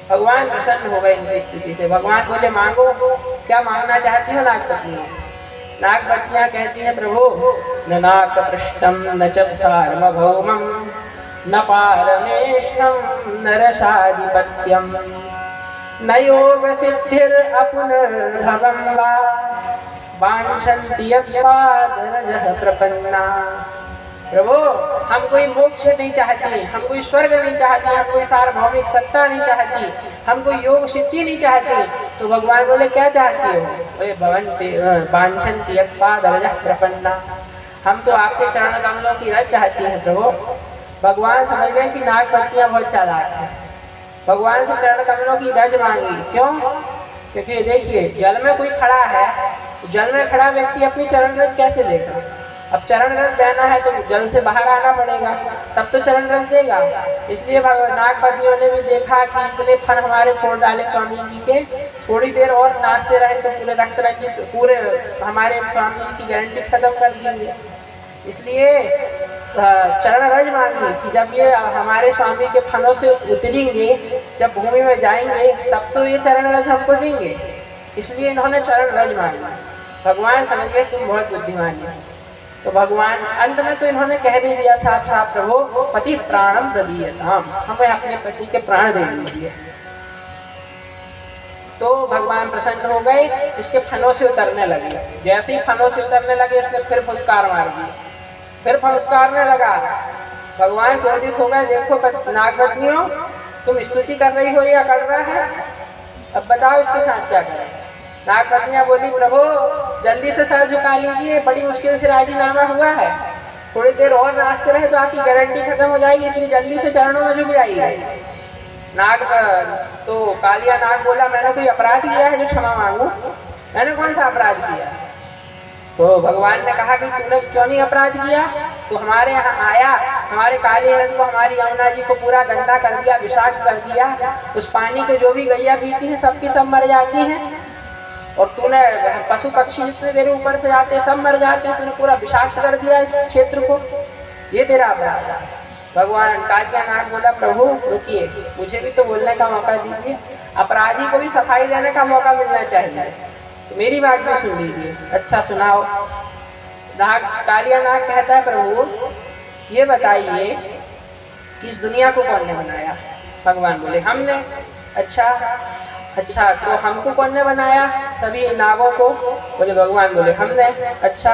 भगवान प्रसन्न हो गए इनकी स्थिति से। भगवान बोले मांगो, क्या मांगना चाहती हो नाग पत्नियां? नाग पत्नियां कहती हैं प्रभु, न नाक पृष्ठम न च सार्वभौमं न पारमेष्ठम नरसाधिपत्यम न योग सिद्धिर अपुनर्भवं वा वाञ्छन्ति यत्पादरजः प्रपन्ना प्रभु हम कोई मोक्ष नहीं चाहती, हम कोई स्वर्ग नहीं चाहती, हम कोई सार्वभौमिक सत्ता नहीं चाहती, हम कोई योग सिद्धि नहीं चाहती। तो भगवान बोले क्या चाहती हो? बोले भवन्ति वांछन्ति यत्पाद रजः प्रपन्ना, हम तो आपके चरण कमलों की रज चाहती हैं प्रभु। भगवान समझ गए कि नागपत्नियां बहुत चालाक हैं, भगवान से चरण कमलों की रज मांगी। क्यों? क्योंकि देखिए जल में कोई खड़ा है, जल में खड़ा व्यक्ति अपनी चरण रज कैसे देगा? अब चरण रस देना है तो जल से बाहर आना पड़ेगा, तब तो चरण रस देगा। इसलिए नागपत्नियों ने भी देखा कि इतने फन हमारे फोड़ डाले स्वामी जी के, थोड़ी देर और नाचते रहे तो पूरे रक्त रंजित पूरे हमारे स्वामी जी की गारंटी खत्म कर देंगे। इसलिए चरण रज मांगी कि जब ये हमारे स्वामी के फनों से उतरेंगे, जब भूमि में जाएंगे, तब तो ये चरण रज हमको देंगे। इसलिए इन्होंने चरण रज मांगी। भगवान समझ गए तुम बहुत बुद्धिमान हो। तो भगवान अंत में तो इन्होंने कह भी दिया साफ साफ, प्रभु पति प्राणम प्रदीयताम, हमें अपने पति के प्राण दे दीजिए। तो भगवान प्रसन्न हो गए, इसके फनों से उतरने लगे। जैसे ही फनों से उतरने लगे उसने फिर फुसकार मार दिया, फिर फुसकारने लगा। भगवान क्रोधित हो गए, देखो नागपत्नियों तुम स्तुति कर रही हो या कर रहा है, अब बताओ इसके साथ क्या करें। नागपत्नियां बोली प्रभु जल्दी से सर झुका लीजिए, बड़ी मुश्किल से राजीनामा हुआ है, थोड़ी देर और नाचते रहे तो आपकी गारंटी खत्म हो जाएगी, इसलिए जल्दी से चरणों में झुक जाइए। तो कालिया नाग बोला मैंने कोई अपराध किया है जो क्षमा मांगू? मैंने कौन सा अपराध किया? तो भगवान ने कहा कि तूने क्यों नहीं अपराध किया? तो हमारे यहाँ आया, हमारे काली नदी को, हमारी यमुना जी को पूरा गंदा कर दिया, विषाक्त कर दिया। उस पानी को जो भी गैया पीती है सबकी सब मर जाती हैं, और तूने पशु पक्षी जितने देर ऊपर से जाते सब मर जाते हैं, तूने पूरा विषाक्त कर दिया इस क्षेत्र को, ये तेरा अपराध है। भगवान कालिया नाग बोला प्रभु रुकिए, मुझे भी तो बोलने का मौका दीजिए, अपराधी को भी सफाई देने का मौका मिलना चाहिए, तो मेरी बात भी सुन लीजिए। अच्छा सुनाओ। कालिया नाग कहता है प्रभु ये बताइए कि इस दुनिया को कौन ने बनाया? भगवान बोले हमने। अच्छा तो हमको कौन ने बनाया? सभी नागों को? बोले भगवान बोले हमने। अच्छा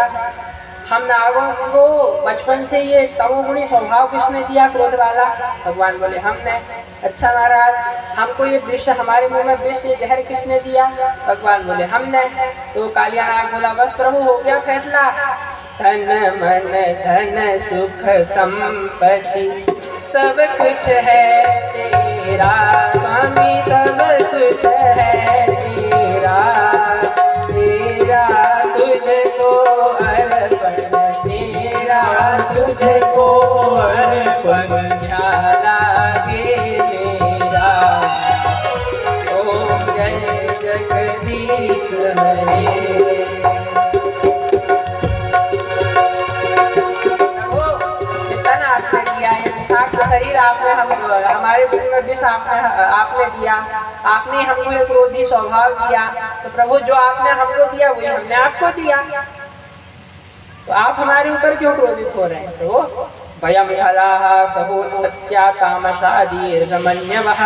हम नागों को बचपन से ये तमोगुणी स्वभाव किसने दिया, क्रोध वाला? भगवान बोले हमने। अच्छा महाराज हमको ये विष, हमारे मुंह में विष ये जहर किसने दिया? भगवान बोले हमने। तो कालिया नाग बोला बस प्रभु हो गया फैसला, धन मन धन सुख संपत्ति सब कुछ है तेरा स्वामी, सब कुछ है तेरा, तेरा तुझको अर्पण, तेरा तुझको अर्पण, लागे मेरा। ओम जय जगदीश हरे। शरीर आपने हमारे मुख में विष आपने दिया, आपने हमको एक क्रोधी स्वभाव दिया, तो प्रभु जो आपने हमको दिया वही हमने आपको दिया, तो आप हमारे ऊपर क्यों क्रोधित हो रहे हैं? प्रभु भयम हलाः सहोत्पत्त्या तामसादीर्घमन्यवः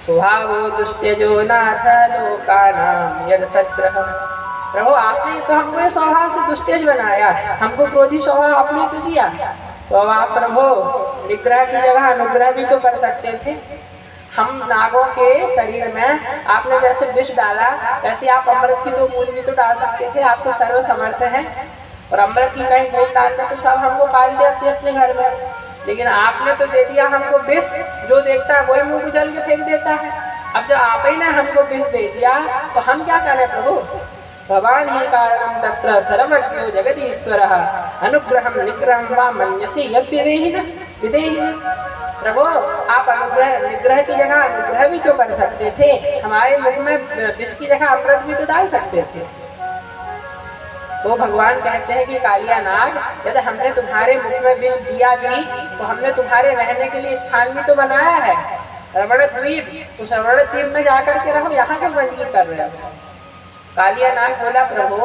स्वभावो दुस्त्यजो नाथ लोकानां यद सत्रः। प्रभु आपने तो हमको ये स्वभाव से दुस्तेज बनाया, हमको क्रोधी स्वभाव आपने तो दिया, तो अब आप प्रभु निग्रह की जगह अनुग्रह भी तो कर सकते थे। हम नागों के शरीर में आपने जैसे विष डाला, वैसे आप अमृत की 2 बूंद भी तो डाल सकते थे। आप तो सर्व समर्थ हैं, और अमृत की कहीं बूंद डालते तो सब हमको पाल देते अपने घर में, लेकिन आपने तो दे दिया हमको विष, जो देखता है वही मुंह उछल के फेंक देता है। अब जब आप ही ने हमको विष दे दिया तो हम क्या करें प्रभु? भवान ही कारणम तत्र सर्वज्ञो जगदीश्वरः अनुग्रहं निग्रहं वा मन्यसे यद्विदेहिनः विदेहिनः। प्रभु आप अनुग्रह निग्रह की जगह अनुग्रह भी तो कर सकते थे, हमारे मुख में विष की जगह अमृत भी तो डाल सकते थे। तो भगवान कहते हैं कि कालिया नाग यदि हमने तुम्हारे मुख में विष दिया भी तो हमने तुम्हारे रहने के लिए स्थान भी तो बनाया है, रमण द्वीप। उस रमण द्वीप में जाकर के रहो, यहाँ क्यों गंदगी कर रहे हो? कालिया नाग बोला प्रभु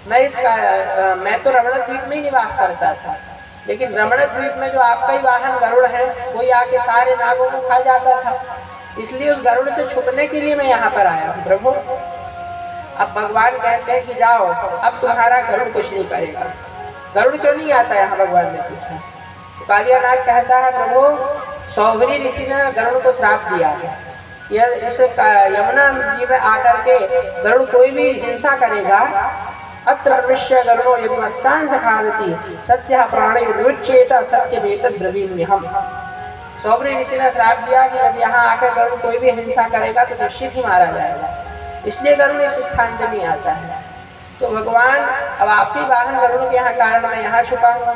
मैं तो रमण द्वीप में ही निवास करता था, लेकिन रमण द्वीप में जो आपका ही वाहन गरुड़ है वही आके सारे नागों को खा जाता था, इसलिए उस गरुड़ से छुपने के लिए मैं यहाँ पर आया हूँ प्रभु। अब भगवान कहते हैं कि जाओ, अब तुम्हारा गरुड़ कुछ नहीं करेगा। गरुड़ क्यों नहीं आता यहाँ, भगवान ने पूछा। तो कालियानाग कहता है प्रभु सौभरी ऋषि ने गरुड़ को श्राप दिया है, यह इस यमुना जी में आकर के गरुड़ कोई भी हिंसा करेगा, अत्र प्रविश्य गरुड़ो यदि मत्स्यांश खादति सत्य प्राणी विरुच्येत सत्यमेतद् ब्रवीम्यहम्। सौभरी ऋषि ने श्राप दिया कि यदि यहाँ आकर गरुड़ कोई भी हिंसा करेगा तो निश्चित ही मारा जाएगा, इसलिए गरुड़ इस स्थान पर नहीं आता है। तो भगवान अब आपकी वाहन गरुड़ के यहाँ कारण मैं यहाँ छुपा हुआ।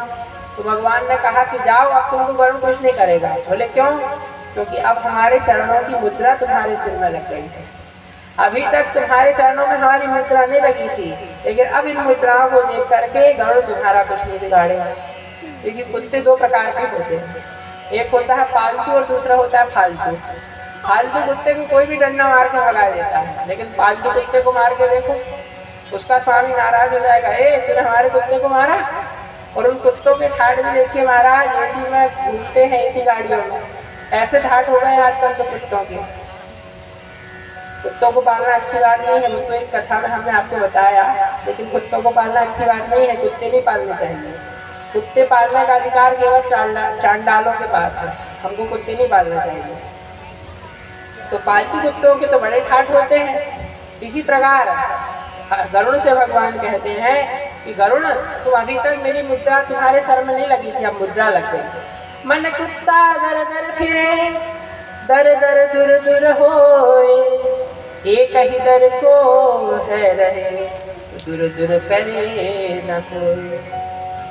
तो भगवान ने कहा कि जाओ, अब तुमको गरुड़ कुछ नहीं करेगा। बोले क्यों? क्योंकि अब हमारे चरणों की मुद्रा तुम्हारे सिर में लग गई है। अभी तक तुम्हारे चरणों में हमारी मुद्रा नहीं लगी थी, लेकिन अब इन मुद्राओं को देख करके गरुड़ तुम्हारा कुछ नहीं बिगाड़ेगा। क्योंकि कुत्ते दो प्रकार के होते हैं, एक होता है पालतू और दूसरा होता है फालतू। फालतू कुत्ते को कोई भी डंडा मार के भगा देता है, लेकिन पालतू कुत्ते को मार के देखो, उसका स्वामी नाराज हो जाएगा, ए तूने हमारे कुत्ते को मारा। और उन कुत्तों के ठाट भी देखिए महाराज, एसी में घूमते हैं, एसी गाड़ियों में, ऐसे ठाट हो गए आजकल तो कुत्तों के। कुत्तों को पालना अच्छी बात नहीं है, तो एक कथा में हमने आपको बताया, लेकिन कुत्तों को पालना अच्छी बात नहीं है, कुत्ते नहीं पालने चाहिए। कुत्ते पालने का अधिकार केवल चांडालों के पास है, हमको कुत्ते नहीं पालना चाहिए। तो पालतू कुत्तों के तो बड़े ठाट होते हैं। इसी प्रकार गरुड़ से भगवान कहते हैं कि गरुड़ तुम अभी तक मेरी मुद्रा तुम्हारे सर में नहीं लगी थी, अब मुद्रा लग गई। मन कुत्ता दर दर फिरे, दर दर दुर दुर होए, एक ही दर को है रहे, दुर दुर करे न कोई।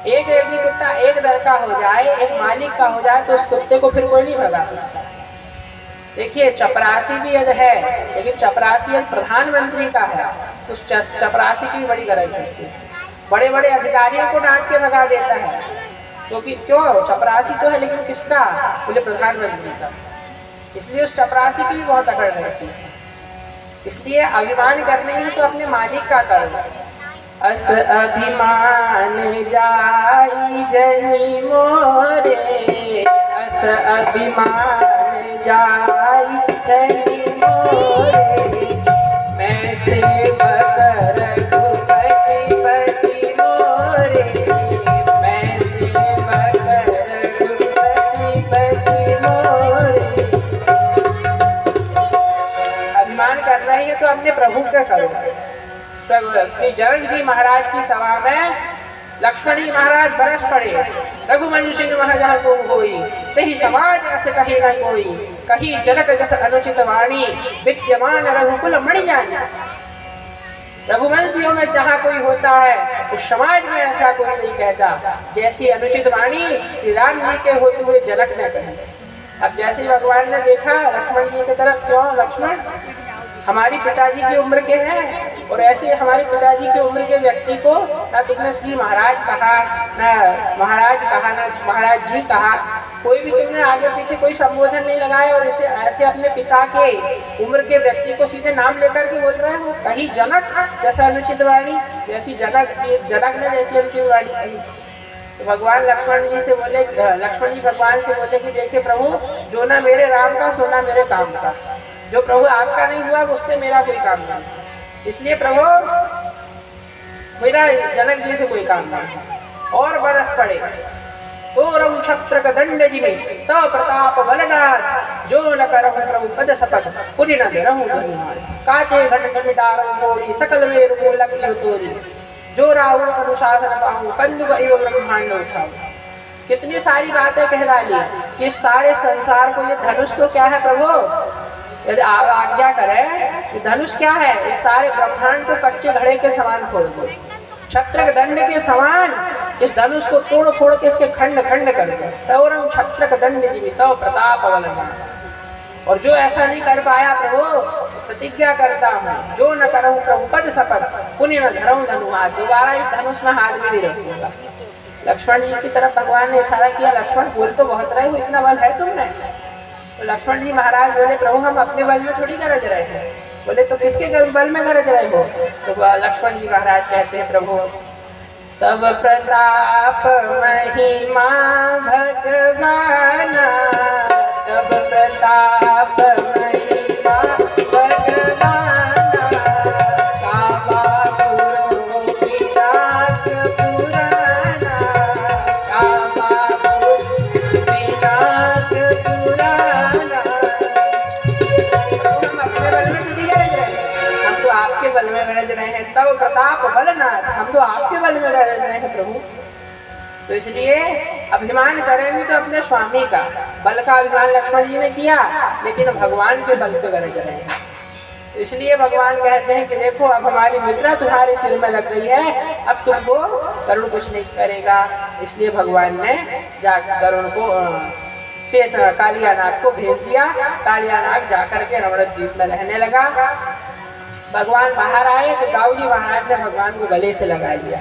एक यदि कुत्ता एक दर का हो जाए, एक मालिक का हो जाए, तो उस कुत्ते को फिर कोई नहीं भगा सकता। देखिए चपरासी भी यदि है, लेकिन चपरासी यदि प्रधानमंत्री का है तो उस चपरासी की भी बड़ी गरज होती है। बड़े बड़े अधिकारियों को डांट के भगा देता है, क्योंकि क्यों? चपरासी तो है, लेकिन किसका? बोले प्रधानमंत्री का। इसलिए उस चपरासी की भी बहुत अकड़ रहती है। इसलिए अभिमान करने है तो अपने मालिक का करो। अस अभिमान जाई जनी मोरे, अस अभिमान जाई जनी मोरे, मैं सेवक रघुपति पति मोरे, मैं सेवक रघुपति पति मोरे। अभिमान कर रही है तो अपने प्रभु का करो। श्री जनक जी महाराज की सभा में लक्ष्मण जी महाराज बरस पड़े, रघुवंश महाजह को होई, सही समाज ऐसे कही न कोई, कही जनक जस अनुचित वाणी, विद्यमान रघुकुल मणि जानी। रघुवंशियों में जहाँ कोई होता है उस समाज में ऐसा कोई नहीं कहता जैसी अनुचित वाणी श्री राम जी के होते हुए जनक ने कही। अब जैसे भगवान ने देखा लक्ष्मण जी की तरफ, क्यों लक्ष्मण हमारी पिताजी की उम्र के हैं, और ऐसे हमारे पिताजी की उम्र के व्यक्ति को ना तुमने श्री महाराज कहा, ना महाराज कहा, ना महाराज जी कहा, कोई भी तुमने आगे पीछे कोई संबोधन नहीं लगाया, और इसे ऐसे अपने पिता के उम्र के व्यक्ति को सीधे नाम लेकर के बोल रहे हो। कहीं जनक जैसा अनुचित वाणी, जैसी जनक ने जैसी अनुचित वाणी कही। तो भगवान लक्ष्मण जी से बोले, लक्ष्मण जी भगवान से बोले कि देखिए प्रभु, जो ना मेरे राम का सोना मेरे काम का, जो प्रभु आपका नहीं हुआ उससे मेरा कोई काम नहीं, इसलिए प्रभु मेरा जनक जी से कोई काम नहीं। और बरस पड़े तो रघु छत्र का दंड जिमे तो प्रताप बलनाथ, जो न करहु प्रभु पद शपथ पुनि न धरहु धनुमान, काचे घट कमिदारु मोड़ी सकल मेरु मूलक तोरी, जो रावण अनुशासन पाऊं कंदुक एवं ब्रह्मांड उठाऊं। कितनी सारी बातें कह डाली कि सारे संसार को ये धनुष तो क्या है प्रभु, यदि आज्ञा करे कि धनुष क्या है, इस सारे ब्रह्मांड को कच्चे घड़े के समान फोड़ दो, छत्रक दंड के समान इस धनुष को तोड़ फोड़ के इसके खंड खंड कर दो। तौरंग छत्रक दंड जीवित प्रताप बलवान। और जो ऐसा नहीं कर पाया प्रभु, प्रतिज्ञा करता हूँ, जो न करहूँ प्रभु पद शपथ पुण्य न धरऊं धनुहाथ, दोबारा इस धनुष में हाथ भी नहीं रखूंगा। लक्ष्मण जी की तरफ भगवान ने इशारा किया, लक्ष्मण बोल तो बहुत रहे हो, इतना बल है तुम में। तो लक्ष्मण जी महाराज बोले प्रभु हम अपने बल में थोड़ी गरज रहे हैं। बोले तो किसके बल में गरज रहे हो? तो लक्ष्मण जी महाराज कहते हैं प्रभु तब प्रताप महिमा भगवान, तब प्रताप महिमा भगवान, काबा पुरो विराट पुराना, बल में थोड़ी गरज रहे हैं, हम तो आपके बल में गरज रहे हैं। तब प्रताप बलनाथ, हम तो आपके बल में गरज रहे हैं प्रभु। तो इसलिए अभिमान करेंगे तो अपने स्वामी का बल का अभिमान लक्ष्मण जी ने किया, लेकिन भगवान के बल पे गरज रहे हैं। तो इसलिए भगवान कहते हैं कि देखो अब हमारी मुद्रा तुम्हारे सिर में लग गई है, अब तुमको गरुड़ कुछ नहीं करेगा। इसलिए भगवान ने जाकर गरुड़ को शेष कालियानाग को भेज दिया। कालियानाग जाकर के रमण द्वीप में रहने लगा। भगवान बाहर आए तो दाऊ जी महाराज ने भगवान को गले से लगा लिया,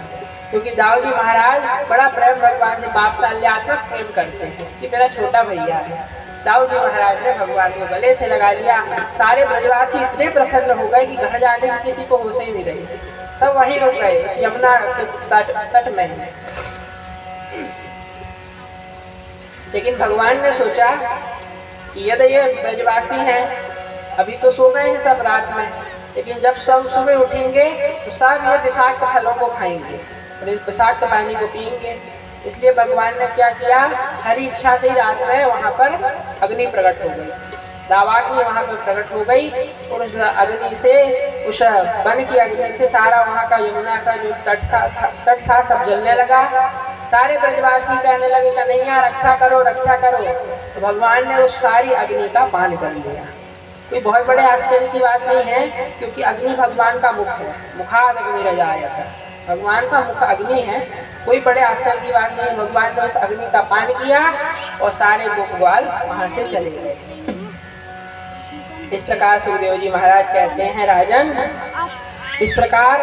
क्योंकि दाऊ जी महाराज बड़ा प्रेम भगवान से वात्सल्यात्मक प्रेम करते हैं कि मेरा छोटा भैया है। दाऊ जी महाराज ने भगवान को गले से लगा लिया। सारे ब्रजवासी इतने प्रसन्न हो गए कि घर जाने की किसी को होश ही नहीं रही, सब वहीं रुक गए उस यमुना के तट में। लेकिन भगवान ने सोचा कि यदि ये ब्रजवासी हैं, अभी तो सो गए हैं सब रात में, लेकिन जब सब सुबह उठेंगे तो सब ये विषाक्त फलों को खाएंगे और इस विषाक्त पानी को पिएंगे। इसलिए भगवान ने क्या किया, हरी इच्छा से ही रात में वहाँ पर अग्नि प्रकट हो गई, दावाग्नि वहाँ पर प्रकट हो गई और उस अग्नि से, उस वन की अग्नि से सारा वहाँ का यमुना का जो तट था सब जलने लगा। सारे ब्रजवासी कहने लगे कन्हैया रक्षा करो रक्षा करो। तो भगवान ने उस सारी अग्नि का पान कर लिया। कोई बहुत बड़े आश्चर्य की बात नहीं है, क्योंकि अग्नि भगवान का मुख है, मुखाद अग्निरजायत है, भगवान का मुख अग्नि है। कोई बड़े आश्चर्य की बात नहीं। भगवान ने उस अग्नि का पान किया और सारे गोपवाल वहां से चले गए। इस प्रकार सुखदेव जी महाराज कहते हैं राजन, इस प्रकार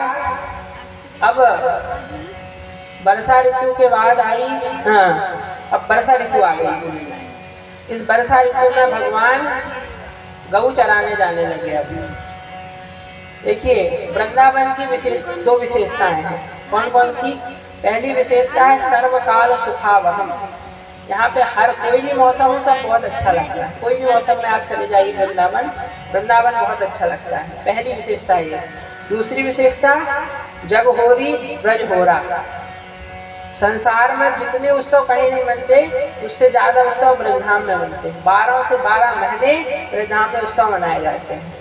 अब वर्षा ऋतु के बाद आई, अब वर्षा ऋतु आ गई। इस वर्षा ऋतु में भगवान गऊ चराने जाने लगे। अभी देखिए वृंदावन की दो विशेषताएं हैं। कौन कौन सी? पहली विशेषता है सर्वकाल सुखावहम। यहाँ पे हर कोई भी मौसम हो सब बहुत अच्छा लगता है। कोई भी मौसम में आप चले जाइए वृंदावन बहुत अच्छा लगता है। पहली विशेषता ये। दूसरी विशेषता जग होरी ब्रज होरा। संसार में जितने उत्सव कहीं नहीं मिलते, उससे ज्यादा उत्सव ब्रजधाम में मिलते हैं। 12 से 12 महीने ब्रजधाम में उत्सव मनाए जाते हैं।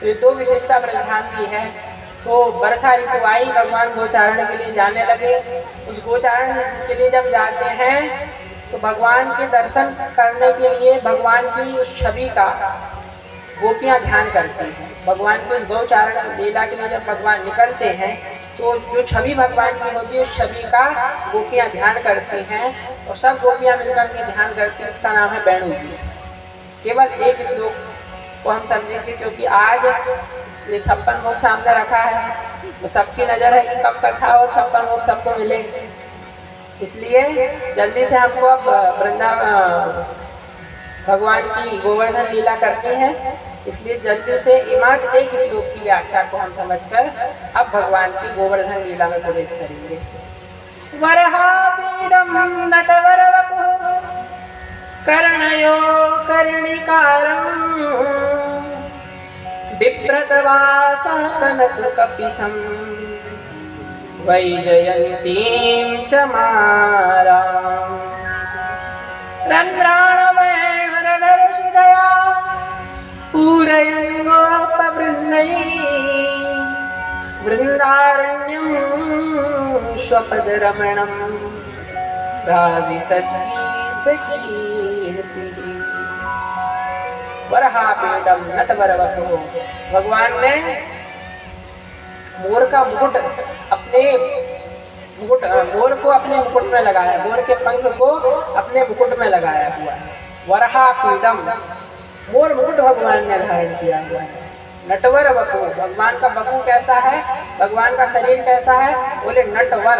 तो ये दो विशेषता ब्रजधाम की है। तो वर्षा ऋतु आई, भगवान गोचारण के लिए जाने लगे। उस गोचारण के लिए जब जाते हैं तो भगवान के दर्शन करने के लिए भगवान की उस छवि का गोपियाँ ध्यान करती हैं। भगवान के उस गोचारण लीला के लिए जब भगवान निकलते हैं तो जो छवि भगवान की होती है उस छवि का गोपियाँ ध्यान करती हैं और सब गोपियाँ मिलकर के ध्यान करती हैं। इसका नाम है वेणु जी। केवल एक श्लोक को हम समझेंगे, क्योंकि आज ये 56 भोग सामने रखा है, तो सबकी नज़र है कि कब कथा और 56 भोग सबको मिले। इसलिए जल्दी से हमको अब वृंदावन भगवान की गोवर्धन लीला करनी है। इसलिए जल्दी से इमाद एक श्लोक की व्याख्या को हम समझकर अब भगवान की गोवर्धन लीला में प्रवेश करेंगे। वरहापीडं नटवरवपुः कर्णयो कर्णिकारं बिभ्रतवासः कनककपिशं वैजयन्तीं च माराम् रन्ध्राणवेणुरधरसुधया पूरयन् गोपवृन्दैः वृन्दारण्यं स्वपदरमणं भाविसद्गीतकीर्तिः। वरहापीडं नटवरवपुः। भगवान ने मोर का मुकुट मोर को अपने मुकुट में लगाया, मोर के पंख को अपने मुकुट में लगाया हुआ है। वरहापीडम मोर मुकुट भगवान ने धारण किया हुआ है। नटवर वपु, भगवान का वपु कैसा है, भगवान का शरीर कैसा है? बोले नटवर।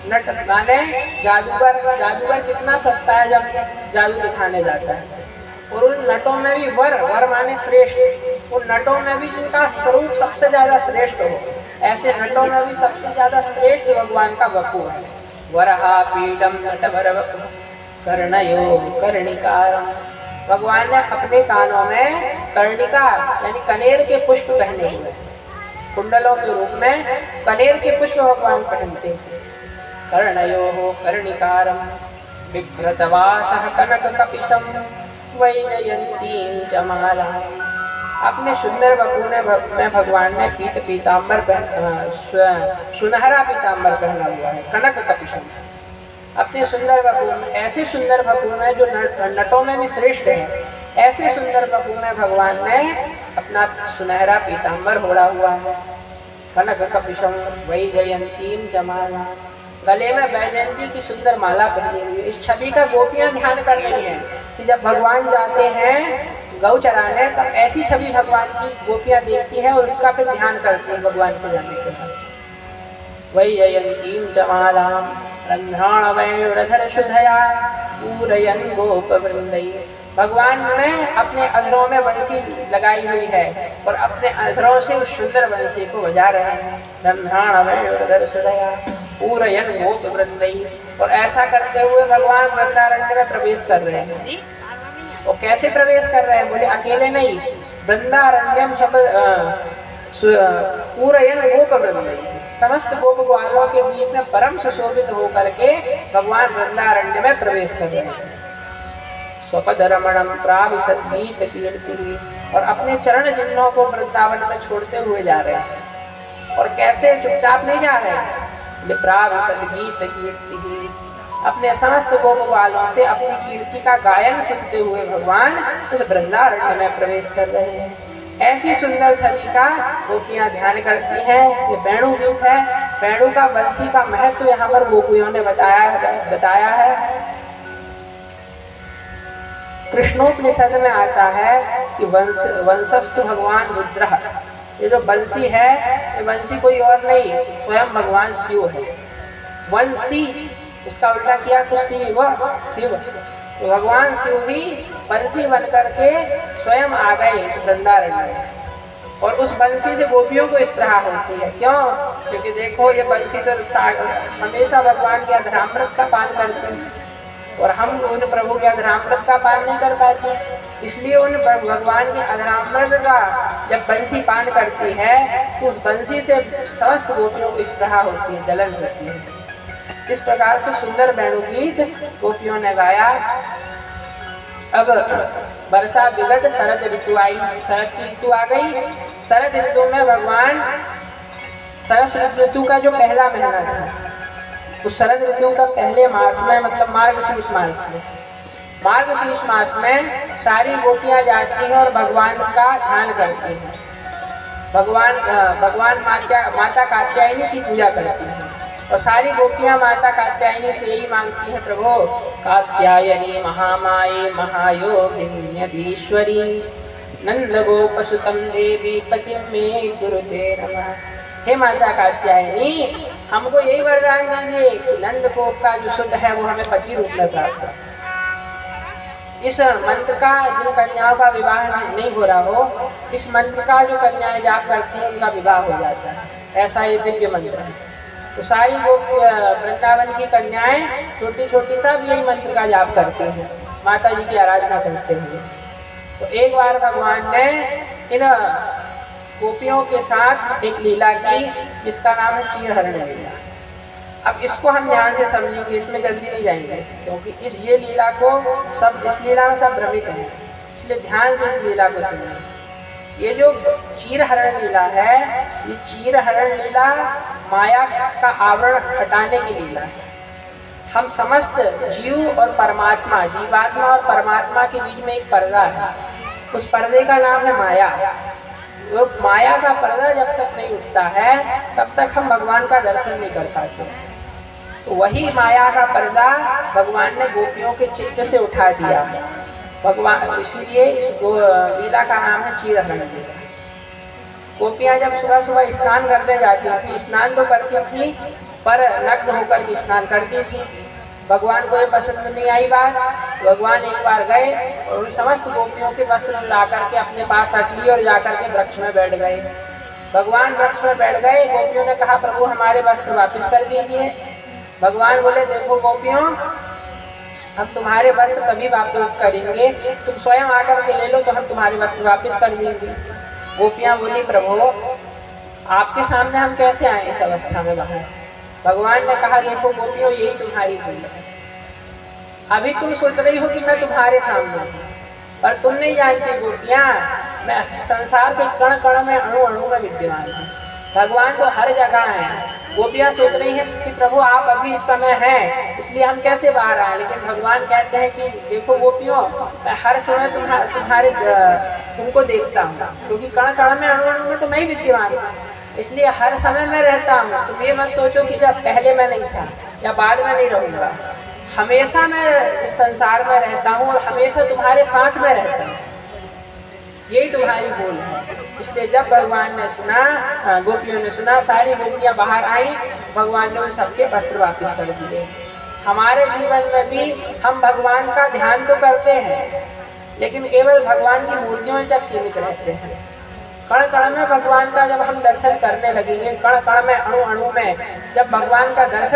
नट माने जादूगर। जादूगर कितना सस्ता है जब जादू दिखाने जाता है। और उन नटों में भी वर माने श्रेष्ठ, उन नटों में भी जिनका स्वरूप सबसे ज्यादा श्रेष्ठ हो, ऐसे नटों में भी सबसे ज्यादा श्रेष्ठ भगवान का वपु है। वरहापीडम नटवर वपु कर्णयो कर्णिकारम। भगवान ने अपने कानों में कर्णिका यानी कनेर के पुष्प पहने हुए, कुंडलों के रूप में कनेर के पुष्प भगवान पहनते हैं। कर्णयो कर्णिकारम बिभ्रतवासः कनककपिशं वैजयन्तीं च मालाम्। अपने सुंदर वपू में भगवान ने पीताम्बर सुनहरा पीताम्बर पहना हुआ है, कनक कपिशम। अपने सुंदर वपू में, ऐसे सुंदर वपू में जो नटों में भी श्रेष्ठ है, ऐसे सुंदर वपू में भगवान ने अपना सुनहरा पीताम्बर ओढ़ा हुआ है। कनक कपिशम वैजयंतीम जमाला, गले में वैजयंती की सुंदर माला पहनी हुई है। इस छवि का गोपियां ध्यान कर रही हैं कि जब भगवान जाते हैं गौ चराने, तब ऐसी छवि भगवान की गोपियां देखती हैं और उसका फिर ध्यान करती हैं भगवान के जाने के बाद। वैजयंतीम जमालाम रंध्राण वैणुरधर शुद्धया पूरयन गोप वृंदई, भगवान ने अपने अधरों में बंसी लगाई हुई है और अपने अधरों से उस सुंदर बंसी को बजा रहे हैं। रंध्राण वैणुरधर शुद्धया पूरयन गोप वृंदई, और ऐसा करते हुए भगवान वृंदारण्य में प्रवेश कर रहे हैं। और कैसे प्रवेश कर रहे हैं? बोले अकेले नहीं, वृंदारण्यम पूरयन गोप वृंदई, समस्त गोप ग्वालों के बीच में परम सुशोभित होकर के भगवान वृंदारण्य में प्रवेश कर रहे हैं। स्वपद रमणम प्राविशत गीत कीर्ति, और अपने चरण चिन्हों को वृंदावन में छोड़ते हुए जा रहे हैं। और कैसे? चुपचाप नहीं जा रहे हैं, प्राविशत गीत कीर्ति, अपने समस्त गोप ग्वालों से अपनी कीर्ति का गायन सुनते हुए भगवान उस वृंदारण्य में प्रवेश कर रहे हैं। ऐसी सुंदर छवि का गोपियां ध्यान करती हैं। ये वेणु गीत है, वेणु का बंसी का महत्व यहाँ पर गोपियों ने बताया है। कृष्णोपनिषद में आता है कि वंशस्तु भगवान रुद्र, ये जो बंसी है, ये बंसी कोई और नहीं, स्वयं भगवान शिव है। वंशी, उसका उल्टा किया तो शिव, तो भगवान शिव भी बंसी बन करके स्वयं आ गए इस वृंदारण्य में। और उस बंसी से गोपियों को स्पृहा होती है। क्यों? क्योंकि देखो ये बंसी तो हमेशा भगवान के अधरामृत का पान करते हैं, और हम उन प्रभु के अधरामृत का पान नहीं कर पाते, इसलिए उन भगवान के अधरामृत का जब बंसी पान करती है तो उस बंसी से समस्त गोपियों को स्पृहा होती है, जलन होती है। इस प्रकार से सुंदर वेणु गीत गोपियों ने गाया। अब वर्षा विगत, शरद ऋतु आई, शरद की ऋतु आ गई। शरद ऋतु में भगवान, शरद ऋतु का जो पहला महीना था, उस शरद ऋतु का पहले मास में, मतलब मार्गशीर्ष मास में सारी गोपियां जाती हैं और भगवान का ध्यान करती हैं। भगवान माता कात्यायनी की पूजा करती हैं, और सारी गोपियां माता कात्यायनी से यही मांगती हैं, प्रभु कात्यायनी महामाये महायोगिन्यधीश्वरी नंद गोपसुतम देवी पतिम में गुरुते नमः। हे माता कात्यायनी, हमको यही वरदान दीजिए कि नंद गोप का जो शुद्ध है वो हमें पति रूप में प्राप्त हो। इस मंत्र का, जिन कन्याओं का विवाह नहीं हो रहा हो, इस मंत्र का जो कन्याएं जाप करती हैं उनका विवाह हो जाता है, ऐसा ये दिव्य मंत्र है। तो सारी वृंदावन की कन्याएं छोटी छोटी सब यही मंत्र का जाप करते हैं, माता जी की आराधना करते हुए। तो एक बार भगवान ने इन गोपियों के साथ एक लीला की जिसका नाम है चीरहरण लीला। अब इसको हम ध्यान से समझेंगे, इसमें जल्दी नहीं जाएंगे, क्योंकि ये लीला को इस लीला में सब भ्रमित हैं, इसलिए ध्यान से इस लीला को सुनिए। ये जो चीरहरण लीला है, ये चीरहरण लीला माया का आवरण हटाने की लीला है। हम समस्त जीव और परमात्मा, जीवात्मा और परमात्मा के बीच में एक पर्दा है, उस पर्दे का नाम है माया। वो माया का पर्दा जब तक नहीं उठता है तब तक हम भगवान का दर्शन नहीं कर पाते। तो वही माया का पर्दा भगवान ने गोपियों के चित्त से उठा दिया भगवान, इसीलिए इस लीला का नाम है चीरहरण लीला। गोपियां जब सुबह सुबह स्नान करने जाती थी, स्नान तो करती थी पर नग्न होकर के स्नान करती थी। भगवान को ये पसंद नहीं आई बात। भगवान एक बार गए और उन समस्त गोपियों के वस्त्र ला करके अपने पास रख लिए और जाकर के वृक्ष में बैठ गए। भगवान वृक्ष में बैठ गए, गोपियों ने कहा प्रभु हमारे वस्त्र वापस कर दीजिए। भगवान बोले देखो गोपियों, हम तुम्हारे वस्त्र तभी वापस करेंगे, तुम स्वयं आकर के ले लो तो हम तुम्हारे वस्त्र वापस कर देंगे। गोपियाँ बोली प्रभु आपके सामने हम कैसे आए इस अवस्था में बाहर। भगवान ने कहा देखो गोपियों, यही तुम्हारी भूल है। अभी तुम सोच रही हो कि मैं तुम्हारे सामने हूँ, और तुम नहीं जानती गोपियाँ, मैं संसार के कण कण में, अणु अणु में विद्यमान हूँ। भगवान तो हर जगह है। गोपियाँ सोच रही हैं कि प्रभु आप अभी इस समय हैं, इसलिए हम कैसे बाहर आए, लेकिन भगवान कहते हैं कि देखो गोपियों, मैं हर समय तुम्हारे तुमको देखता हूँ, क्योंकि कण कण में, अणु अणु में तो मैं ही विद्यमान हूँ, इसलिए हर समय मैं रहता हूँ। तुम ये मत सोचो कि जब पहले मैं नहीं था या बाद में नहीं रहूँगा, हमेशा मैं इस संसार में रहता हूँ और हमेशा तुम्हारे साथ में रहता हूँ, यही तुम्हारी बोल है। इसलिए जब भगवान ने सुना, गोपियों ने सुना, सारी गोपियाँ बाहर आई, भगवान ने उन सबके वस्त्र वापस कर दिए। हमारे जीवन में भी हम भगवान का ध्यान तो करते हैं, लेकिन केवल भगवान की मूर्तियों तक सीमित रहते हैं। कण कण में भगवान का जब हम दर्शन करने लगेंगे, कण कण में, अणु अणु में जब भगवान का दर्शन